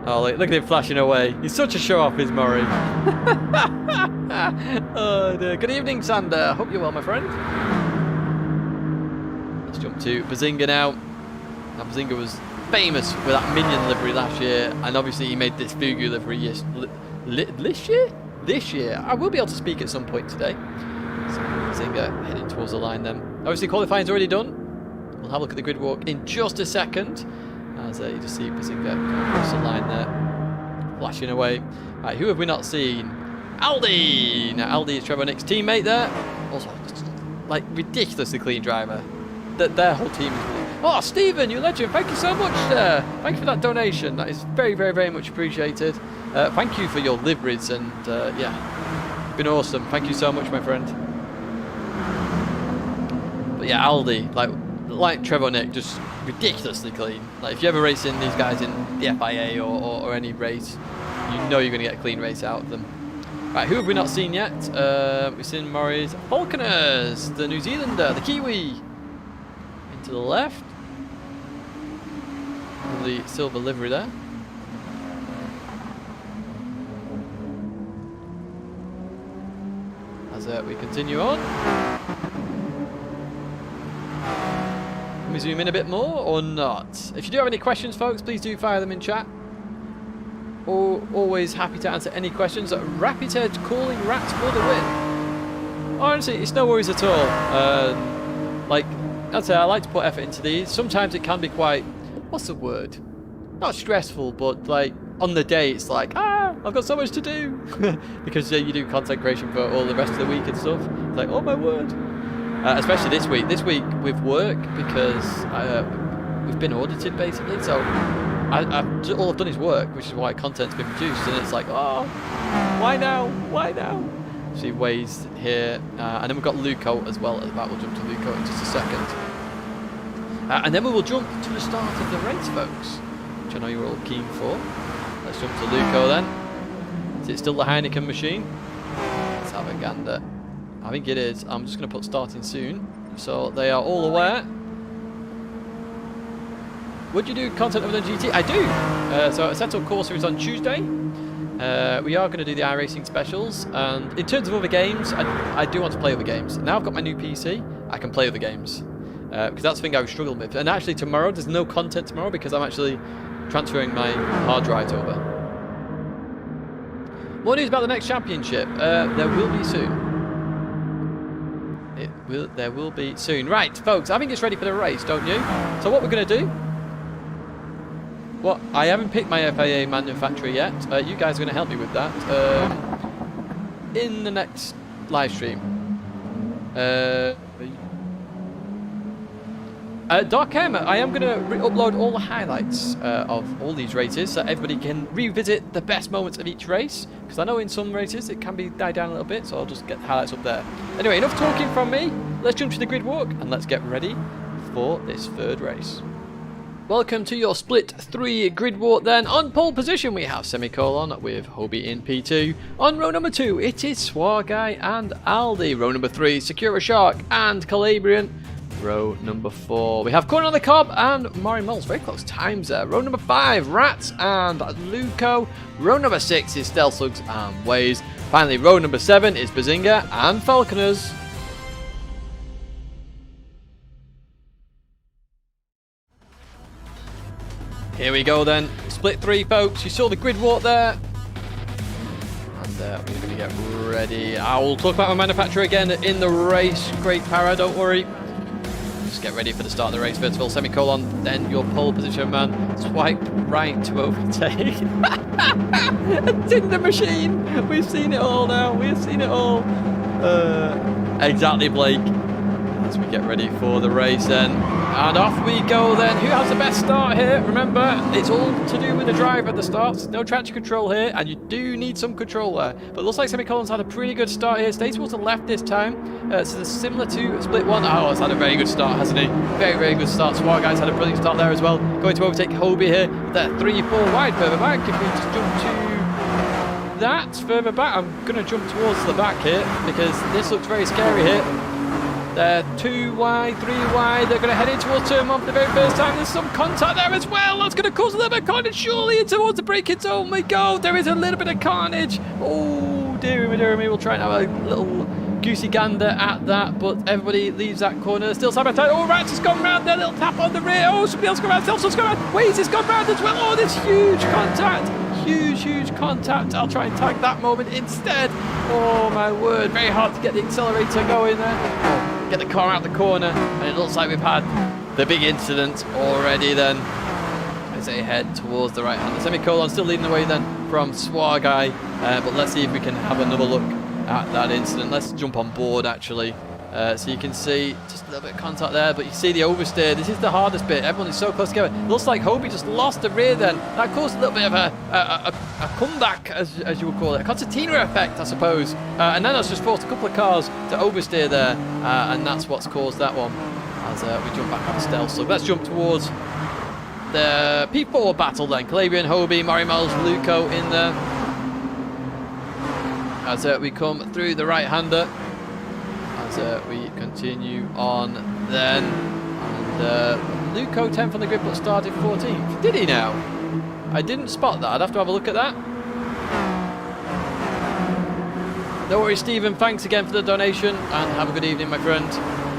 Oh, look at him flashing away. He's such a show-off, is Murray. Oh, dear. Good evening, Sander. Hope you're well, my friend. Let's jump to Bazinga now. Now, Bazinga was famous with that Minion livery last year, and obviously he made this Fugu livery this year? This year. I will be able to speak at some point today. So, Bazinga heading towards the line then. Obviously, qualifying's already done. We'll have a look at the grid walk in just a second. as you just see Bazinga across the line there, flashing away. Right, who have we not seen? Aldi! Now Aldi is Trevor Nick's teammate there. Also, just, like, ridiculously clean driver. Their whole team is... Oh, Stephen, you legend. Thank you so much, sir. Thank you for that donation. That is very, very, very much appreciated. Thank you for your liveries and, yeah, been awesome. Thank you so much, my friend. But yeah, Aldi, like Trevor Nick, just ridiculously clean. Like, if you're ever racing these guys in the FIA or any race, you know you're going to get a clean race out of them. Right, who have we not seen yet? We've seen Murray's Falconers, the New Zealander, the Kiwi. To the left. The silver livery there. As we continue on. Can we zoom in a bit more or not? If you do have any questions, folks, please do fire them in chat. Always happy to answer any questions. Rapid Head calling Rats for the win. Honestly, it's no worries at all. Like, I'd say I like to put effort into these. Sometimes it can be quite, what's the word? Not stressful, but like on the day it's like, I've got so much to do. Because you do content creation for all the rest of the week and stuff. It's like, oh my word. Especially this week. This week with work, because we've been audited basically. So all I've done is work, which is why content's been produced. And it's like, oh, why now? Why now? See Waze here, and then we've got Luco as well. We'll jump to Luco in just a second. And then we will jump to the start of the race, folks, which I know you're all keen for. Let's jump to Luco then. Is it still the Heineken machine? Let's have a gander. I think it is. I'm just going to put starting soon, so they are all aware. Would you do content other than GT? I do. So Assetto Corsa is on Tuesday. We are going to do the iRacing specials, and in terms of other games, I do want to play other games. Now I've got my new PC, I can play other games, because that's the thing I was struggling with. And actually tomorrow, there's no content tomorrow because I'm actually transferring my hard drive over. More news about the next championship. There will be soon. There will be soon. Right, folks, I think it's ready for the race, don't you? So what we're going to do... Well, I haven't picked my FIA manufacturer yet. You guys are going to help me with that in the next live stream. Dark M, I am going to upload all the highlights of all these races so everybody can revisit the best moments of each race. Because I know in some races it can be died down a little bit, so I'll just get the highlights up there. Anyway, enough talking from me. Let's jump to the grid walk and let's get ready for this third race. Welcome to your split 3 grid walk then. On pole position we have Semicolon with Hobie in P2. On row number 2 it is Swarguy and Aldi. Row number 3 Secura Shark and Calabrian. Row number 4 we have Corn on the Cob and Murray Moles. Very close times there. Row number 5 Rats and Luco. Row number 6 is Stelslugs and Waze. Finally row number 7 is Bazinga and Falconers. Here we go then, split 3 folks, you saw the grid walk there. And we're going to get ready. I will talk about my manufacturer again in the race, great para, don't worry. Just get ready for the start of the race, first of all, Semicolon, then your pole position man, swipe right to overtake. A Tinder machine, we've seen it all now, we've seen it all. Exactly Blake. As we get ready for the race then. And off we go then. Who has the best start here? Remember, it's all to do with the driver at the start. No traction control here, and you do need some control there. But it looks like Semicolon's had a pretty good start here. Stays towards the left this time. So it's similar to split 1. Oh, it's had a very good start, hasn't he? Very, very good start. Swar Guy's had a brilliant start there as well. Going to overtake Hobie here. They're 3-4 wide further back. If we just jump to that further back, I'm going to jump towards the back here because this looks very scary here. They're 2 wide, 3 wide. They're going to head in towards turn 1 for the very first time. There's some contact there as well. That's going to cause a little bit of carnage. Surely in towards the braking zone we go. There is a little bit of carnage. Oh, dear me. We'll try and have a little goosey gander at that, but everybody leaves that corner. Still side by side. Oh, Rats has gone round there. Little tap on the rear. Oh, somebody else gone round. Self's gone round. Waze has gone round as well. Oh, this huge contact. Huge contact. I'll try and tag that moment instead. Oh, my word. Very hard to get the accelerator going there. Get the car out the corner, and it looks like we've had the big incident already then. as they head towards the right hand. The semicolon still leading the way then from Swagai, but let's see if we can have another look at that incident. Let's jump on board actually. So you can see just a little bit of contact there, but you see the oversteer. This is the hardest bit. Everyone is so close together. It looks like Hobie just lost the rear then. That caused a little bit of a comeback, as you would call it. A concertina effect, I suppose. And then that's just forced a couple of cars to oversteer there. And that's what's caused that one. As we jump back on stealth. So let's jump towards the P4 battle then. Calabrian, Hobie, Morimels, Luco in there. As we come through the right-hander. As we continue on then. And Luco 10th on the grid but started 14th. Did he now? I didn't spot that. I'd have to have a look at that. No worries, Stephen. Thanks again for the donation and have a good evening, my friend.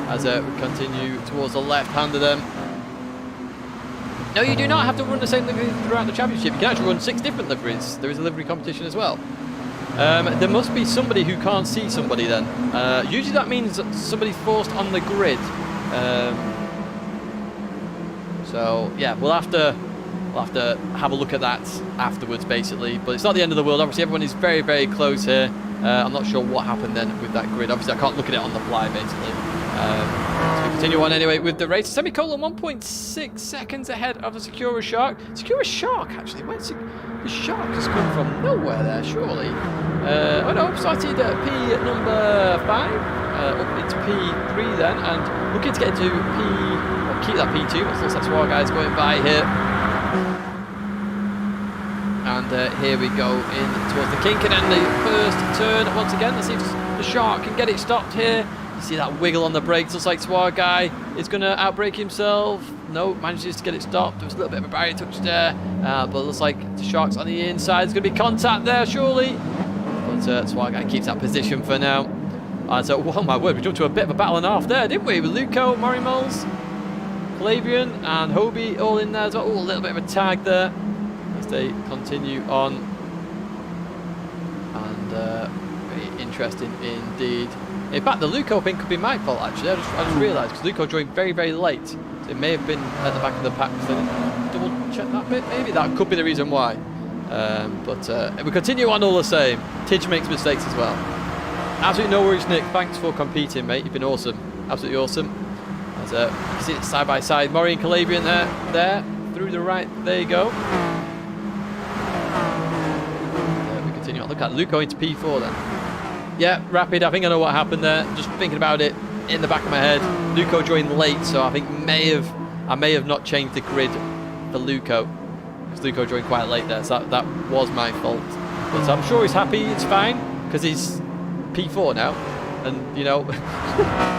As we continue towards the left-hander then. No, you do not have to run the same livery throughout the championship. You can actually run 6 different liveries. There is a livery competition as well. There must be somebody who can't see somebody then. Usually that means that somebody's forced on the grid. So yeah, we'll have to have a look at that afterwards, basically. But it's not the end of the world. Obviously, everyone is very, very close here. I'm not sure what happened then with that grid. Obviously, I can't look at it on the fly, basically. So we continue on anyway with the race. Semicolon 1.6 seconds ahead of the Secura Shark. Secura Shark, actually. Where's the Shark has come from? Nowhere there, surely. Oh no, started at P number 5, up into P3 then, and looking to get into keep that P2. It looks like Swar guys going by here. And here we go in towards the kink, and then the first turn once again. Let's see if the Shark can get it stopped here. You see that wiggle on the brakes. Looks like Swar guy is going to outbrake himself. No, manages to get it stopped. There was a little bit of a barrier touch there, but it looks like the Shark's on the inside. There's going to be contact there, surely. But Swar guy keeps that position for now. So, oh my word, we jumped to a bit of a battle and a half there, didn't we? With Luco, Morimols, Calabrian, and Hobie all in there as well. Oh, a little bit of a tag there as they continue on. And very interesting indeed. In fact, the Luco pin could be my fault, actually. I just realised, because Luco joined very, very late. So it may have been at the back of the pack. So double check that bit, maybe. That could be the reason why. But we continue on all the same. Tidge makes mistakes as well. Absolutely no worries, Nick. Thanks for competing, mate. You've been awesome. Absolutely awesome. As you can see it side by side. Murray and Calabrian there. Through the right. There you go. We continue on. Look at Luco into P4 then. Yeah, rapid. I think I know what happened there. Just thinking about it in the back of my head. Luco joined late, so I think I may have not changed the grid for Luco. Because Luco joined quite late there, so that was my fault. But I'm sure he's happy. It's fine because he's P4 now, and you know,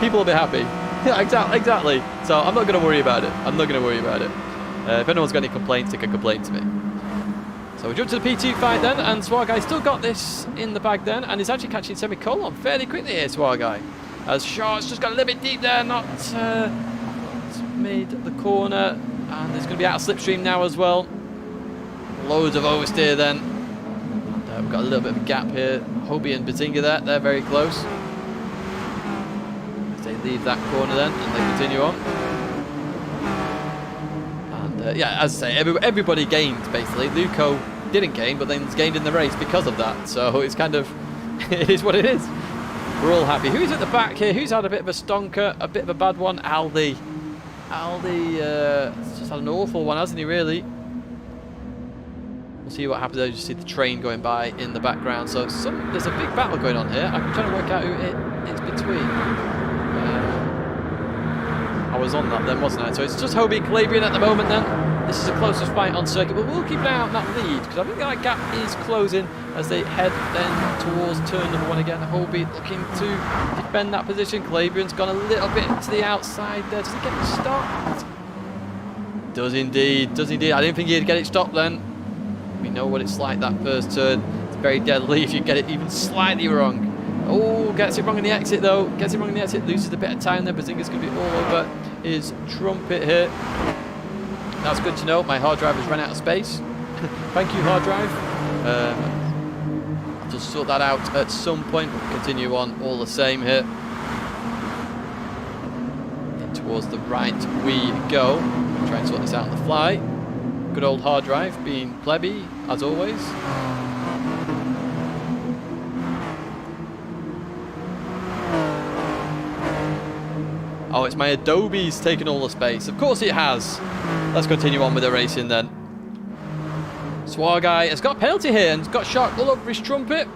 people will be happy. Yeah, exactly. So I'm not going to worry about it. If anyone's got any complaints, they can complain to me. So we jump to the P2 fight then, and Swarguy still got this in the bag then, and he's actually catching semicolon fairly quickly here, Swarguy. As Shark's just got a little bit deep there, not made the corner, and there's going to be out of slipstream now as well. Loads of oversteer then. And, we've got a little bit of a gap here. Hobie and Bazinga there, they're very close. As they leave that corner then, and they continue on. Yeah, as I say, everybody gained basically. Luco didn't gain, but then gained in the race because of that. So it's kind of, it is what it is. We're all happy. Who's at the back here? Who's had a bit of a stonker, a bit of a bad one? Aldi. Aldi just had an awful one, hasn't he, really? We'll see what happens there. You see the train going by in the background. So there's a big battle going on here. I'm trying to work out who it's between. I was on that then, wasn't I? So it's just Hobie and Calabrian at the moment then. This is the closest fight on circuit, but we'll keep an eye out on that lead, because I think that gap is closing as they head then towards turn number 1 again. Hobie looking to defend that position. Calabrian's gone a little bit to the outside there. Does he get it stopped? Does indeed, does indeed. I didn't think he'd get it stopped then. We know what it's like, that first turn. It's very deadly if you get it even slightly wrong. Oh, gets it wrong in the exit though. Gets it wrong in the exit, loses a bit of time there. Bazinga's going to be all over his trumpet here. That's good to know. My hard drive has run out of space. Thank you, hard drive. I'll just sort that out at some point. We'll continue on all the same here. And towards the right we go. Try and sort this out on the fly. Good old hard drive being plebby, as always. Oh, it's my Adobe's taking all the space. Of course it has. Let's continue on with the racing then. Swar guy has got a penalty here and has got Shark all over his trumpet.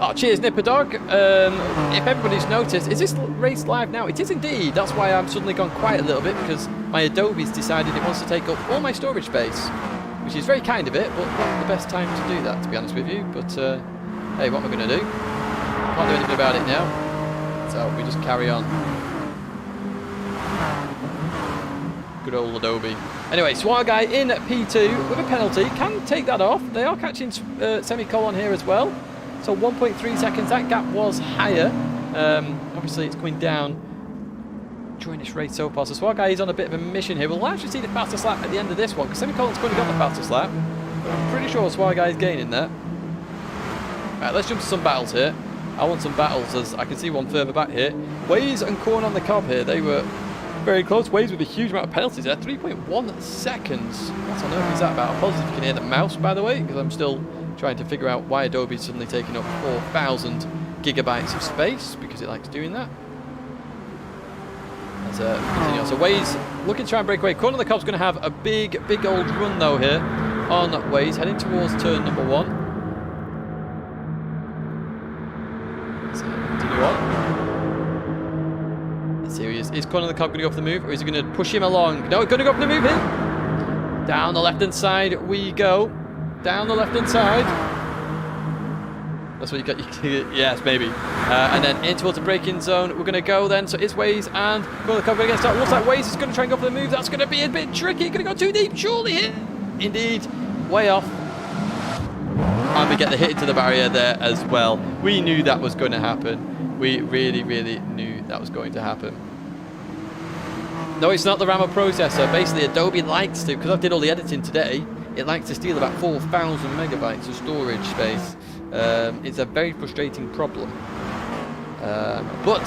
Oh, cheers, Nipper Dog. If everybody's noticed, is this race live now? It is indeed. That's why I'm suddenly gone quiet a little bit, because my Adobe's decided it wants to take up all my storage space, which is very kind of it, but not the best time to do that, to be honest with you. But hey, what am I going to do? Can't do anything about it now, so we just carry on. Good old Adobe. Anyway, Swar guy in P2 with a penalty. Can take that off. They are catching semicolon here as well. So 1.3 seconds, that gap was higher. Obviously it's going down during this race so far. So Swar guy is on a bit of a mission here. We'll actually see the fastest lap at the end of this one, because semicolon's going to got the fastest lap. I'm pretty sure Swar guy is gaining there. Right, let's jump to some battles here. I want some battles, as I can see one further back here. Waze and Corn on the Cob here, they were very close. Waze with a huge amount of penalties there, 3.1 seconds. What on earth is that about? Apologies if you can hear the mouse, by the way, because I'm still trying to figure out why Adobe's suddenly taking up 4,000 gigabytes of space, because it likes doing that. Let's continue on. So Waze looking to try and break away. Corner of the Cob's going to have a big old run though here on Waze, heading towards turn number 1. Let's continue on. Let's see who he is. Is Corner of the Cob going to go for the move, or is he going to push him along? No, going to go for the move here. Down the left hand side we go. Down the left hand side. That's what you got. Yes, maybe. And then in towards the braking zone. We're going to go then. So it's Waze and Corner of the Cob going to get started. Looks like Waze is going to try and go for the move. That's going to be a bit tricky. Going to go too deep. Surely hit. Indeed. Way off. And we get the hit into the barrier there as well. We knew that was going to happen. We really knew that was going to happen. No, it's not the RAM processor. Basically, Adobe likes to, because I did all the editing today, it likes to steal about 4,000 megabytes of storage space. It's a very frustrating problem. But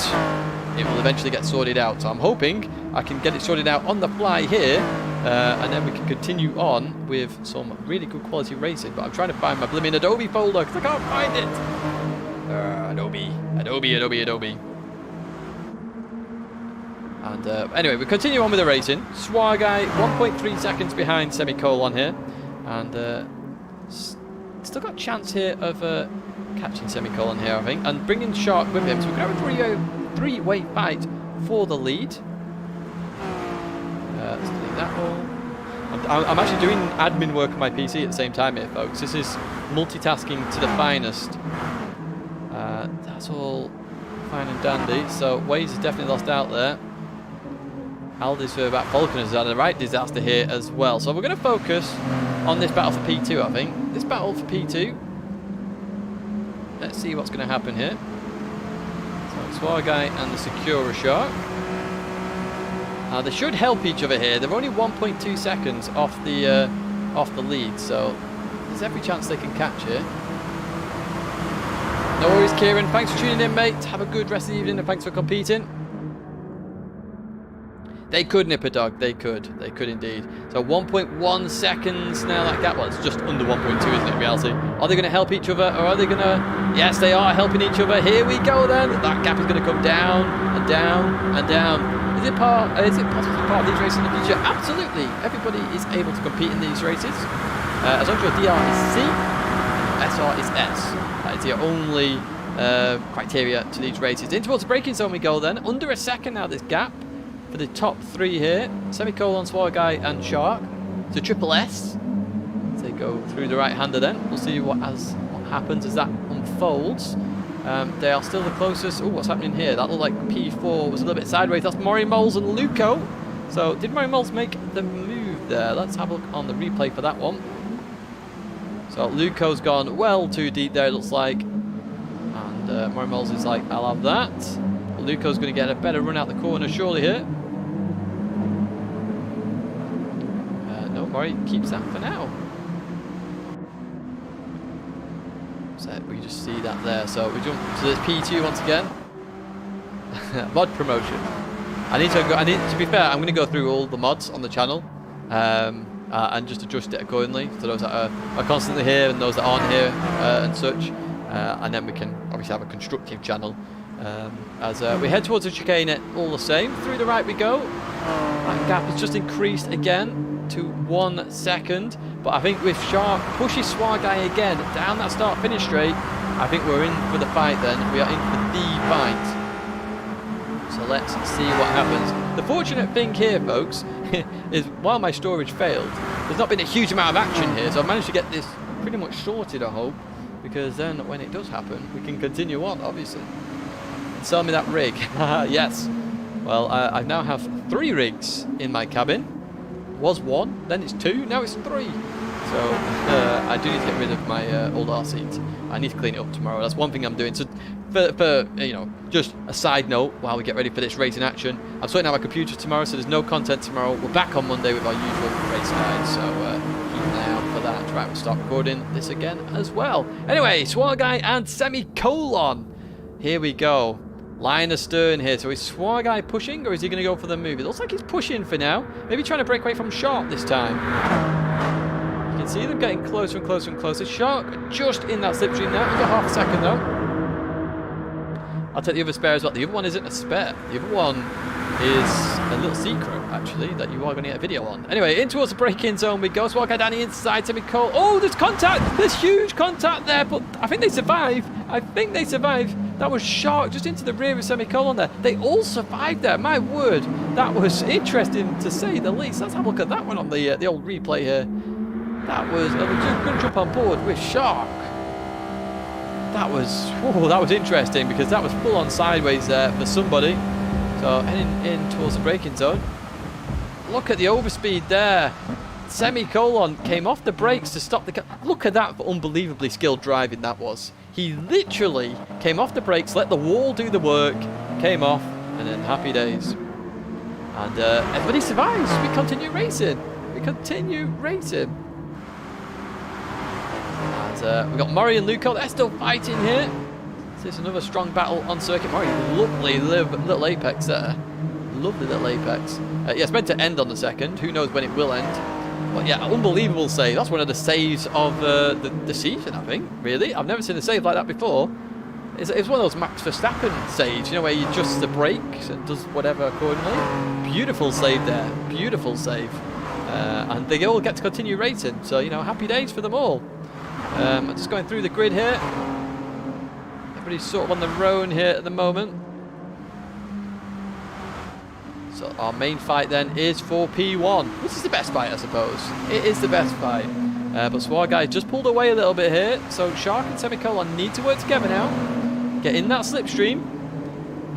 it will eventually get sorted out. So I'm hoping I can get it sorted out on the fly here, and then we can continue on with some really good quality racing. But I'm trying to find my blimmin' Adobe folder because I can't find it. Adobe. And anyway, we continue on with the racing. Swar guy, 1.3 seconds behind semicolon here. And still got a chance here of catching semicolon here, I think. And bringing Shark with him. So we're going to have a three-way fight for the lead. Let's delete that all. I'm actually doing admin work on my PC at the same time here, folks. This is multitasking to the finest. That's all fine and dandy. So Waze is definitely lost out there. Aldi's further back. Falcon has had a right disaster here as well. So we're going to focus on this battle for P2, I think. This battle for P2. Let's see what's going to happen here. So Swar guy and the Secura Shark. They should help each other here. They're only 1.2 seconds off the lead, so there's every chance they can catch it. No worries, Kieran. Thanks for tuning in, mate. Have a good rest of the evening, and thanks for competing. They could, Nipper Dog. They could indeed. So 1.1 seconds now. That gap, well, it's just under 1.2, isn't it, in reality? Are they going to help each other, or are they going to... Yes, they are helping each other. Here we go, then. That gap is going to come down and down and down. Is it possible to be part of these races in the future? Absolutely. Everybody is able to compete in these races. As long as your DR is C, SR is S. That is the only criteria to these races. In towards the braking zone we go then. Under a second now, this gap for the top three here. Semicolon, Swar guy and Shark. So triple S. As they go through the right-hander then. We'll see what happens as that unfolds. They are still the closest. Oh, what's happening here? That looked like P4 was a little bit sideways. That's Maury Moles and Luco. So did Maury Moles make the move there? Let's have a look on the replay for that one. So Luco's gone well too deep there, it looks like. And Maury Moles is like, I'll have that. Luco's going to get a better run out the corner surely here. No, Maury keeps that for now. So we just see that there. So we jump to this P2 once again. Mod promotion. To be fair, I'm going to go through all the mods on the channel and just adjust it accordingly to those that are constantly here and those that aren't here and such. And then we can obviously have a constructive channel as we head towards the chicane. All the same, through the right we go. That gap has just increased again to 1 second. But I think with Shark pushes Swagai again down that start-finish straight, I think we're in for the fight then. We are in for the fight. So let's see what happens. The fortunate thing here, folks, is while my storage failed, there's not been a huge amount of action here. So I've managed to get this pretty much sorted, I hope. Because then when it does happen, we can continue on, obviously. Sell me that rig. Yes. Well, I now have 3 rigs in my cabin. Was 1, then it's 2, now it's 3. So I do need to get rid of my old R seat. I need to clean it up tomorrow. That's one thing I'm doing. So for you know, just a side note while we get ready for this racing action, I'm sorting out my computer tomorrow, so there's no content tomorrow. We're back on Monday with our usual race guide. So keep an eye out for that. Right, we'll start recording this again as well. Anyway, Swagai and Semicolon. Here we go. Line astern here. So is Swagai pushing, or is he going to go for the move? It looks like he's pushing for now. Maybe trying to break away from Shark this time. You can see them getting closer and closer and closer. Shark just in that slipstream now. Under half a second though. I'll take the other spare as well. The other one isn't a spare. The other one is a little secret, actually, that you are going to get a video on. Anyway, in towards the break-in zone we go. Swagai down the inside. Semicolon. Oh, there's contact. There's huge contact there, but I think they survive. I think they survive. That was Shark just into the rear of Semicolon there. They all survived there. My word, that was interesting to say the least. Let's have a look at that one on the old replay here. That was a good jump on board with Shark. That was interesting because that was full on sideways there for somebody. So heading in towards the braking zone. Look at the overspeed there. Semicolon came off the brakes to stop the car. Look at that for unbelievably skilled driving that was. He literally came off the brakes, let the wall do the work, came off, and then happy days. And everybody survives. We continue racing. We continue racing. And we've got Murray and Luco. They're still fighting here. So it's another strong battle on circuit. Murray, lovely little apex there. Lovely little apex. Yeah, it's meant to end on the second. Who knows when it will end. But yeah, unbelievable save. That's one of the saves of the season, I think, really. I've never seen a save like that before. It's one of those Max Verstappen saves, you know, where he adjusts the brakes and does whatever accordingly. Beautiful save there. Beautiful save. And they all get to continue racing. So, you know, happy days for them all. I'm just going through the grid here. Everybody's sort of on their own here at the moment. So our main fight then is for P1, which is the best fight, I suppose. It is the best fight. But Swagai just pulled away a little bit here. So Shark and Semicolon need to work together now. Get in that slipstream.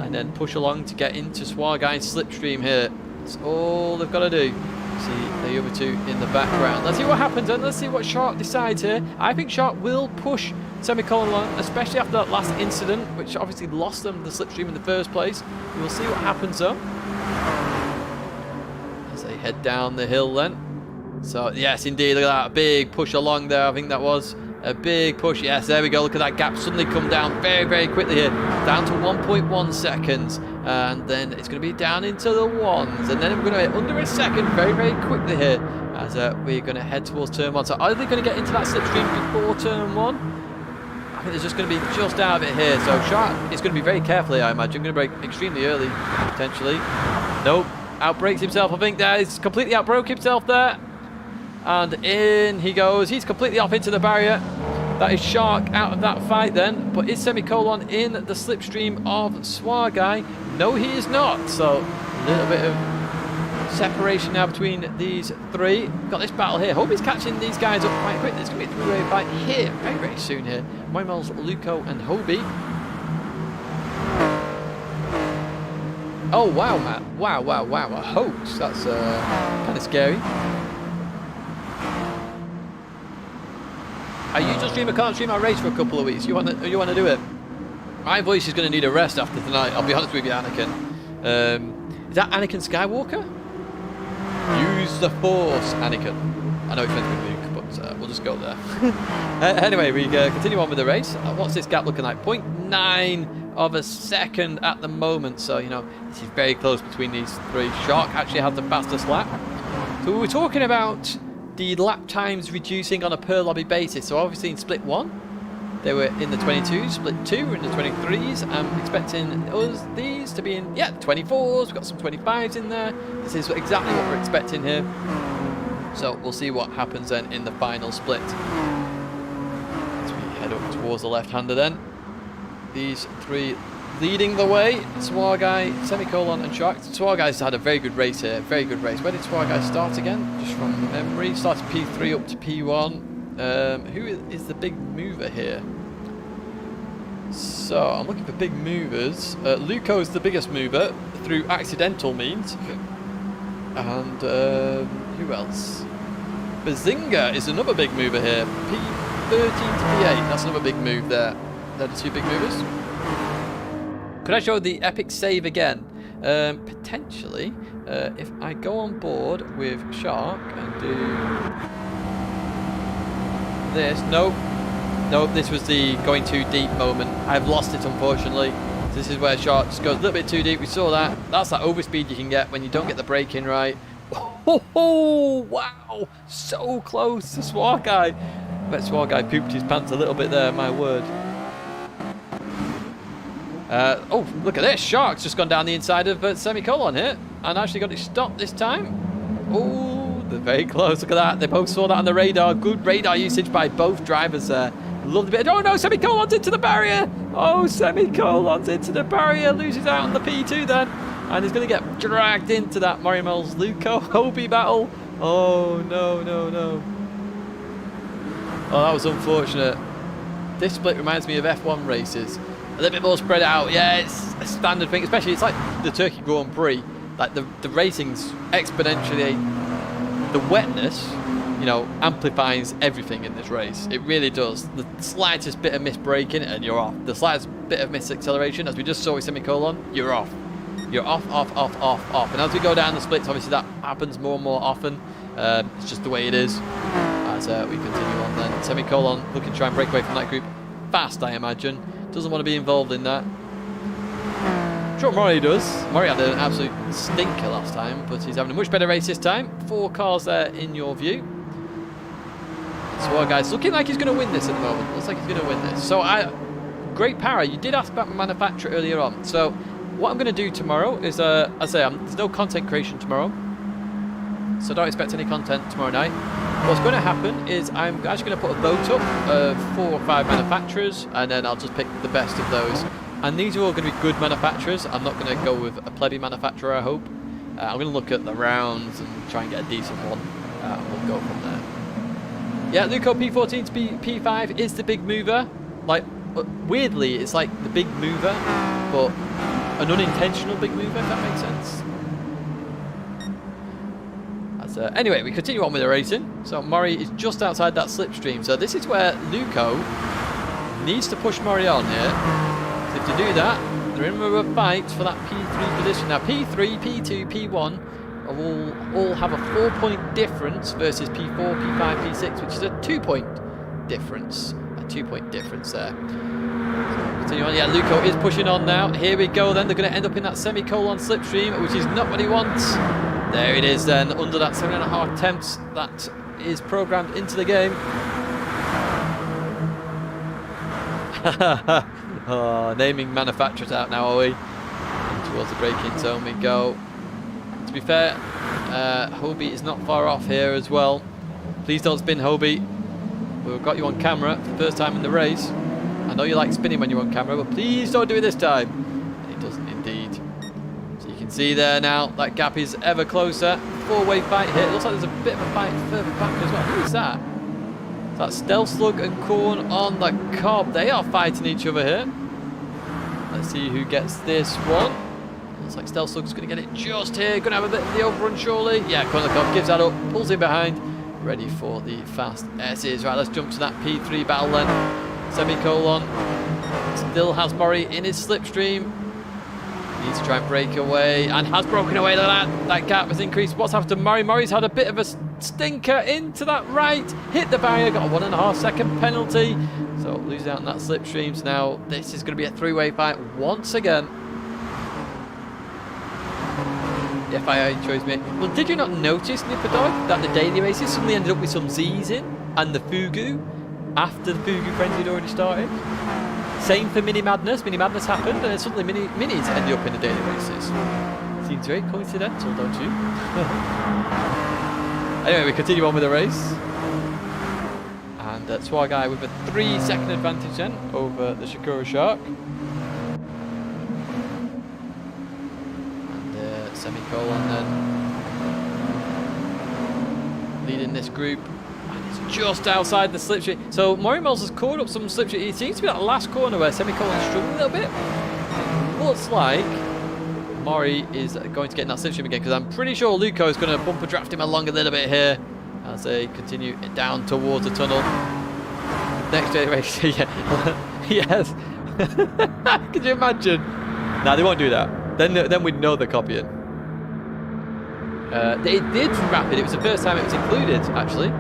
And then push along to get into Swagai's slipstream here. That's all they've got to do. See the other two in the background. Let's see what happens and let's see what Shark decides here. I think Shark will push Semicolon along, especially after that last incident, which obviously lost them the slipstream in the first place. We will see what happens though. As they head down the hill then. So yes, indeed, look at that big push along there. I think that was a big push. Yes, there we go. Look at that gap suddenly come down very, very quickly here. Down to 1.1 seconds. And then it's going to be down into the ones. And then we're going to be under a second very, very quickly here. As we're going to head towards turn 1. So are they going to get into that slipstream before turn 1? I think they're just going to be just out of it here. So Shark is going to be very careful here, I imagine. Going to brake extremely early, potentially. Nope. Outbrakes himself, I think there. He's completely outbroke himself there. And in he goes. He's completely off into the barrier. That is Shark out of that fight then. But is Semicolon in the slipstream of Swagai? No, he is not. So a little bit of separation now between these three. Got this battle here. Hope he's catching these guys up quite quickly. There's going to be a three-way fight here very, very soon here. Moimels, Luco and Hobie. Oh, wow, Matt. Wow, wow, wow. A hoax. That's kind of scary. I usually stream, I can't stream our race for a couple of weeks. You want to do it? My voice is going to need a rest after tonight. I'll be honest with you, Anakin. Is that Anakin Skywalker? Use the Force, Anakin. I know it's meant to be Luke, but we'll just go there. Anyway, we continue on with the race. What's this gap looking like? 0.9 of a second at the moment. So, you know, this is very close between these three. Shark actually has the fastest lap. So we were talking about the lap times reducing on a per lobby basis. So obviously in split 1, they were in the 22s, split 2 were in the 23s. I'm expecting these to be in, 24s. We've got some 25s in there. This is exactly what we're expecting here. So we'll see what happens then in the final split. As we head up towards the left-hander then. These three leading the way. Swarguy, Semicolon and Shark. Swarguy's had a very good race here. Very good race. Where did Swarguy start again? Just from memory. Started P3 up to P1. Who is the big mover here? So I'm looking for big movers. Luco's the biggest mover through accidental means. And who else? Bazinga is another big mover here. P13 to P8. That's another big move there. They're the two big movers. Could I show the epic save again? Potentially. If I go on board with Shark and do this. Nope. Nope, this was the going too deep moment. I've lost it, unfortunately. This is where Shark just goes a little bit too deep. We saw that. That's that overspeed you can get when you don't get the braking right. Oh, wow. So close to Swarguy. I bet Swarguy pooped his pants a little bit there, my word. Oh, look at this. Shark's just gone down the inside of Semicolon here. And actually got it stopped this time. Oh, they're very close. Look at that. They both saw that on the radar. Good radar usage by both drivers there. Loved a bit. Oh no, Semicolon's into the barrier. Oh, Semicolon's into the barrier. Loses out on the P2 then. And he's going to get dragged into that Morimel's Luco Hobie battle. Oh, no, no, no. Oh, that was unfortunate. This split reminds me of F1 races. A little bit more spread out. Yeah, it's a standard thing. Especially, it's like the Turkey Grand Prix. Like, the racing's exponentially... The wetness, you know, amplifies everything in this race. It really does. The slightest bit of misbraking and you're off. The slightest bit of misacceleration, as we just saw with Semicolon, you're off. You're off, off, off, off, off. And as we go down the splits, obviously that happens more and more often. It's just the way it is. As we continue on then. Semicolon looking to try and break away from that group fast, I imagine. Doesn't want to be involved in that. I'm sure Mori does. Mori had an absolute stinker last time, but he's having a much better race this time. 4 cars there in your view. So, guys, looking like he's going to win this at the moment. Looks like he's going to win this. So, great power. You did ask about my manufacturer earlier on. So, what I'm going to do tomorrow is, as I say, there's no content creation tomorrow. So, don't expect any content tomorrow night. What's going to happen is I'm actually going to put a vote up of 4 or 5 manufacturers, and then I'll just pick the best of those. And these are all going to be good manufacturers. I'm not going to go with a plebby manufacturer, I hope. I'm going to look at the rounds and try and get a decent one. We'll go from there. Yeah, Luco P14 to P5 is the big mover. Like, weirdly, it's like the big mover, but an unintentional big mover, if that makes sense. Anyway, we continue on with the racing. So Mori is just outside that slipstream. So this is where Luco needs to push Mori on here. So to do that, they're in a fight for that P3 position. Now P3, P2, P1 all have a 4-point difference versus P4, P5, P6, which is a 2-point difference. A 2-point difference there. So continue on. Yeah, Luco is pushing on now. Here we go then. They're going to end up in that Semicolon slipstream, which is not what he wants. There it is then, under that 7.5 temps that is programmed into the game. Oh, naming manufacturers out now, are we? And towards the braking zone we go. To be fair, Hobie is not far off here as well. Please don't spin, Hobie. We've got you on camera for the first time in the race. I know you like spinning when you're on camera, but please don't do it this time. And it doesn't indeed. You can see there now, that gap is ever closer. 4-way fight here. It looks like there's a bit of a fight further back as well. Who is that? Is that Stealth Slug and Corn on the Cob? They are fighting each other here. Let's see who gets this one. Looks like Stealth Slug's going to get it just here. Going to have a bit of the overrun surely. Yeah, Corn on the Cob gives that up, pulls in behind. Ready for the fast S's. Right, let's jump to that P3 battle then. Semicolon still has Mori in his slipstream. Needs to try and break away, and has broken away. That gap has increased. What's happened to Mori? Mori's had a bit of a stinker into that right, hit the barrier, got a 1.5 second penalty, so losing out on that slipstream. So now this is going to be a 3-way fight once again. The FIA choice mate. Well, did you not notice, Nipper Dog, that the daily races suddenly ended up with some Z's in and the Fugu after the Fugu FrenZy had already started? Same for Mini Madness. Mini Madness happened, and then suddenly Minis ended up in the daily races. Seems very coincidental, don't you? Anyway, we continue on with the race. And Swag Guy with a 3-second advantage then over the Shakura Shark. And Semicolon then leading this group. Just outside the slipstream. So Morimols has caught up some slipstream. It seems to be that last corner where Semicolon struggled a little bit. Looks like Mori is going to get in that slipstream again, because I'm pretty sure Luco is going to bumper draft him along a little bit here as they continue down towards the tunnel. Next generation, yeah. Yes. Could you imagine? Nah, they won't do that. Then we'd know they're copying. They did wrap it. It was the first time it was included, actually.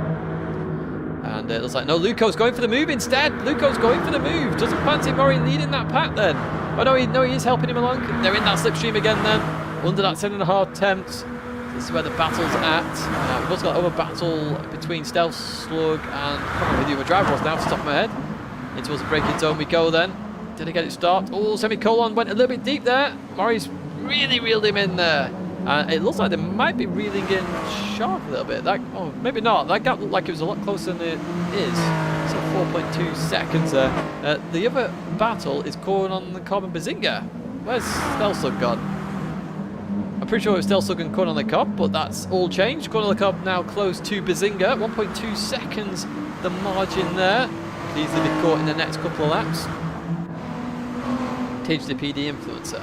And it looks like, no, Luco's going for the move instead. Luco's going for the move. Doesn't fancy Mori leading that pack then. Oh, no, he is helping him along. They're in that slipstream again then. Under that 7.5 attempts. This is where the battle's at. We've also got another battle between Stealth Slug and I can't remember who the other driver was now, off the top of my head. Into the braking zone we go then. Did he get it stopped? Oh, Semicolon went a little bit deep there. Mori's really reeled him in there. It looks like they might be reeling in Shark a little bit. Oh, maybe not. That gap looked like it was a lot closer than it is. So 4.2 seconds there. The other battle is Corn on the Cob and Bazinga. Where's Stealth Slug gone? I'm pretty sure it was Stealth Slug and Corn on the Cob, but that's all changed. Corn on the Cob now close to Bazinga. 1.2 seconds the margin there. Could easily be caught in the next couple of laps. Tage the PD influencer.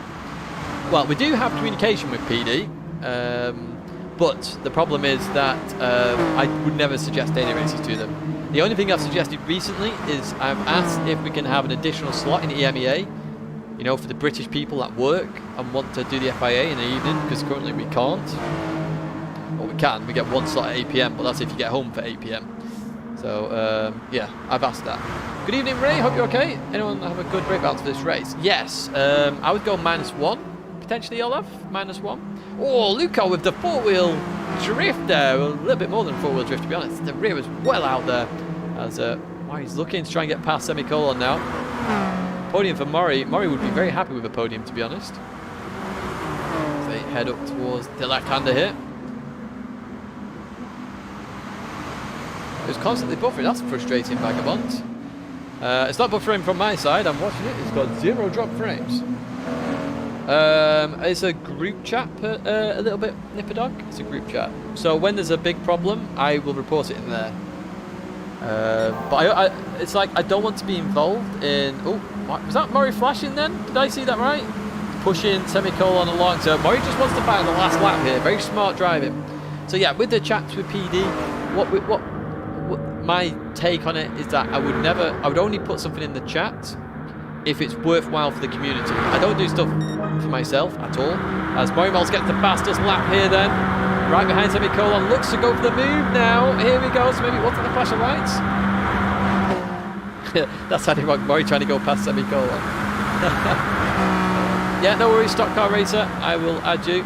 Well, we do have communication with PD, but the problem is that I would never suggest daily races to them. The only thing I've suggested recently is I've asked if we can have an additional slot in EMEA, you know, for the British people that work and want to do the FIA in the evening, because currently we can't. Well, we can. We get one slot at 8 PM, but that's if you get home for 8 PM. So, yeah, I've asked that. Good evening, Ray. Hope you're okay. Anyone have a good break balance for this race? Yes. I would go -1. Potentially Olaf, -1. Oh, Luco with the 4-wheel drift there. A little bit more than 4-wheel drift, to be honest. The rear was well out there. As Mori's looking to try and get past Semicolon now. Podium for Mori. Mori would be very happy with a podium, to be honest. As they head up towards the left-hander here. It was constantly buffering. That's frustrating, Vagabond. It's not buffering from my side. I'm watching it. It's got 0 drop frames. It's a group chat a little bit, Nipper Dog. It's a group chat. So when there's a big problem, I will report it in there. But it's like I don't want to be involved in. Oh, was that Mori flashing then? Did I see that right? Pushing Semicolon along. So Mori just wants to find the last lap here. Very smart driving. So yeah, with the chats with PD, what my take on it is that I would only put something in the chat if it's worthwhile for the community. I don't do stuff for myself at all. As Morimols gets the fastest lap here then. Right behind Semicolon, looks to go for the move now. Here we go, so maybe it wasn't the flash of lights. That's how wrong. Mori trying to go past Semicolon. Yeah, no worries, Stock Car Racer. I will add you.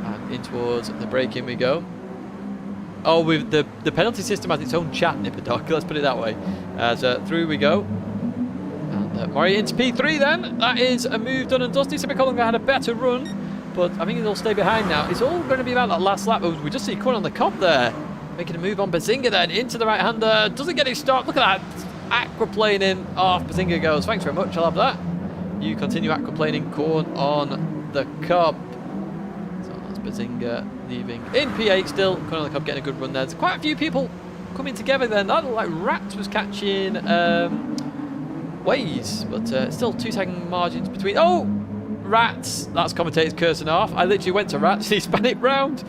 And in towards the braking we go. Oh, with the penalty system has its own chat, Nipper Dog. Let's put it that way. As through we go. And Mori into P3 then. That is a move done and dusty. Semicolon had a better run, but I think he'll stay behind now. It's all going to be about that last lap. We just see Corn on the Cob there. Making a move on Bazinga then. Into the right-hander. Doesn't get it stopped. Look at that. Aquaplaning off. Bazinga goes. Thanks very much. I'll have that. You continue aquaplaning. Corn on the Cob. So that's Bazinga leaving in P8 still. Corn on the Cob getting a good run there. There's quite a few people coming together then. That looked like Rats was catching Waze, but still 2-second margins between. Oh, Rats. That's commentator's cursing off. I literally went to Rats and he span it round.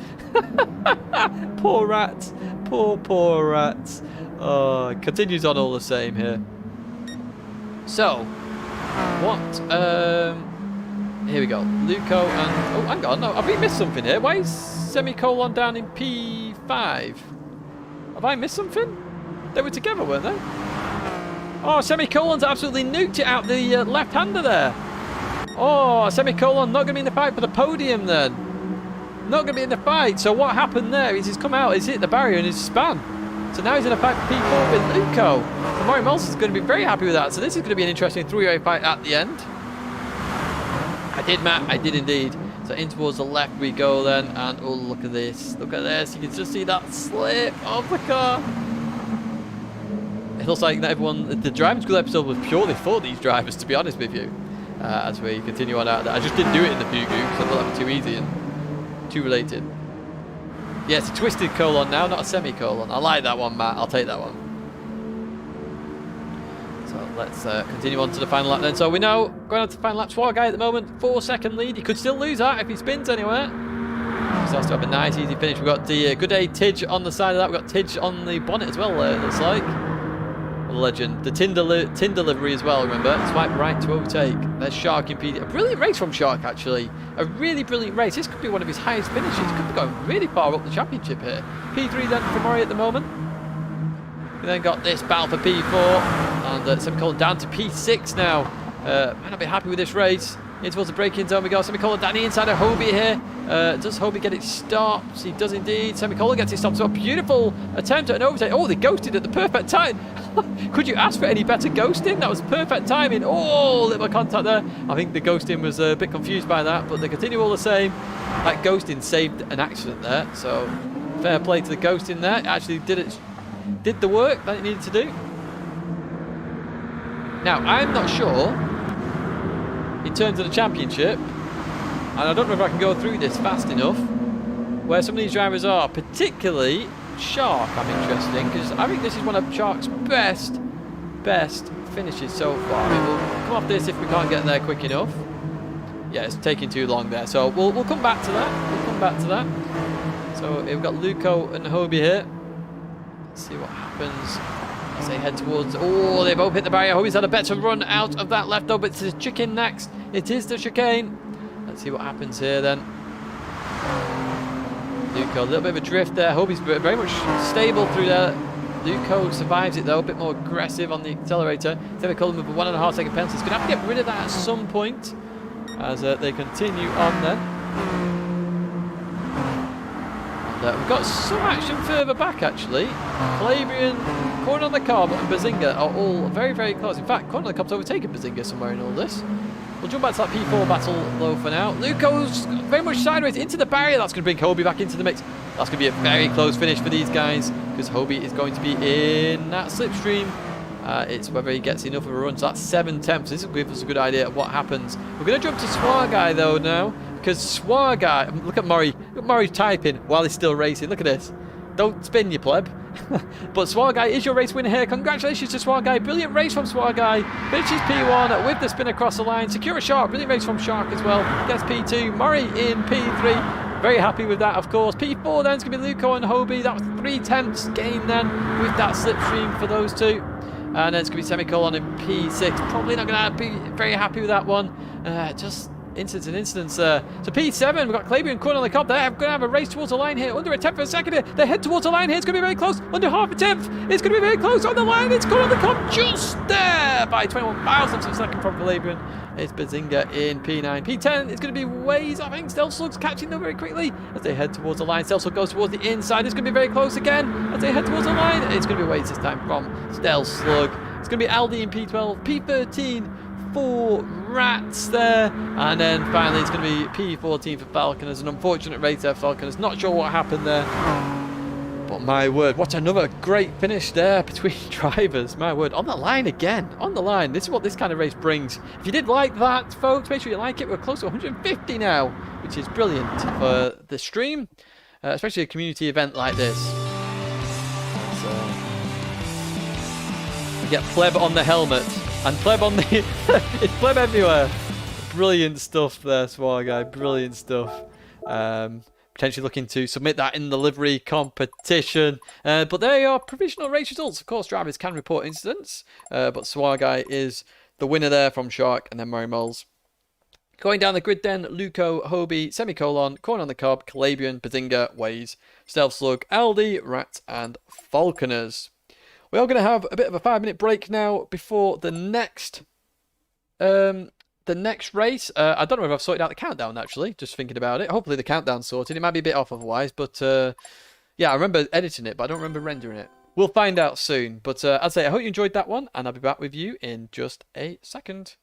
Poor Rats. Poor Rats. Oh, it continues on all the same here. So, what? Here we go. Luco and... Oh, hang on. No, have we missed something here? Why is Semicolon down in P5? Have I missed something? They were together, weren't they? Oh, Semicolon's absolutely nuked it out the left-hander there. Oh, semicolon, not going to be in the fight for the podium then. Not going to be in the fight. So what happened there is he's come out, he's hit the barrier and he's spun. So now he's in a fight for P4 with Luco. And Murray Moles is going to be very happy with that. So this is going to be an interesting three-way fight at the end. I did, Matt. I did indeed. So in towards the left we go then. And oh, look at this. Look at this. You can just see that slip of the car. It looks like that everyone, the driving school episode was purely for these drivers, to be honest with you. As we continue on out there. I just didn't do it in the Fugu because I thought that was too easy and too related. Yeah, it's a twisted colon now, not a semicolon. I like that one, Matt. I'll take that one. So let's continue on to the final lap then. So we're now going on to the final lap. Swar guy at the moment, 4-second lead. He could still lose that if he spins anywhere. He has to have a nice, easy finish. We've got the Good Day Tidge on the side of that. We've got Tidge on the bonnet as well, it looks like. What a legend. The tin delivery as well, remember. Swipe right to overtake. There's Shark in PD. A brilliant race from Shark, actually. A really brilliant race. This could be one of his highest finishes. Could be going really far up the championship here. P3 then for Murray at the moment. We then got this battle for P4. And semicolon down to P6 now. Might not be happy with this race. In towards the braking zone we go. Semicolon Danny inside of Hobie here. Does Hobie get it stopped? He does indeed. Semicolon gets it stopped. So a beautiful attempt at an overtake. Oh, they ghosted at the perfect time. Could you ask for any better ghosting? That was perfect timing. Oh, little contact there. I think the ghosting was a bit confused by that, but they continue all the same. That ghosting saved an accident there. So fair play to the ghosting there. It actually did the work that it needed to do. Now, I'm not sure in terms of the championship, and I don't know if I can go through this fast enough, where some of these drivers are, particularly Shark. I'm interested because I think this is one of Shark's best finishes so far. I mean, we'll come off this if we can't get there quick enough. Yeah, it's taking too long there, so we'll come back to that. We'll come back to that. So we've got Luco and Hobie here. Let's see what happens as they head towards. Oh, they both hit the barrier. Hobie's had a better run out of that left though, but it's the chicane next. It is the chicane. Let's see what happens here then. Luco, a little bit of a drift there. Hobie's very much stable through there. Luco survives it though, a bit more aggressive on the accelerator. Semicolon with a 1.5 second penalty. He's going to have to get rid of that at some point as they continue on then. And, we've got some action further back actually. Calabrian, Corn on the Cob and Bazinga are all very, very close. In fact, Corn on the Cob's overtaken Bazinga somewhere in all this. We'll jump back to that P4 battle though for now. Luco's very much sideways into the barrier. That's going to bring Hobie back into the mix. That's going to be a very close finish for these guys because Hobie is going to be in that slipstream. It's whether he gets enough of a run. So that's 7 tenths. This will give us a good idea of what happens. We're going to jump to Swar Guy though now because Swar Guy, look at Murray. Look at Murray typing while he's still racing. Look at this. Don't spin, you pleb. But Swar Guy is your race winner here. Congratulations to Swar Guy. Brilliant race from Swar Guy. Finishes P1 with the spin across the line. Secure a Shark. Brilliant race from Shark as well. Gets P2. Murray in P3. Very happy with that, of course. P4 then is going to be Luco and Hobie. That was 3 tenths gain then with that slipstream for those two. And then it's going to be Semicolon in P6. Probably not going to be very happy with that one. Just incidents. So P7, we've got Calabrian and Corn on the Cob. They're going to have a race towards the line here. Under a tenth for a second here. They head towards the line here. It's going to be very close. Under half a tenth. It's going to be very close on the line. It's Corn on the Cob just there by 21 thousandths of a second from Calabrian. It's Bazinga in P9. P10, it's going to be Waze, I think. Stealth Slug's catching them very quickly as they head towards the line. Stealth Slug goes towards the inside. It's going to be very close again as they head towards the line. It's going to be Waze this time from Stealth Slug. It's going to be Aldi in P12. P13, 4 Rats there. And then finally it's going to be P14 for Falconers. An unfortunate race there, Falconers. Not sure what happened there. But my word, what another great finish there between drivers. My word, on the line again. On the line. This is what this kind of race brings. If you did like that, folks, make sure you like it. We're close to 150 now, which is brilliant for the stream, especially a community event like this. So, we get pleb on the helmet and pleb on the... it's pleb everywhere. Brilliant stuff there, Swar Guy. Brilliant stuff. Potentially looking to submit that in the livery competition. But they are provisional race results. Of course, drivers can report incidents. But Swar Guy is the winner there from Shark and then Murray Moles. Going down the grid then, Luco, Hobie, Semicolon, Corn on the Cob, Calabrian, Bazinga, Waze, Stealth Slug, Aldi, Rat and Falconers. We are going to have a bit of a 5-minute break now before the next the next race. I don't know if I've sorted out the countdown, actually, just thinking about it. Hopefully the countdown's sorted. It might be a bit off otherwise, but yeah, I remember editing it, but I don't remember rendering it. We'll find out soon. But as I say, I hope you enjoyed that one, and I'll be back with you in just a second.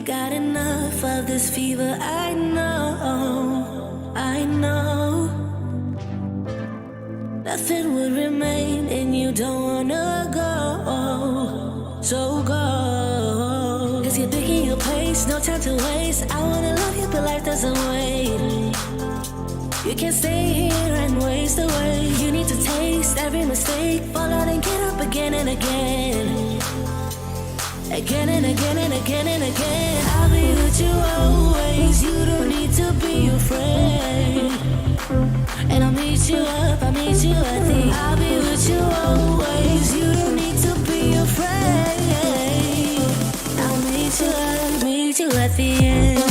Got enough of this fever, I know, I know. Nothing would remain and you don't wanna go, so go. Cause you're picking your pace, no time to waste. I wanna love you but life doesn't wait. You can't stay here and waste away. You need to taste every mistake, fall out and get up again and again. Again and again and again and again. I'll be with you always. You don't need to be afraid. And I'll meet you up, I'll meet you at the. I'll be with you always. You don't need to be afraid. I'll meet you up, meet you at the end.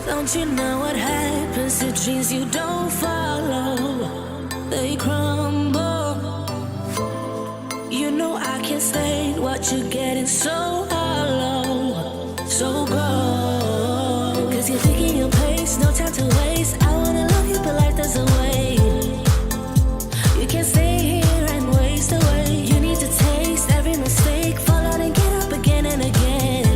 Don't you know what happens to dreams you don't follow? They crumble. You know I can't stay. What you're getting so hollow. So go. Cause you're picking your pace, no time to waste. I wanna love you but life doesn't wait. You can't stay here and waste away. You need to taste every mistake, fall out and get up again and again.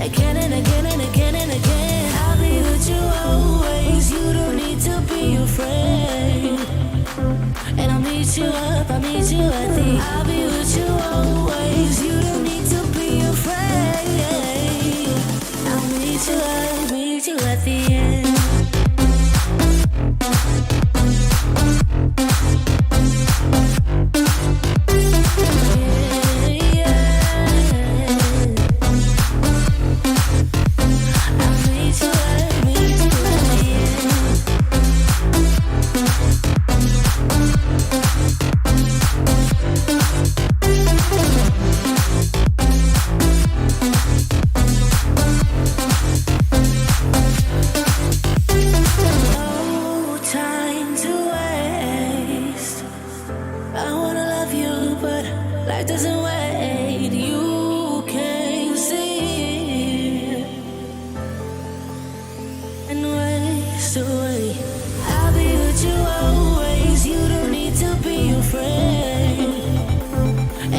Again and again and again and again. I'll be with you always. You don't need to be afraid. And I'll meet you up, I'll meet you at the. I'll be with you always. You don't need to be afraid. I'll meet you up, meet you at the end.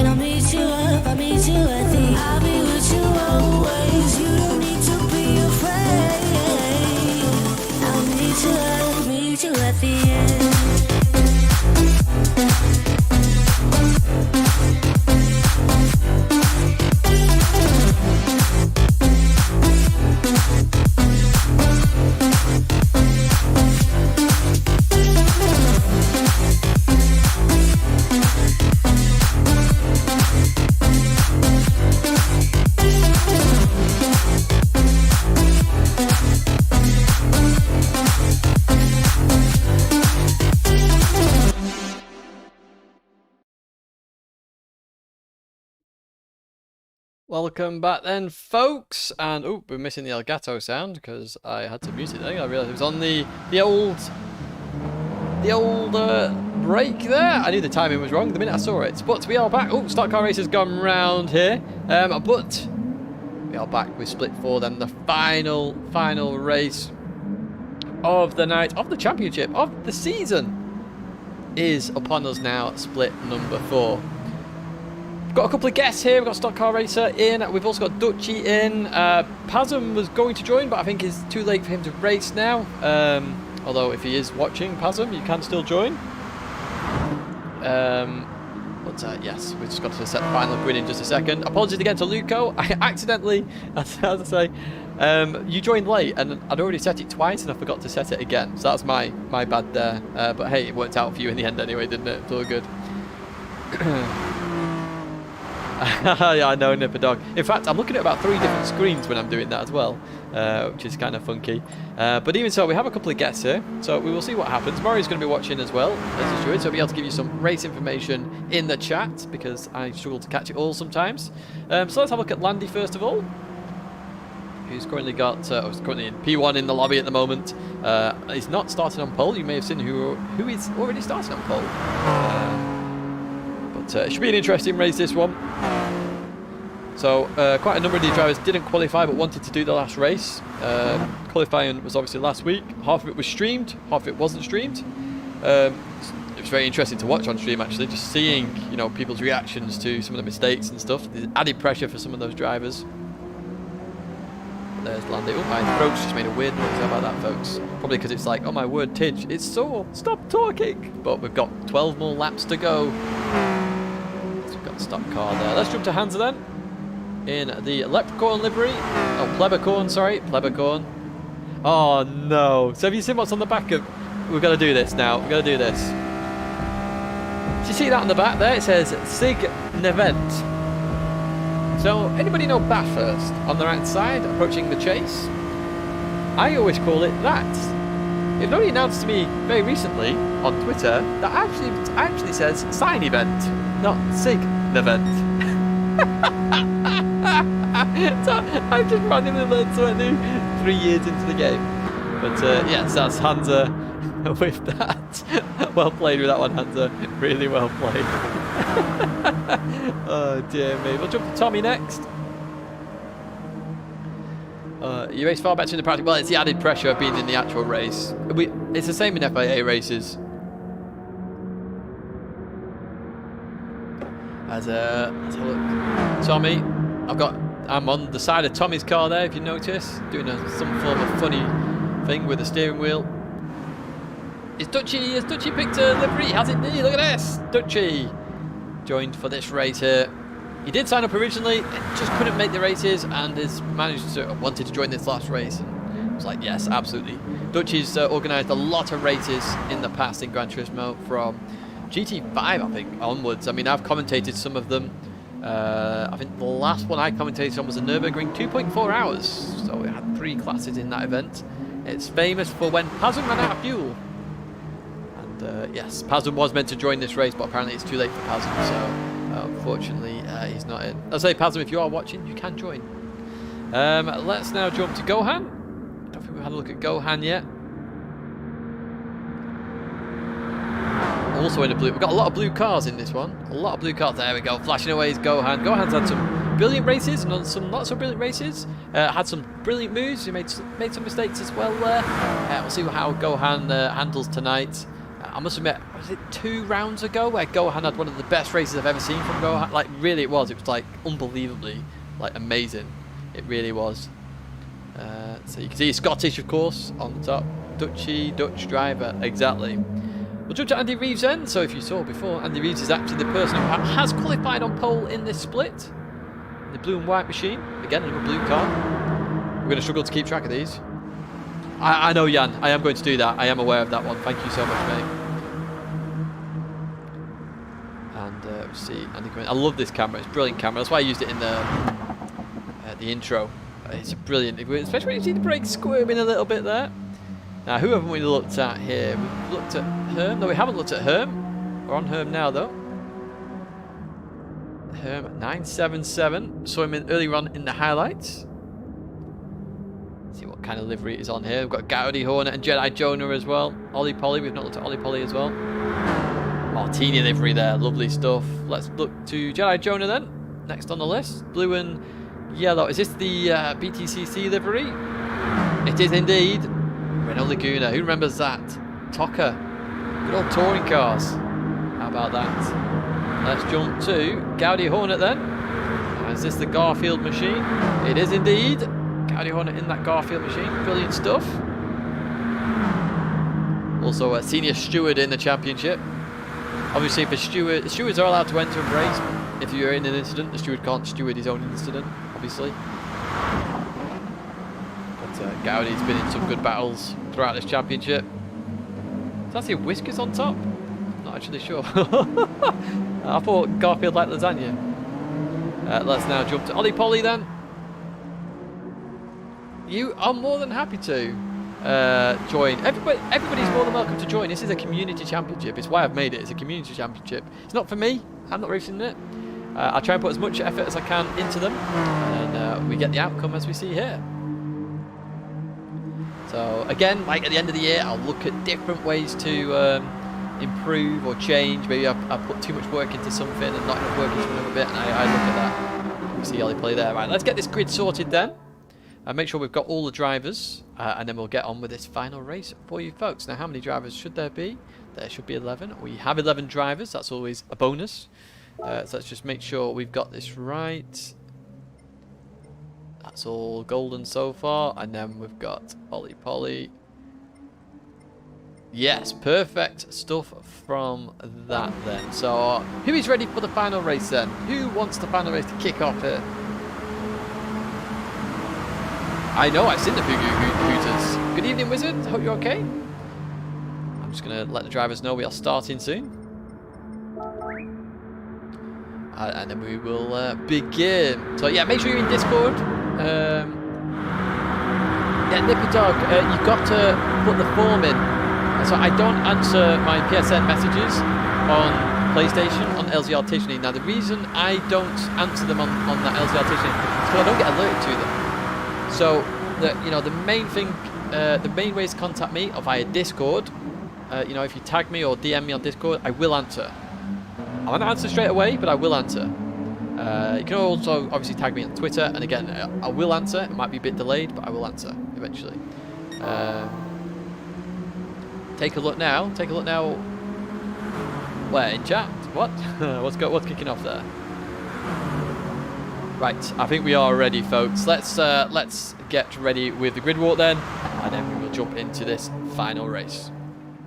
I'll meet you up, I'll meet Welcome back then, folks. And oh, we're missing the Elgato sound because I had to mute it there. I realised it was on the old break there. I knew the timing was wrong the minute I saw it. But we are back. Oh, Stock Car Race has gone round here. But we are back with Split 4 then, the final race of the night, of the championship, of the season is upon us now. Split number 4. Got a couple of guests here. We've got Stock Car Racer in. We've also got Dutchy in. Pazum was going to join, but I think it's too late for him to race now. Although if he is watching, Pazum, you can still join. Yes, we've just got to set the final grid in just a second. Apologies again to Luco. I accidentally, as I say, you joined late, and I'd already set it twice, and I forgot to set it again. So that's my bad there. But hey, it worked out for you in the end anyway, didn't it? It's all good. Yeah, I know, Nipper Dog. In fact, I'm looking at about 3 different screens when I'm doing that as well, which is kind of funky. But even so, we have a couple of guests here, so we will see what happens. Murray's going to be watching as well, as he should, so I'll be able to give you some race information in the chat, because I struggle to catch it all sometimes. So let's have a look at Landy first of all, who's currently got, is currently in P1 in the lobby at the moment. He's not starting on pole. You may have seen who is already starting on pole. It should be an interesting race, this one. So quite a number of these drivers didn't qualify but wanted to do the last race. Qualifying was obviously last week. Half of it was streamed, half of it wasn't streamed. It was very interesting to watch on stream, actually, just seeing, you know, people's reactions to some of the mistakes and stuff. The added pressure for some of those drivers. There's Landy. Oh, my throat's just made a weird noise. How about that, folks? Probably because it's like, oh my word, Tidge, it's sore. Stop talking. But we've got 12 more laps to go. Stock car there. Let's jump to Hansa then. In the Leprechaun livery. Oh, Plebercorn, sorry. Plebercorn. Oh, no. So have you seen what's on the back of... We've got to do this now. We've got to do this. Do you see that on the back there? It says Sig Nevent. So, anybody know Bathurst on the right side, approaching the chase? I always call it that. It only announced to me very recently on Twitter that actually says Sign Event, not Sig Event. So I just randomly learned something new 3 years into the game. But yes, that's Hansa with that. Well played with that one, Hansa. Really well played. Oh dear me. We'll jump to Tommy next. You race far better in the practice. Well, it's the added pressure of being in the actual race. It's the same in FIA races. Let's have a look. Tommy, I'm on the side of Tommy's car there, if you notice, doing some form of funny thing with the steering wheel. Has Dutchy picked a livery? Has it? Look at this! Dutchy joined for this race here. He did sign up originally, just couldn't make the races, and has wanted to join this last race. And I was like, yes, absolutely. Dutchy's organised a lot of races in the past in Gran Turismo, from GT5, I think, onwards. I mean, I've commentated some of them. I think the last one I commentated on was a Nürburgring 2.4 hours. So we had 3 classes in that event. It's famous for when Pazum ran out of fuel. And yes, Pazum was meant to join this race, but apparently it's too late for Pazum. So unfortunately, he's not in. I'll say, Pazum, if you are watching, you can join. Let's now jump to Gohan. I don't think we've had a look at Gohan yet. Also in a blue. We've got a lot of blue cars in this one. A lot of blue cars. There we go. Flashing away is Gohan. Gohan's had some brilliant races and some not so brilliant races. Had some brilliant moves. He made some mistakes as well there. We'll see how Gohan handles tonight. I must admit, was it 2 rounds ago where Gohan had one of the best races I've ever seen from Gohan? Like, really it was. It was like unbelievably amazing. It really was. So you can see he's Scottish, of course, on the top. Dutch driver, exactly. We'll jump to Andy Reeves then. So if you saw before, Andy Reeves is actually the person who has qualified on pole in this split. The blue and white machine. Again, another blue car. We're going to struggle to keep track of these. I know, Jan. I am going to do that. I am aware of that one. Thank you so much, mate. And we'll see Andy coming. I love this camera. It's a brilliant camera. That's why I used it in the intro. It's a brilliant, especially when you see the brakes squirming a little bit there. Now, who haven't we looked at here? We've looked at Herm. No, we haven't looked at Herm. We're on Herm now, though. Herm 977. Saw him earlier on in the highlights. See what kind of livery is on here. We've got Gowdy Hornet and Jedi Jonah as well. Ollie Polly. We've not looked at Ollie Polly as well. Martini livery there. Lovely stuff. Let's look to Jedi Jonah then. Next on the list. Blue and yellow. Is this the BTCC livery? It is indeed. Renault Laguna. Who remembers that? Tocker. Good old touring cars. How about that? Let's jump to Gowdy Hornet then. Is this the Garfield machine? It is indeed. Gowdy Hornet in that Garfield machine. Brilliant stuff. Also a senior steward in the championship. Obviously for stewards are allowed to enter and race. If you're in an incident, the steward can't steward his own incident, obviously. But Gowdy's been in some good battles throughout this championship. Does that say whiskers on top? Not actually sure. I thought Garfield liked lasagna. Let's now jump to Ollie Polly then. You are more than happy to join. Everybody's more than welcome to join. This is a community championship. It's why I've made it. It's a community championship. It's not for me. I'm not racing in it. I'll try and put as much effort as I can into them. And we get the outcome as we see here. So again, like at the end of the year, I'll look at different ways to improve or change. Maybe I put too much work into something and not enough work into another bit, and I look at that. We see Ollie play there. Right, let's get this grid sorted then. Make sure we've got all the drivers, and then we'll get on with this final race for you folks. Now, how many drivers should there be? There should be 11. We have 11 drivers. That's always a bonus. So let's just make sure we've got this right. That's all golden so far. And then we've got Ollie Polly. Yes, perfect stuff from that then. So, who is ready for the final race then? Who wants the final race to kick off here? I know, I've seen the Fugu Hooters. Good evening, Wizard. Hope you're okay. I'm just going to let the drivers know we are starting soon. And then we will begin. So, yeah, make sure you're in Discord. Yeah, Nippy Dog, you've got to put the form in. So I don't answer my PSN messages on PlayStation, on LZR Titioning. Now, the reason I don't answer them on that LZR Titioning is because I don't get alerted to them. So, the main thing, the main way to contact me are via Discord. If you tag me or DM me on Discord, I will answer. I won't answer straight away, but I will answer. You can also obviously tag me on Twitter, and again, I will answer. It might be a bit delayed, but I will answer eventually. Take a look now. Take a look now. Where in chat? What? What's kicking off there? Right, I think we are ready, folks. Let's get ready with the grid walk then, and then we will jump into this final race.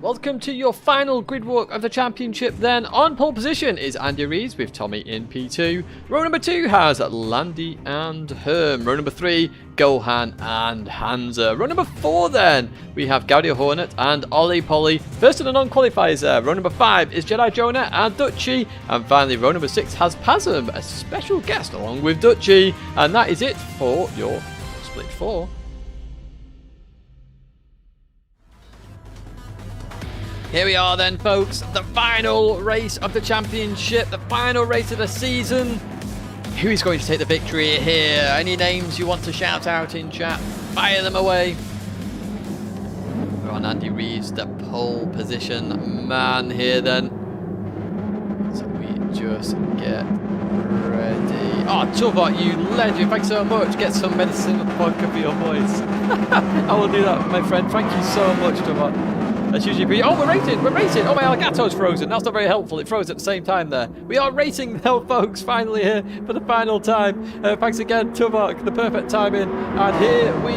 Welcome to your final grid walk of the championship then. On pole position is Andy Rees with Tommy in P2. Row number 2 has Landy and Herm. Row number 3, Gohan and Hansa. Row number 4 then, we have Gowdy Hornet and Ollie Polly. First in the non-qualifiers there. Row number 5 is Jedi Jonah and Dutchy. And finally, row number 6 has Pasm, a special guest along with Dutchy. And that is it for your split 4. Here we are then, folks, the final race of the championship, the final race of the season. Who is going to take the victory here? Any names you want to shout out in chat? Fire them away. We're on Andy Reeves, the pole position man here then. So we just get ready. Oh, Tuvok, you legend. Thanks so much. Get some medicine vodka for your voice. I will do that, my friend. Thank you so much, Tuvok. That's usually pretty... Oh, we're racing! Oh, my Elgato's frozen. That's not very helpful. It froze at the same time there. We are racing now, folks, finally here for the final time. Thanks again, Tuvok, the perfect timing. And here we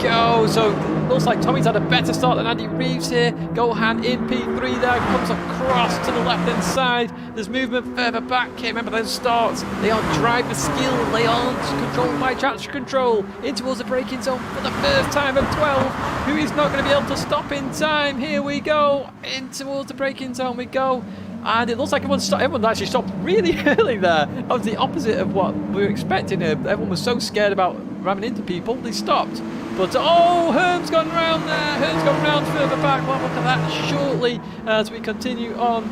go. So, looks like Tommy's had a better start than Andy Reeves here. Gohan in P3 there. Comes across to the left-hand side. There's movement further back here. Remember those starts. They are driver skill. They aren't controlled by traction control. In towards the braking zone for the first time of 12. Who is not going to be able to stop in time. Here we go, in towards the braking zone we go, and it looks like everyone actually stopped really early there. That was the opposite of what we were expecting here. Everyone was so scared about ramming into people, they stopped. But oh, Herm's gone round there, Herm's gone round further back. We'll look at that shortly as we continue on.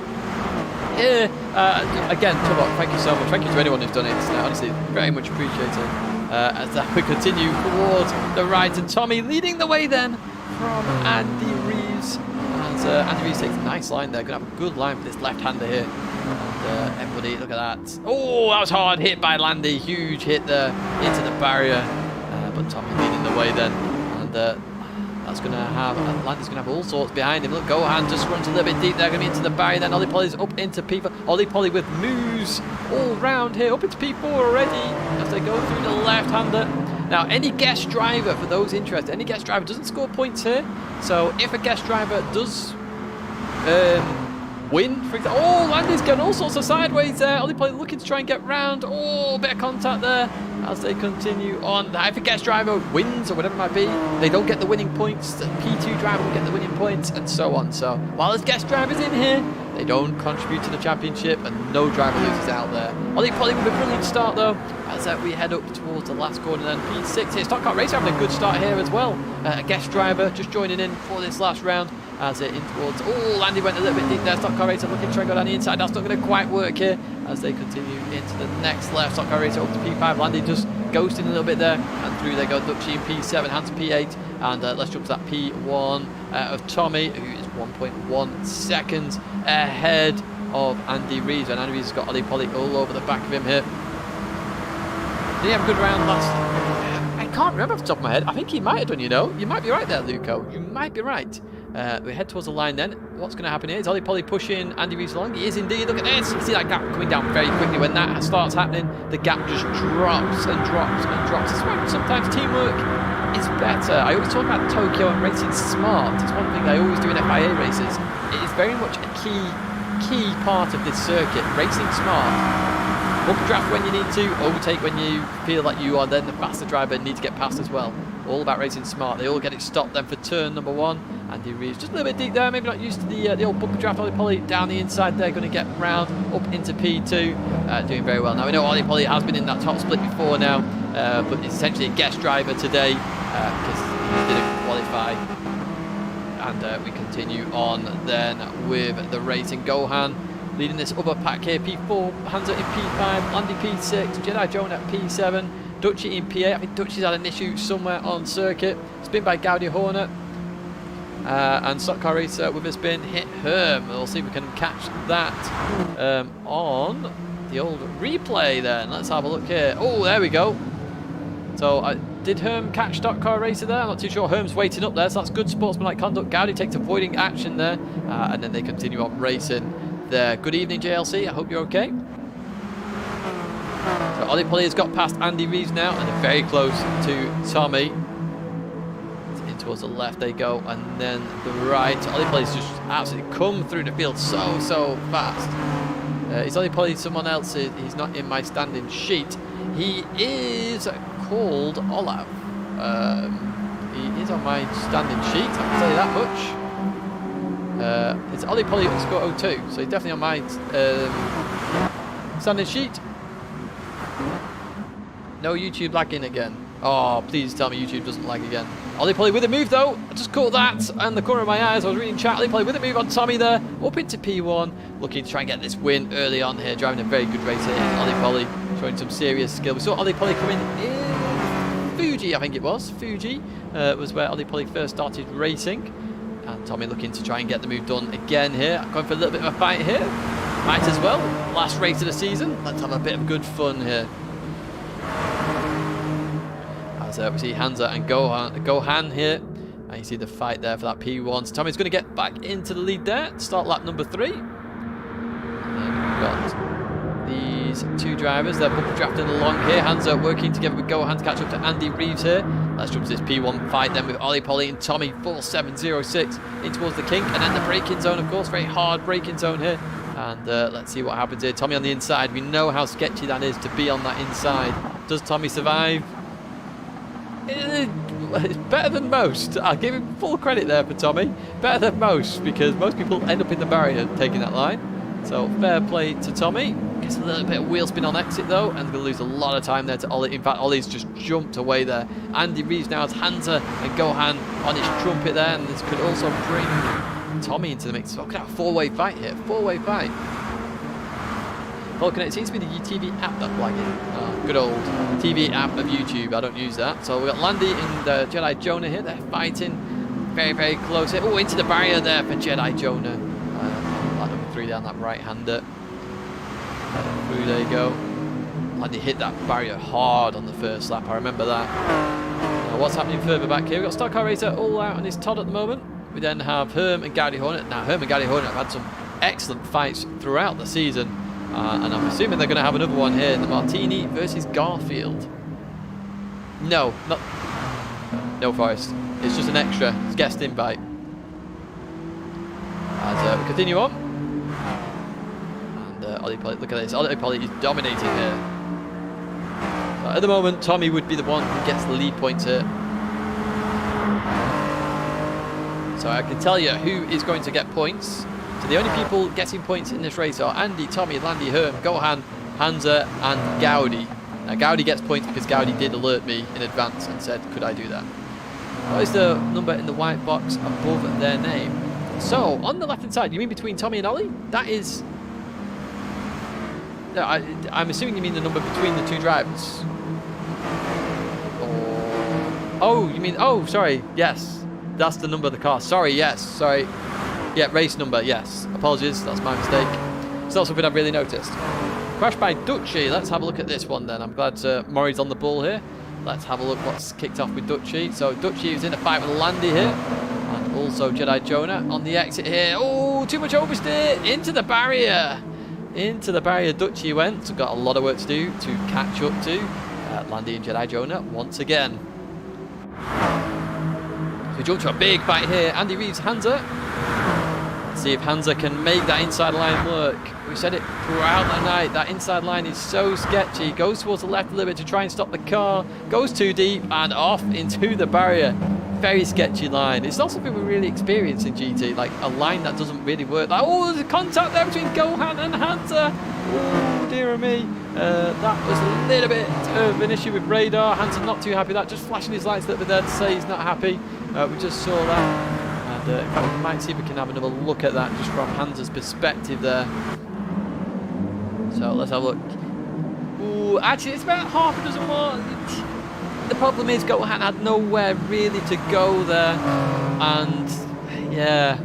here. Again, Tubok, thank you so much. Thank you to anyone who's done it. Honestly, very much appreciated. As we continue towards the right, and Tommy leading the way then from Andy Reeves. And Andy Reeves takes a nice line there. Going to have a good line for this left-hander here. And everybody, look at that. Oh, that was hard hit by Landy. Huge hit there into the barrier. But Tommy leading the way then. And that's going to have, Landy's going to have all sorts behind him. Look, Gohan just runs a little bit deep there, going to be into the barrier. Then Ollie Polly's up into P4. Ollie Polly with moves all round here, up into P4 already as they go through the left-hander. Now, any guest driver, for those interested, any guest driver doesn't score points here. So if a guest driver does win, for example, oh, Landy's going all sorts of sideways there. Ollie Polly looking to try and get round. Oh, bit of contact there as they continue on. If a guest driver wins or whatever it might be, they don't get the winning points. The P2 driver will get the winning points and so on. So while there's guest drivers in here, they don't contribute to the championship and no driver loses out there. Ollie Polly with a brilliant start though as we head up towards the last corner. Then P6 here. Stock Car Racer having a good start here as well. A guest driver just joining in for this last round as in towards. Oh, Landy went a little bit deep there. Stock Car Racer looking to try and go down the inside. That's not going to quite work here as they continue into the next left. Stock Car Racer up to P5. Landy just ghosting a little bit there, and through they go. Dutchie in P7, Hans P8, and let's jump to that P1 of Tommy, who is 1.1 seconds ahead of Andy Reeves, and Andy Reeves has got Ollie Polly all over the back of him here. Did he have a good round last? I can't remember off the top of my head. I think he might have done, you know. You might be right there, Luco. You might be right. We head towards the line then. What's going to happen here? Is Ollie Polly pushing Andy Reeves along? He is indeed. Look at this. You see that gap coming down very quickly. When that starts happening, the gap just drops and drops and drops. That's why sometimes teamwork is better. I always talk about Tokyo and racing smart. It's one thing I always do in FIA races. It is very much a key part of this circuit. Racing smart. Bumper draft when you need to, overtake when you feel like you are then the faster driver and need to get past as well. All about racing smart. They all get it stopped then for turn number 1. Andy Reeves just a little bit deep there, maybe not used to the old bumper draft. Ollie Polly down the inside there, going to get round up into P2, doing very well. Now we know Ollie Polly has been in that top split before now, but it's essentially a guest driver today because he didn't qualify. And we continue on then with the racing. Gohan leading this other pack here. P4, Hansa in P5, Landy P6, Jedi Joan at P7, Dutchie in P8. I think Dutchie's had an issue somewhere on circuit. Spin by Gaudi Hornet. And Stock Car Racer with a spin hit Herm. We'll see if we can catch that on the old replay then. Let's have a look here. Oh, there we go. So did Herm catch Stock Car Racer there? I'm not too sure. Herm's waiting up there, so that's good sportsmanlike conduct. Gaudi takes avoiding action there, and then they continue on racing there. Good evening, JLC. I hope you're okay. So Ollie Polly has got past Andy Reeves now, and they're very close to Tommy. In towards the left they go, and then the right. Ollie Polly's just absolutely come through the field so fast. Is Ollie Polly someone else? He's not in my standing sheet. He is called Olav. He is on my standing sheet, I can tell you that much. It's Ollie Polly _02, so he's definitely on my standing sheet. No YouTube lagging again. Oh, please tell me YouTube doesn't lag again. Ollie Polly with a move though. I just caught that and the corner of my eyes. I was reading chat. Ollie Polly with a move on Tommy there. Up into P1. Looking to try and get this win early on here. Driving a very good race here. Ollie Polly showing some serious skill. We saw Ollie Polly coming in Fuji, I think it was. Fuji was where Ollie Polly first started racing. And Tommy looking to try and get the move done again here. Going for a little bit of a fight here. Might as well. Last race of the season. Let's have a bit of good fun here. As we see Hansa and Gohan here. And you see the fight there for that P1. So Tommy's going to get back into the lead there. Start lap number 3. And then we've got these two drivers. They're bumper drafting along here. Hansa working together with Gohan to catch up to Andy Reeves here. Let's jump to this P1 fight then with Ollie Polly and Tommy. 4706 in towards the kink. And then the braking zone, of course. Very hard braking zone here. And let's see what happens here. Tommy on the inside. We know how sketchy that is to be on that inside. Does Tommy survive? It's better than most. I'll give him full credit there for Tommy. Better than most, because most people end up in the barrier taking that line. So fair play to Tommy. Gets a little bit of wheel spin on exit though, and going to lose a lot of time there to Ollie. In fact, Ollie's just jumped away there. Andy Reeves now has Hansa and Gohan on his trumpet there, and this could also bring Tommy into the mix. So we're going to have a four-way fight here. Four-way fight. Falconet, it seems to be the TV app that's lagging. Good old TV app of YouTube. I don't use that. So we've got Landy and Jedi Jonah here. They're fighting very, very close here. Oh, into the barrier there for Jedi Jonah. That number 3 down, that right-hander. Through they go. Landy hit that barrier hard on the first lap. I remember that. What's happening further back here? We've got Stock Car Racer all out on his Todd at the moment. We then have Herm and Gowdy Hornet. Now, Herm and Gowdy Hornet have had some excellent fights throughout the season. And I'm assuming they're going to have another one here in the Martini versus Garfield. No, not... No, Forrest. It's just an extra. It's guest invite. As we continue on. And Ollie Polly, look at this. Ollie Polly is dominating here. At the moment, Tommy would be the one who gets the lead points here. So I can tell you who is going to get points. So the only people getting points in this race are Andy, Tommy, Landy, Herm, Gohan, Hansa and Gowdy. Now Gowdy gets points because Gowdy did alert me in advance and said, could I do that? What is the number in the white box above their name? So, on the left-hand side, you mean between Tommy and Ollie? That is... No, I'm assuming you mean the number between the two drivers. Oh, you mean... Oh, sorry. Yes. That's the number of the car. Sorry, yes. Sorry. Yeah, race number, yes. Apologies, that's my mistake. It's not something I've really noticed. Crashed by Dutchy. Let's have a look at this one then. I'm glad Murray's on the ball here. Let's have a look what's kicked off with Dutchy. So Dutchy is in a fight with Landy here. And also Jedi Jonah on the exit here. Oh, too much oversteer. Into the barrier. Into the barrier Dutchy went. So got a lot of work to do to catch up to Landy and Jedi Jonah once again. So we jump to a big fight here. Andy Reeves, Hansa. Let's see if Hansa can make that inside line work. We said it throughout the night. That inside line is so sketchy. Goes towards the left a little bit to try and stop the car. Goes too deep and off into the barrier. Very sketchy line. It's not something we really experience in GT. Like a line that doesn't really work. Like, oh, there's a contact there between Gohan and Hansa. Oh, dear me. That was a little bit of an issue with radar. Hansa not too happy with that. Just flashing his lights a little bit there to say he's not happy. We just saw that. And in fact, we might see if we can have another look at that just from Hansa's perspective there. So let's have a look. Ooh, actually, it's about half a dozen more. The problem is Gohan had nowhere really to go there. And yeah,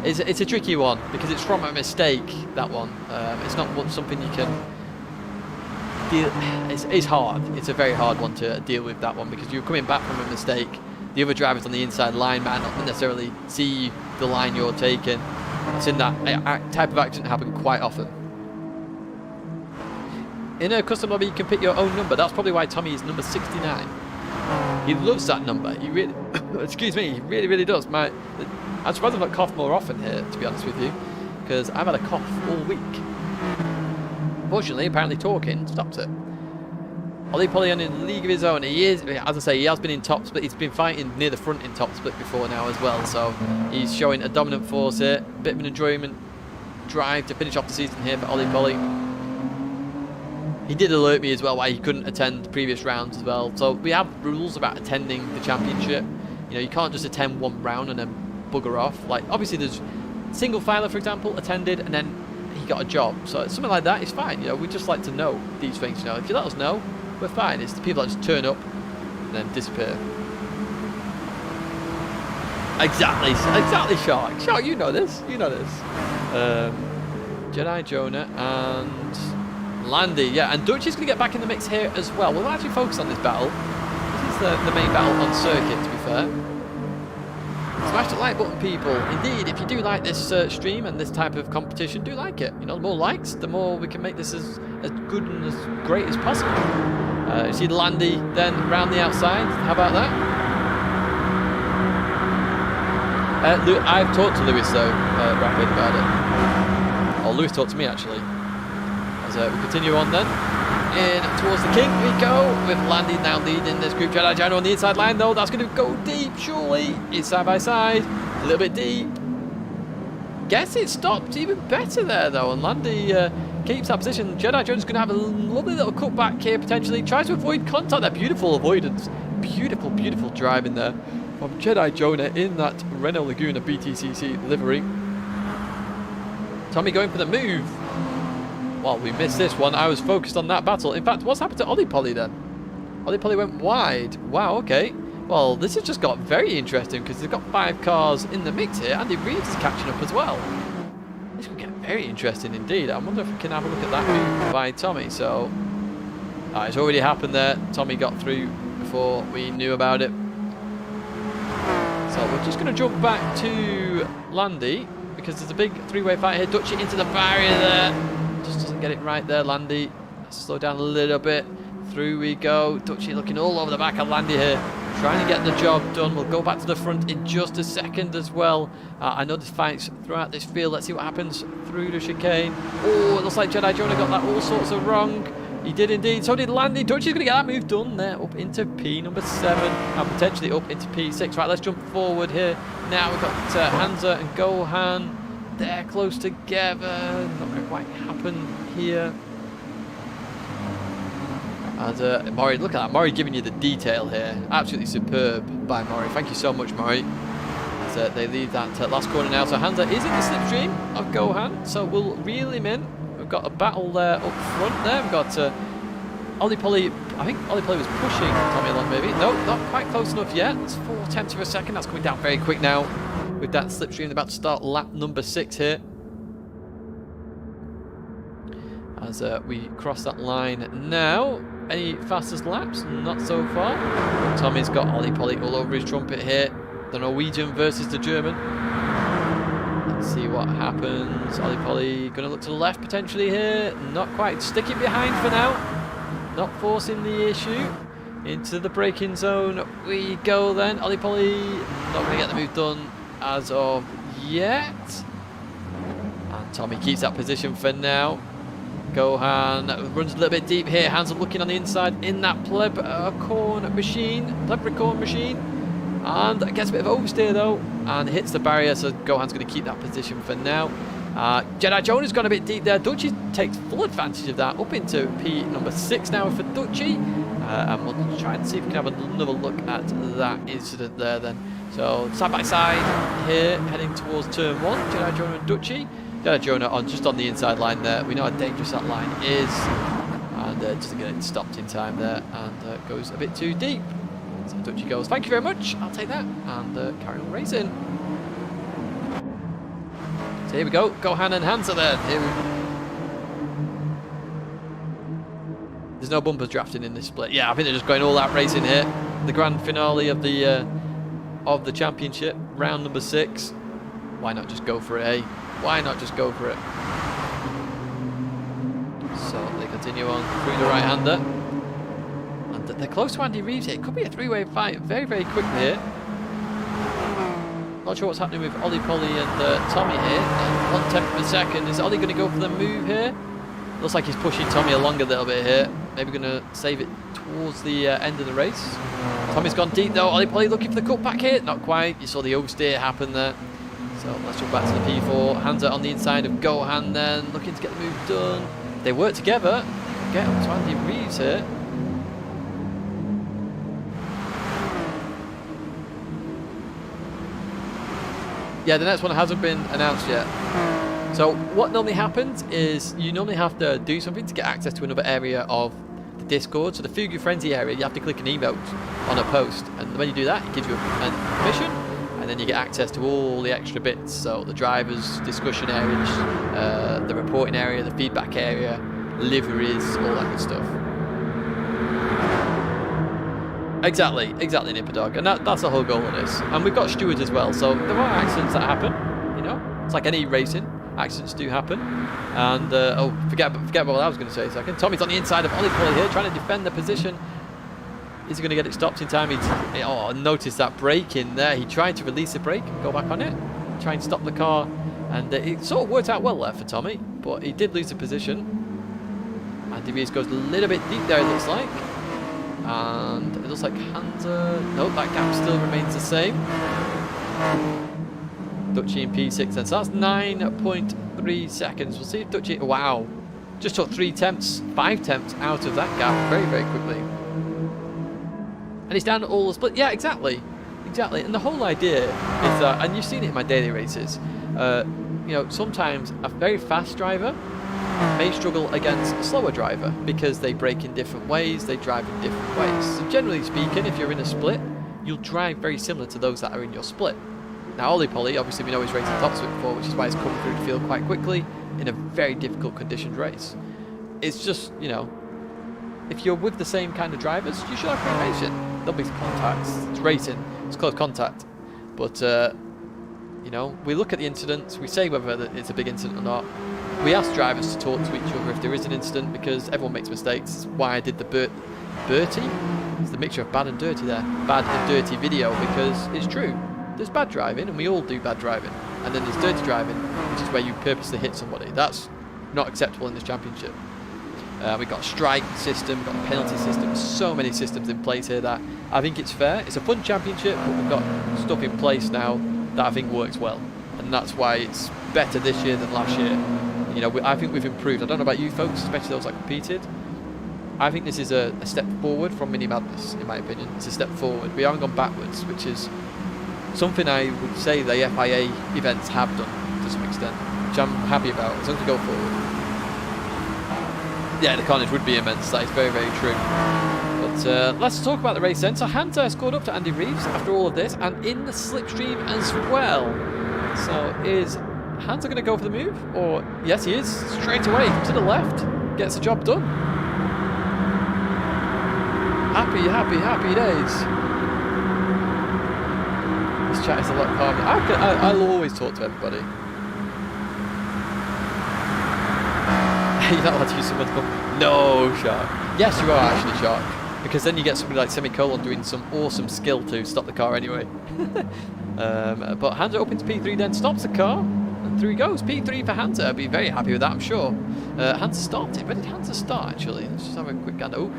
it's a tricky one because it's from a mistake, that one. It's not something you can deal. It's hard. It's a very hard one to deal with, that one, because you're coming back from a mistake. The other drivers on the inside line might not necessarily see the line you're taking. I've seen that type of accident happen quite often. In a custom lobby, you can pick your own number. That's probably why Tommy is number 69. He loves that number. He really, excuse me, he really, really does. I'm surprised I've not coughed more often here, to be honest with you, because I've had a cough all week. Fortunately, apparently talking stops it. Ollie Polly in a league of his own. He is, as I say, he has been in top split. He's been fighting near the front in top split before now as well. So he's showing a dominant force here. Bit of an enjoyment drive to finish off the season here for Ollie Polly. He did alert me as well why he couldn't attend previous rounds as well. So we have rules about attending the championship. You know, you can't just attend one round and then bugger off. Like, obviously there's single filer, for example, attended and then he got a job. So something like that is fine. You know, we just like to know these things. You know, if you let us know, we're fine. It's the people that just turn up and then disappear. Exactly, Shark. Shark, you know this. You know this. Jedi Jonah and Landy, yeah, and Dutchy's going to get back in the mix here as well. We'll actually focus on this battle. This is the main battle on circuit, to be fair. Smash the like button, people. Indeed, if you do like this stream and this type of competition, do like it. You know, the more likes, the more we can make this as good and as great as possible. You see Landy then round the outside. How about that? I've talked to Lewis, though, Rapid, about it. Or Lewis talked to me, actually. As we continue on then. In towards the king we go, with Landy now leading this group. Jedi Jonah on the inside line, though. That's going to go deep, surely. It's side by side. A little bit deep. Guess it stopped even better there, though. And Landy keeps that position. Jedi Jonah's going to have a lovely little cutback here, potentially. Tries to avoid contact there. Beautiful avoidance. Beautiful, beautiful driving there from Jedi Jonah in that Renault Laguna BTCC livery. Tommy going for the move. well, we missed this one. I was focused on that battle. In fact, what's happened to Ollie Polly then? Ollie Polly went wide. Wow, okay. Well, this has just got very interesting because they've got 5 cars in the mix here. Andy Reeves is catching up as well. This could get very interesting indeed. I wonder if we can have a look at that move by Tommy. So, it's already happened there. Tommy got through before we knew about it. So we're just going to jump back to Landy because there's a big 3-way fight here. Dutchy into the barrier there. Just doesn't get it right there, Landy. Let's slow down a little bit. Through we go. Dutchy looking all over the back of Landy here. Trying to get the job done. We'll go back to the front in just a second as well. I know there's fights throughout this field. Let's see what happens through the chicane. Oh, it looks like Jedi Jonah got that all sorts of wrong. He did indeed. So did Landy. Dutchy's going to get that move done there. Up into P number 7 and potentially up into P6. Right, let's jump forward here. Now we've got Hansa and Gohan. They're close together. Not going to quite happen here. And Maury, look at that. Maury giving you the detail here. Absolutely superb by Maury. Thank you so much, Maury. As they leave that last corner now. So Hansa is in the slipstream of Gohan. So we'll reel him in. We've got a battle there up front there. We've got Ollie Polly. I think Ollie Polly was pushing Tommy along maybe. No, not quite close enough yet. It's 4 tenths of a second. That's coming down very quick now with that slipstream. They're about to start lap number 6 here. As we cross that line now. Any fastest laps? Not so far. Tommy's got Ollie Polly all over his trumpet here. The Norwegian versus the German. Let's see what happens. Ollie Polly going to look to the left potentially here. Not quite. Sticking behind for now. Not forcing the issue. Into the braking zone we go then. Ollie Polly not going to get the move done as of yet. And Tommy keeps that position for now. Gohan runs a little bit deep here. Hands up looking on the inside in that Plebricorn machine. And gets a bit of oversteer though. And hits the barrier. So Gohan's going to keep that position for now. Jedi Jonah's gone a bit deep there. Dutchy takes full advantage of that. Up into P number 6 now for Dutchy. And we'll try and see if we can have another look at that incident there then. So side by side here. Heading towards turn 1. Jedi Jonah and Dutchy. Jedi Jonah just on the inside line there. We know how dangerous that line is. And doesn't get it stopped in time there. And goes a bit too deep. So Dutchy goes, thank you very much. I'll take that. And carry on racing. So here we go. Gohan and Hansa there. There's no bumpers drafting in this split. Yeah, I think they're just going all out racing here. The grand finale of the championship. Round number 6. Why not just go for it, eh? Why not just go for it? So they continue on through the right-hander. And they're close to Andy Reeves here. It could be a 3-way fight very, very quickly here. Not sure what's happening with Ollie Polly and Tommy here. 1/10 of a second. Is Ollie going to go for the move here? Looks like he's pushing Tommy along a little bit here. Maybe going to save it towards the end of the race. Tommy's gone deep though. Ollie Polly looking for the cutback here. Not quite. You saw the oversteer happen there. So let's jump back to the P4. Hansa on the inside of Gohan then, looking to get the move done. They work together. Get up to Andy Reeves here. Yeah, the next one hasn't been announced yet. So what normally happens is you normally have to do something to get access to another area of the Discord. So the Fugu FrenZy area, you have to click an emote on a post. And when you do that, it gives you a permission. And then you get access to all the extra bits, so the drivers' discussion areas, the reporting area, the feedback area, liveries, all that good stuff. Exactly, Nipperdog, and that's the whole goal of this. And we've got stewards as well, so there are accidents that happen. You know, it's like any racing, accidents do happen. And forget what I was going to say a second. Tommy's on the inside of Ollie Polly here, trying to defend the position. Is he going to get it stopped in time? Notice that brake in there. He tried to release the brake, go back on it, try and stop the car. And it sort of worked out well there for Tommy, but he did lose the position. Andy Reeves goes a little bit deep there, it looks like. And it looks like Hansa... Nope, that gap still remains the same. Dutchy in P6 then. So that's 9.3 seconds. We'll see if Dutchy... Wow. Just took 5 tenths out of that gap very, very quickly. And he's down to all the split. Yeah, exactly. And the whole idea is that, and you've seen it in my daily races, you know, sometimes a very fast driver may struggle against a slower driver because they brake in different ways, they drive in different ways. So generally speaking, if you're in a split, you'll drive very similar to those that are in your split. Now Ollie Polly, obviously we know he's raced the top split before, which is why he's come through the field quite quickly in a very difficult conditioned race. It's just, you know, if you're with the same kind of drivers, you should have great racing. There'll be contacts, it's racing, it's close contact. But, you know, we look at the incidents, we say whether it's a big incident or not. We ask drivers to talk to each other if there is an incident because everyone makes mistakes. That's why I did the Bertie. It's the mixture of bad and dirty there. Bad and dirty video because it's true. There's bad driving and we all do bad driving. And then there's dirty driving, which is where you purposely hit somebody. That's not acceptable in this championship. We've got a strike system, we've got a penalty system, so many systems in place here that I think it's fair. It's a fun championship, but we've got stuff in place now that I think works well. And that's why it's better this year than last year. You know, I think we've improved. I don't know about you folks, especially those that competed. I think this is a step forward from Mini Madness, in my opinion. It's a step forward. We haven't gone backwards, which is something I would say the FIA events have done to some extent, which I'm happy about, as long as we go forward. Yeah, the carnage would be immense. That is very, very true. But let's talk about the race then. So Hunter scored up to Andy Reeves after all of this, and in the slipstream as well. So is Hunter going to go for the move? Or, yes, he is. Straight away to the left. Gets the job done. Happy, happy, happy days. This chat is a lot calmer. I'll always talk to everybody. You're not allowed to use someone to come. No, Shark. Yes, you are actually, Shark. Because then you get somebody like Semicolon doing some awesome skill to stop the car anyway. But Hunter up into P3 then, stops the car. And through he goes. P3 for Hunter. I'd be very happy with that, I'm sure. Hunter started. Where did Hunter start, actually? Let's just have a quick gander. Oh,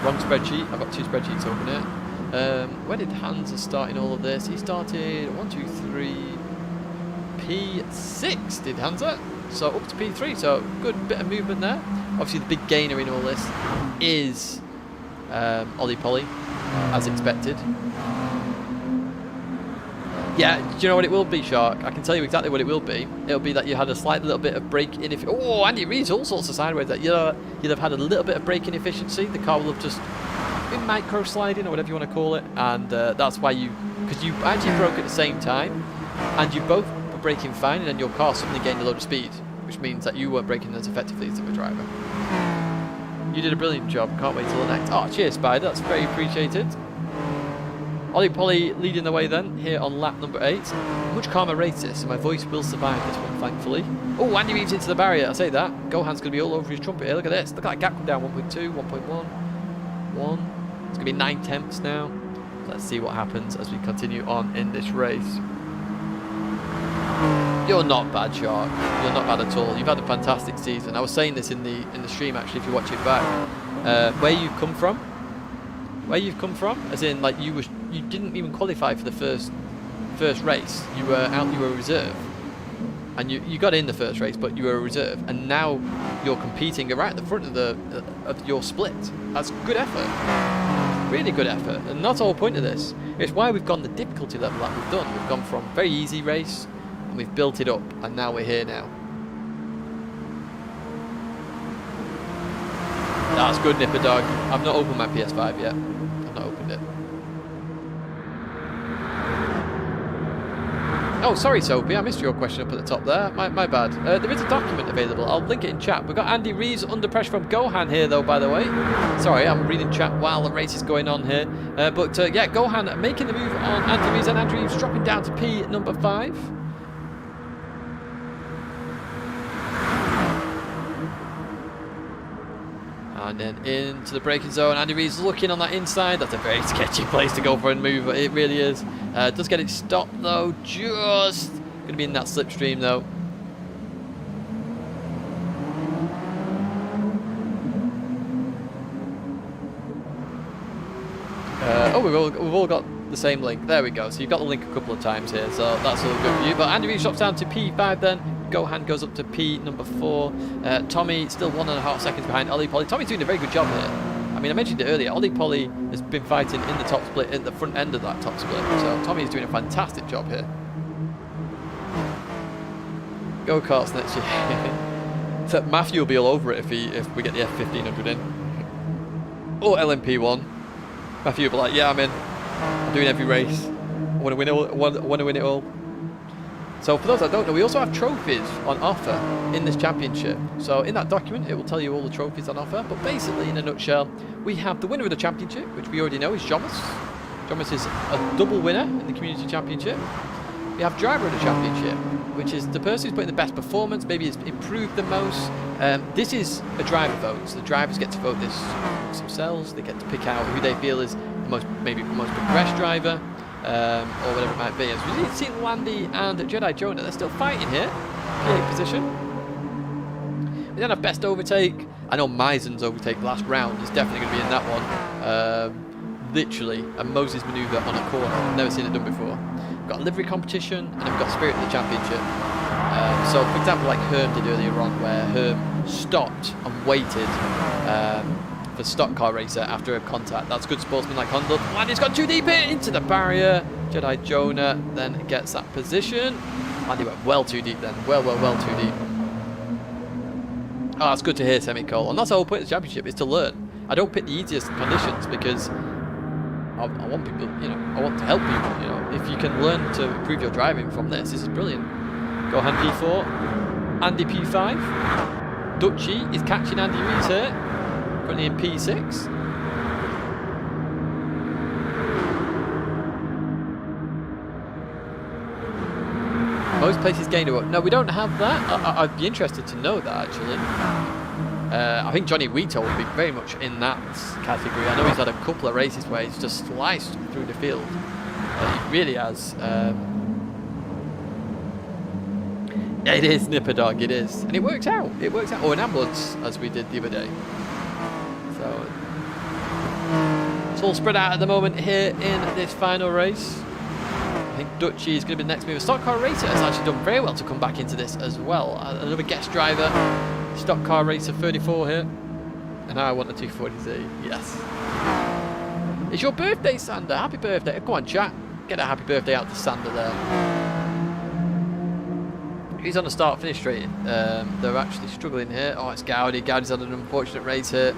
wrong spreadsheet. I've got two spreadsheets open here. Where did Hunter start in all of this? He started 1, 2, 3, P6, did Hunter. So up to P3, so good bit of movement there. Obviously the big gainer in all this is Ollie Polly, as expected. Yeah, do you know what it will be, Shark? I can tell you exactly what it will be. It'll be that you had a slight little bit of brake inefficiency. Oh, Andy Reid's all sorts of sideways. That you'd have had a little bit of brake inefficiency. The car will have just been micro sliding or whatever you want to call it, and that's why because you actually broke at the same time, and you both were braking fine, and then your car suddenly gained a load of speed, which means that you weren't braking as effectively as the driver. You did a brilliant job. Can't wait till the next. Oh, cheers, Spider. That's very appreciated. Ollie Polly leading the way then, here on lap number 8. Much calmer race this, so my voice will survive this one, thankfully. Oh, Andy Reeves into the barrier, I say that. Gohan's going to be all over his trumpet here, look at this. Look at that gap come down, 1.2, 1.1, 1. It's going to be 9 tenths now. Let's see what happens as we continue on in this race. You're not bad, Shark. You're not bad at all. You've had a fantastic season. I was saying this in the stream, actually, if you watch it back. Where you've come from, as in, like, you didn't even qualify for the first race. You were a reserve, and you got in the first race, but you were a reserve, and now you're competing right at the front of your split. That's good effort, really good effort, and that's the whole point of this. It's why we've gone the difficulty level that we've done. We've gone from very easy race, and we've built it up, and now we're here now. That's good, Nipper Dog. I've not opened my PS5 yet. I've not opened it. Oh, sorry, Soapy. I missed your question up at the top there. My bad. There is a document available. I'll link it in chat. We've got Andy Reeves under pressure from Gohan here, though, by the way. Sorry, I'm reading chat while the race is going on here. But yeah, Gohan making the move on Andy Reeves, and Andy Reeves dropping down to P number 5. And then into the braking zone. Andy Reeves looking on that inside. That's a very sketchy place to go for a move. It really is. Does get it stopped though. Just going to be in that slipstream though. Oh, we've all got the same link. There we go. So you've got the link a couple of times here. So that's all good for you. But Andy Reeves drops down to P5 then. Gohan goes up to P number 4. Tommy still 1.5 seconds behind Ollie Polly. Tommy's doing a very good job here. I mean, I mentioned it earlier. Ollie Polly has been fighting in the top split, at the front end of that top split. So Tommy is doing a fantastic job here. Go-karts next year. So Matthew will be all over it if we get the F1500 in. Or LMP1. Matthew will be like, yeah, I'm in. I'm doing every race. I want to win it all. Want to win it all. So for those that don't know, we also have trophies on offer in this championship. So in that document, it will tell you all the trophies on offer. But basically, in a nutshell, we have the winner of the championship, which we already know is Jomas. Jomas is a double winner in the community championship. We have driver of the championship, which is the person who's put in the best performance, maybe has improved the most. This is a driver vote, so the drivers get to vote this themselves. They get to pick out who they feel is the most, maybe the most progressed driver, or whatever it might be. As we see Landy and Jedi Jonah, they're still fighting here. P8 position. We then have best overtake. I know Meisen's overtake last round is definitely going to be in that one. Literally a Moses manoeuvre on a corner. I've never seen it done before. We've got a livery competition, and then we've got Spirit of the Championship. So, for example, like Herm did earlier on, where Herm stopped and waited for stock car racer after a contact. That's good sportsmanlike conduct. And he's gone too deep into the barrier. Jedi Jonah then gets that position. And he went well too deep then. Well too deep. Oh, that's good to hear, semicolon. That's the whole point of the championship, is to learn. I don't pick the easiest conditions because I want people, you know, I want to help people, you know. If you can learn to improve your driving from this is brilliant. Gohan P4, Andy P5. Dutchy is catching Andy Rees here, currently in P6. Most places gain a... No, we don't have that. I'd be interested to know that, actually. I think Johnny Wheato would be very much in that category. I know he's had a couple of races where he's just sliced through the field. He really has. Yeah, it is Nipper Dog, it is. And it works out. It works out. Or an ambulance, as we did the other day. So, it's all spread out at the moment here in this final race. I think Dutchy is going to be the next move. Stock car racer has actually done very well to come back into this as well. Another guest driver. Stock car racer 34 here. And I want a 240Z. Yes. It's your birthday, Sander. Happy birthday. Go on, chat. Get a happy birthday out to Sander there. He's on the start-finish straight. They're actually struggling here. Oh, it's Gowdy. Gowdy's had an unfortunate race here.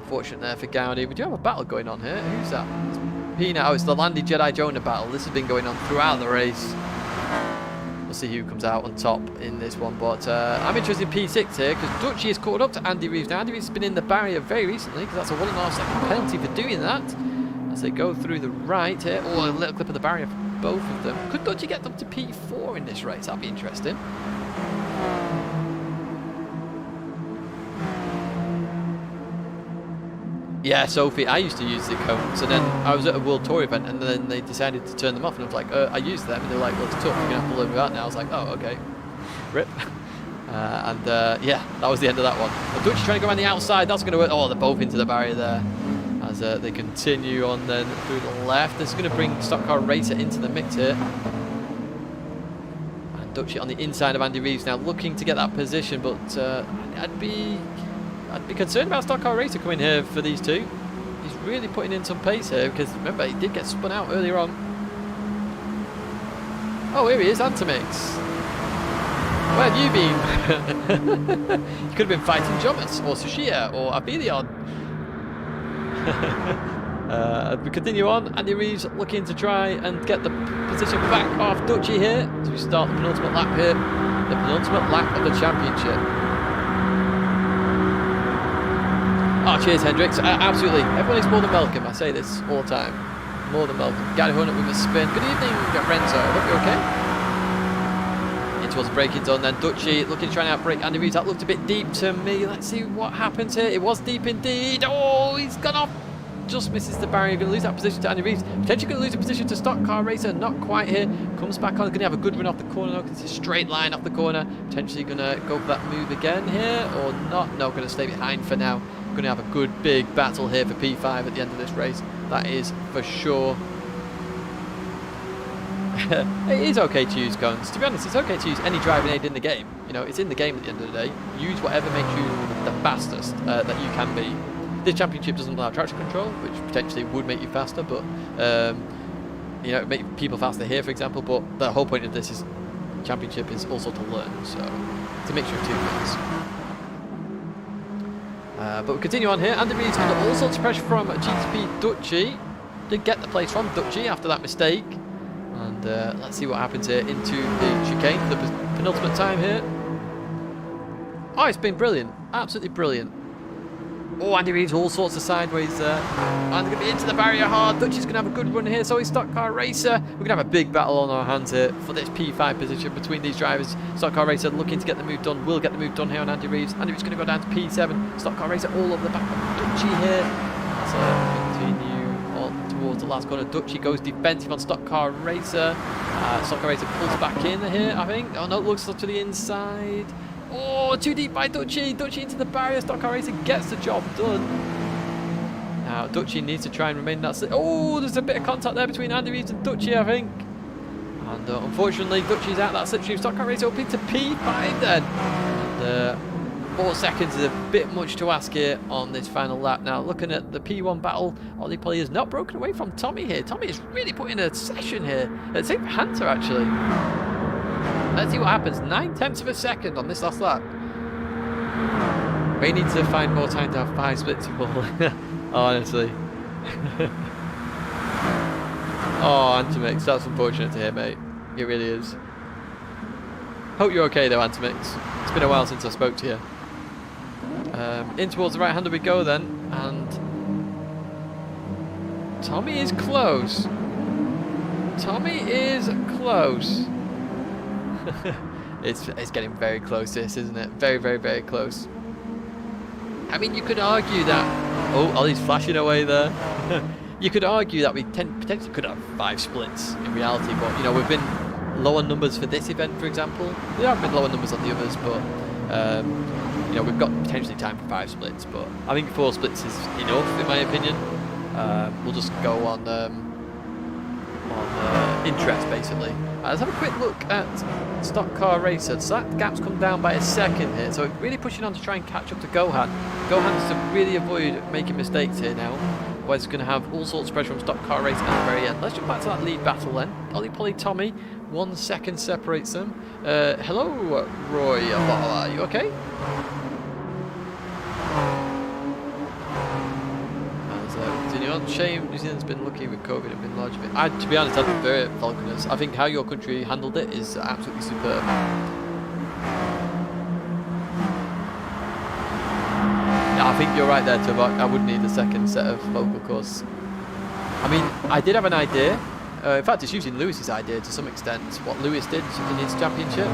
Fortunate there for Gowdy. We do have a battle going on here. Who's that? It's Peanut. Oh, it's the Landy Jedi Jonah battle. This has been going on throughout the race. We'll see who comes out on top in this one. But I'm interested in P6 here because Dutchy is caught up to Andy Reeves. Now, Andy Reeves has been in the barrier very recently because that's a 1.5 second penalty for doing that. As they go through the right here. Oh, a little clip of the barrier for both of them. Could Dutchy get them to P4 in this race? That'd be interesting. Yeah, Sophie, I used to use the cones, and then I was at a World Tour event, and then they decided to turn them off, and I was like, I used them, and they were like, well, it's tough, you're going to have to learn without now. I was like, oh, okay. Rip. Yeah, that was the end of that one. Dutch trying to go around the outside, that's going to work. Oh, they're both into the barrier there. As they continue on then through the left. This is going to bring Stock Car Racer into the mix here. And Dutchy on the inside of Andy Reeves now looking to get that position, but I'd be concerned about Stock Car Racer coming here for these two. He's really putting in some pace here because remember he did get spun out earlier on. Oh, here he is, Antimix. Where have you been? You could have been fighting Jomas or Sushia or Abelion. We continue on. Andy Reeves looking to try and get the position back off Dutchy here as we start the penultimate lap here. The penultimate lap of the championship. Oh, cheers, Hendricks. Absolutely. Everyone is more than welcome. I say this all the time. More than welcome. Gary Hornet with a spin. Good evening, Renzo. I hope you're okay. In towards the braking zone then. Dutchy looking to try and outbrake Andy Reeves. That looked a bit deep to me. Let's see what happens here. It was deep indeed. Oh, he's gone off. Just misses the barrier. Going to lose that position to Andy Reeves. Potentially going to lose a position to Stock Car Racer. Not quite here. Comes back on. Going to have a good run off the corner now because it's a straight line off the corner. Potentially going to go for that move again here or not. No, going to stay behind for now. Going to have a good big battle here for P5 at the end of this race. That is for sure. It is okay to use guns. To be honest, it's okay to use any driving aid in the game. You know, it's in the game at the end of the day. Use whatever makes you the fastest that you can be. This championship doesn't allow traction control, which potentially would make you faster, but you know, make people faster here, for example. But the whole point of this is championship is also to learn. So it's a mixture of two things. But we continue on here. Andy Reid's under all sorts of pressure from GTP Dutchy. Did get the place from Dutchy after that mistake. And let's see what happens here into the chicane, the penultimate time here. Oh, it's been brilliant. Absolutely brilliant. Oh, Andy Reid's all sorts of sideways there. And they're going to be into the barrier hard. Dutchy's going to have a good run here. So he's Stock Car Racer. We're going to have a big battle on our hands here for this P5 position between these drivers. Stock Car Racer looking to get the move done. Will get the move done here on Andy Reid's. Andy Reid's going to go down to P7. Stock Car Racer all over the back of Dutchy here. So continue on towards the last corner. Dutchy goes defensive on Stock Car Racer. Stock Car Racer pulls back in here, I think. Oh no, it looks to the inside. Oh, too deep by Dutchy. Dutchy into the barrier. Stock Car Racer gets the job done. Now, Dutchy needs to try and remain in that slip. Oh, there's a bit of contact there between Andy Reid and Dutchy, I think. And unfortunately, Dutchy's out that slipstream. Stock Car Racer up into P5 then. And 4 seconds is a bit much to ask here on this final lap. Now, looking at the P1 battle, Ollie Polly has not broken away from Tommy here. Tommy is really putting a session here. Same for Hunter, actually. Let's see what happens. 9/10 of a second on this last lap. May need to find more time to have 5 splits of ball. Honestly. Oh, Antimix, that's unfortunate to hear, mate. It really is. Hope you're okay though, Antimix. It's been a while since I spoke to you. In towards the right hander we go then, and Tommy is close. Tommy is close. It's getting very close, this, isn't it? Very, very, very close. I mean, you could argue that... Oh, Ollie's flashing away there. You could argue that we potentially could have 5 splits in reality, but, you know, we've been lower numbers for this event, for example. There have been lower numbers on the others, but, you know, we've got potentially time for 5 splits, but I think 4 splits is enough, in my opinion. We'll just go on interest, basically. Let's have a quick look at Stock Car Racer. So that gap's come down by a second here. So really pushing on to try and catch up to Gohan. Gohan has to really avoid making mistakes here now. Otherwise he's going to have all sorts of pressure from Stock Car Racer at the very end. Let's jump back to that lead battle then. Ollie Polly Tommy. 1 second separates them. Hello, Roy. Are you okay? Shame New Zealand's been lucky with COVID and been large. To be honest, I prefer it, Falconers. I think how your country handled it is absolutely superb. Yeah, I think you're right there, Tuvok. I would need a second set of vocal cords. I mean, I did have an idea. In fact, it's using Lewis's idea to some extent. What Lewis did in his championship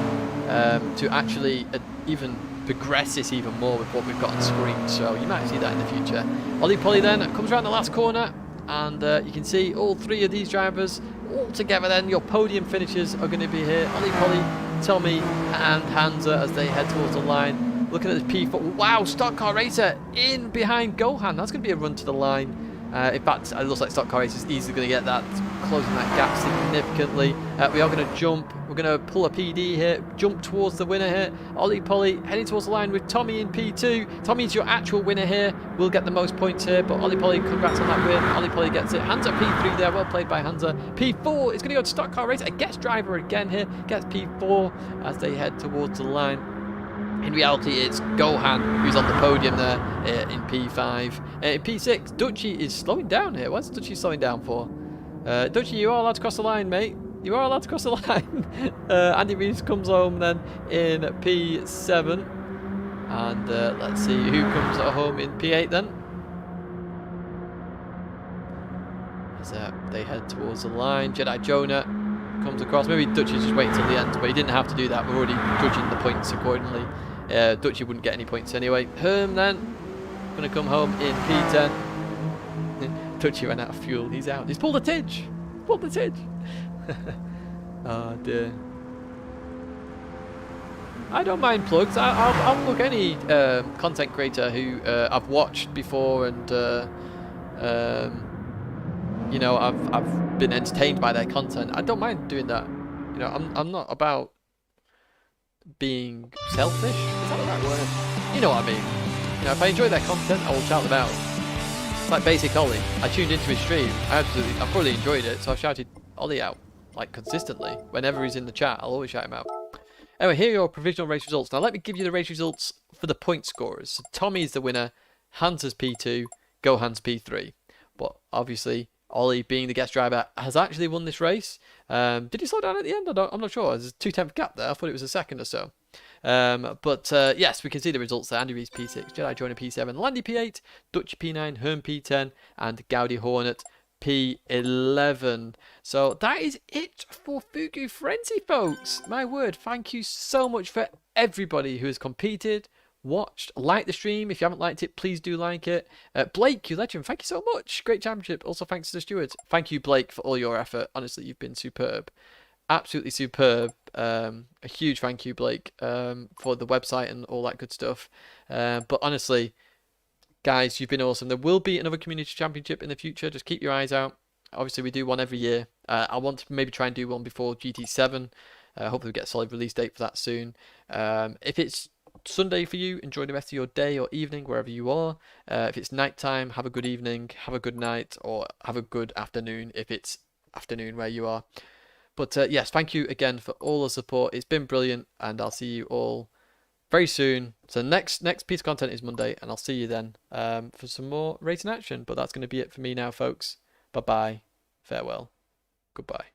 to actually even progress this even more with what we've got on screen, so you might see that in the future. Ollie Polly then comes around the last corner, and you can see all 3 of these drivers all together then. Your podium finishers are going to be here. Ollie Polly, Tommy and Hansa as they head towards the line. Looking at this P4, wow, Stock Car Racer in behind Gohan. That's going to be a run to the line. In fact, it looks like Stock Car Racer is easily going to get that, closing that gap significantly. We are going to jump. We're going to pull a PD here, jump towards the winner here. Ollie Polly heading towards the line with Tommy in P2. Tommy's your actual winner here. We'll get the most points here, but Ollie Polly, congrats on that win. Ollie Polly gets it. Hansa P3 there, well played by Hansa. P4 is going to go to Stock Car Racer. A guest driver again here, gets P4 as they head towards the line. In reality, it's Gohan who's on the podium there in P5. In P6, Dutchy is slowing down here. What's Dutchy slowing down for? Dutchy, you are allowed to cross the line, mate. You are allowed to cross the line. Andy Reid comes home then in P7. And let's see who comes home in P8 then. As they head towards the line. Jedi Jonah comes across. Maybe Dutchy's just waiting till the end, but he didn't have to do that. We're already judging the points accordingly. Dutchy wouldn't get any points anyway. Herm then going to come home in P10. Dutchy ran out of fuel. He's out. He's pulled a tidge. Pulled the tidge. Oh dear. I don't mind plugs. I'll plug any content creator who I've watched before and you know, I've been entertained by their content. I don't mind doing that. You know, I'm not about being selfish. Is that the right word? You know what I mean. You know, if I enjoy their content, I will shout them out. It's like Basic Ollie. I tuned into his stream. I probably enjoyed it, so I've shouted Ollie out like consistently. Whenever he's in the chat, I'll always shout him out. Anyway, here are your provisional race results. Now, let me give you the race results for the point scorers. So Tommy is the winner, Hans is P2, Gohan's P3. But obviously, Ollie, being the guest driver, has actually won this race. Did he slow down at the end? I'm not sure. There's a 2/10 gap there. I thought it was a second or so. But yes, we can see the results there. Andy Reese P6, Jedi Joiner P7, Landy P8, Dutch P9, Herm P10, and Gaudi Hornet P11. So that is it for Fugu FrenZy, folks. My word, thank you so much for everybody who has competed, watched, liked the stream. If you haven't liked it, please do like it. Blake, you legend, thank you so much. Great championship. Also, thanks to the stewards. Thank you, Blake, for all your effort. Honestly, you've been superb. Absolutely superb. A huge thank you, Blake, for the website and all that good stuff. But honestly, guys, you've been awesome. There will be another community championship in the future. Just keep your eyes out. Obviously, we do one every year. I want to maybe try and do one before GT7. Hopefully, we get a solid release date for that soon. If it's Sunday for you, enjoy the rest of your day or evening wherever you are. If it's nighttime, have a good evening, have a good night, or have a good afternoon if it's afternoon where you are. But yes, thank you again for all the support. It's been brilliant, and I'll see you all very soon. So next piece of content is Monday, and I'll see you then for some more racing action. But that's going to be it for me now, folks. Bye-bye. Farewell. Goodbye.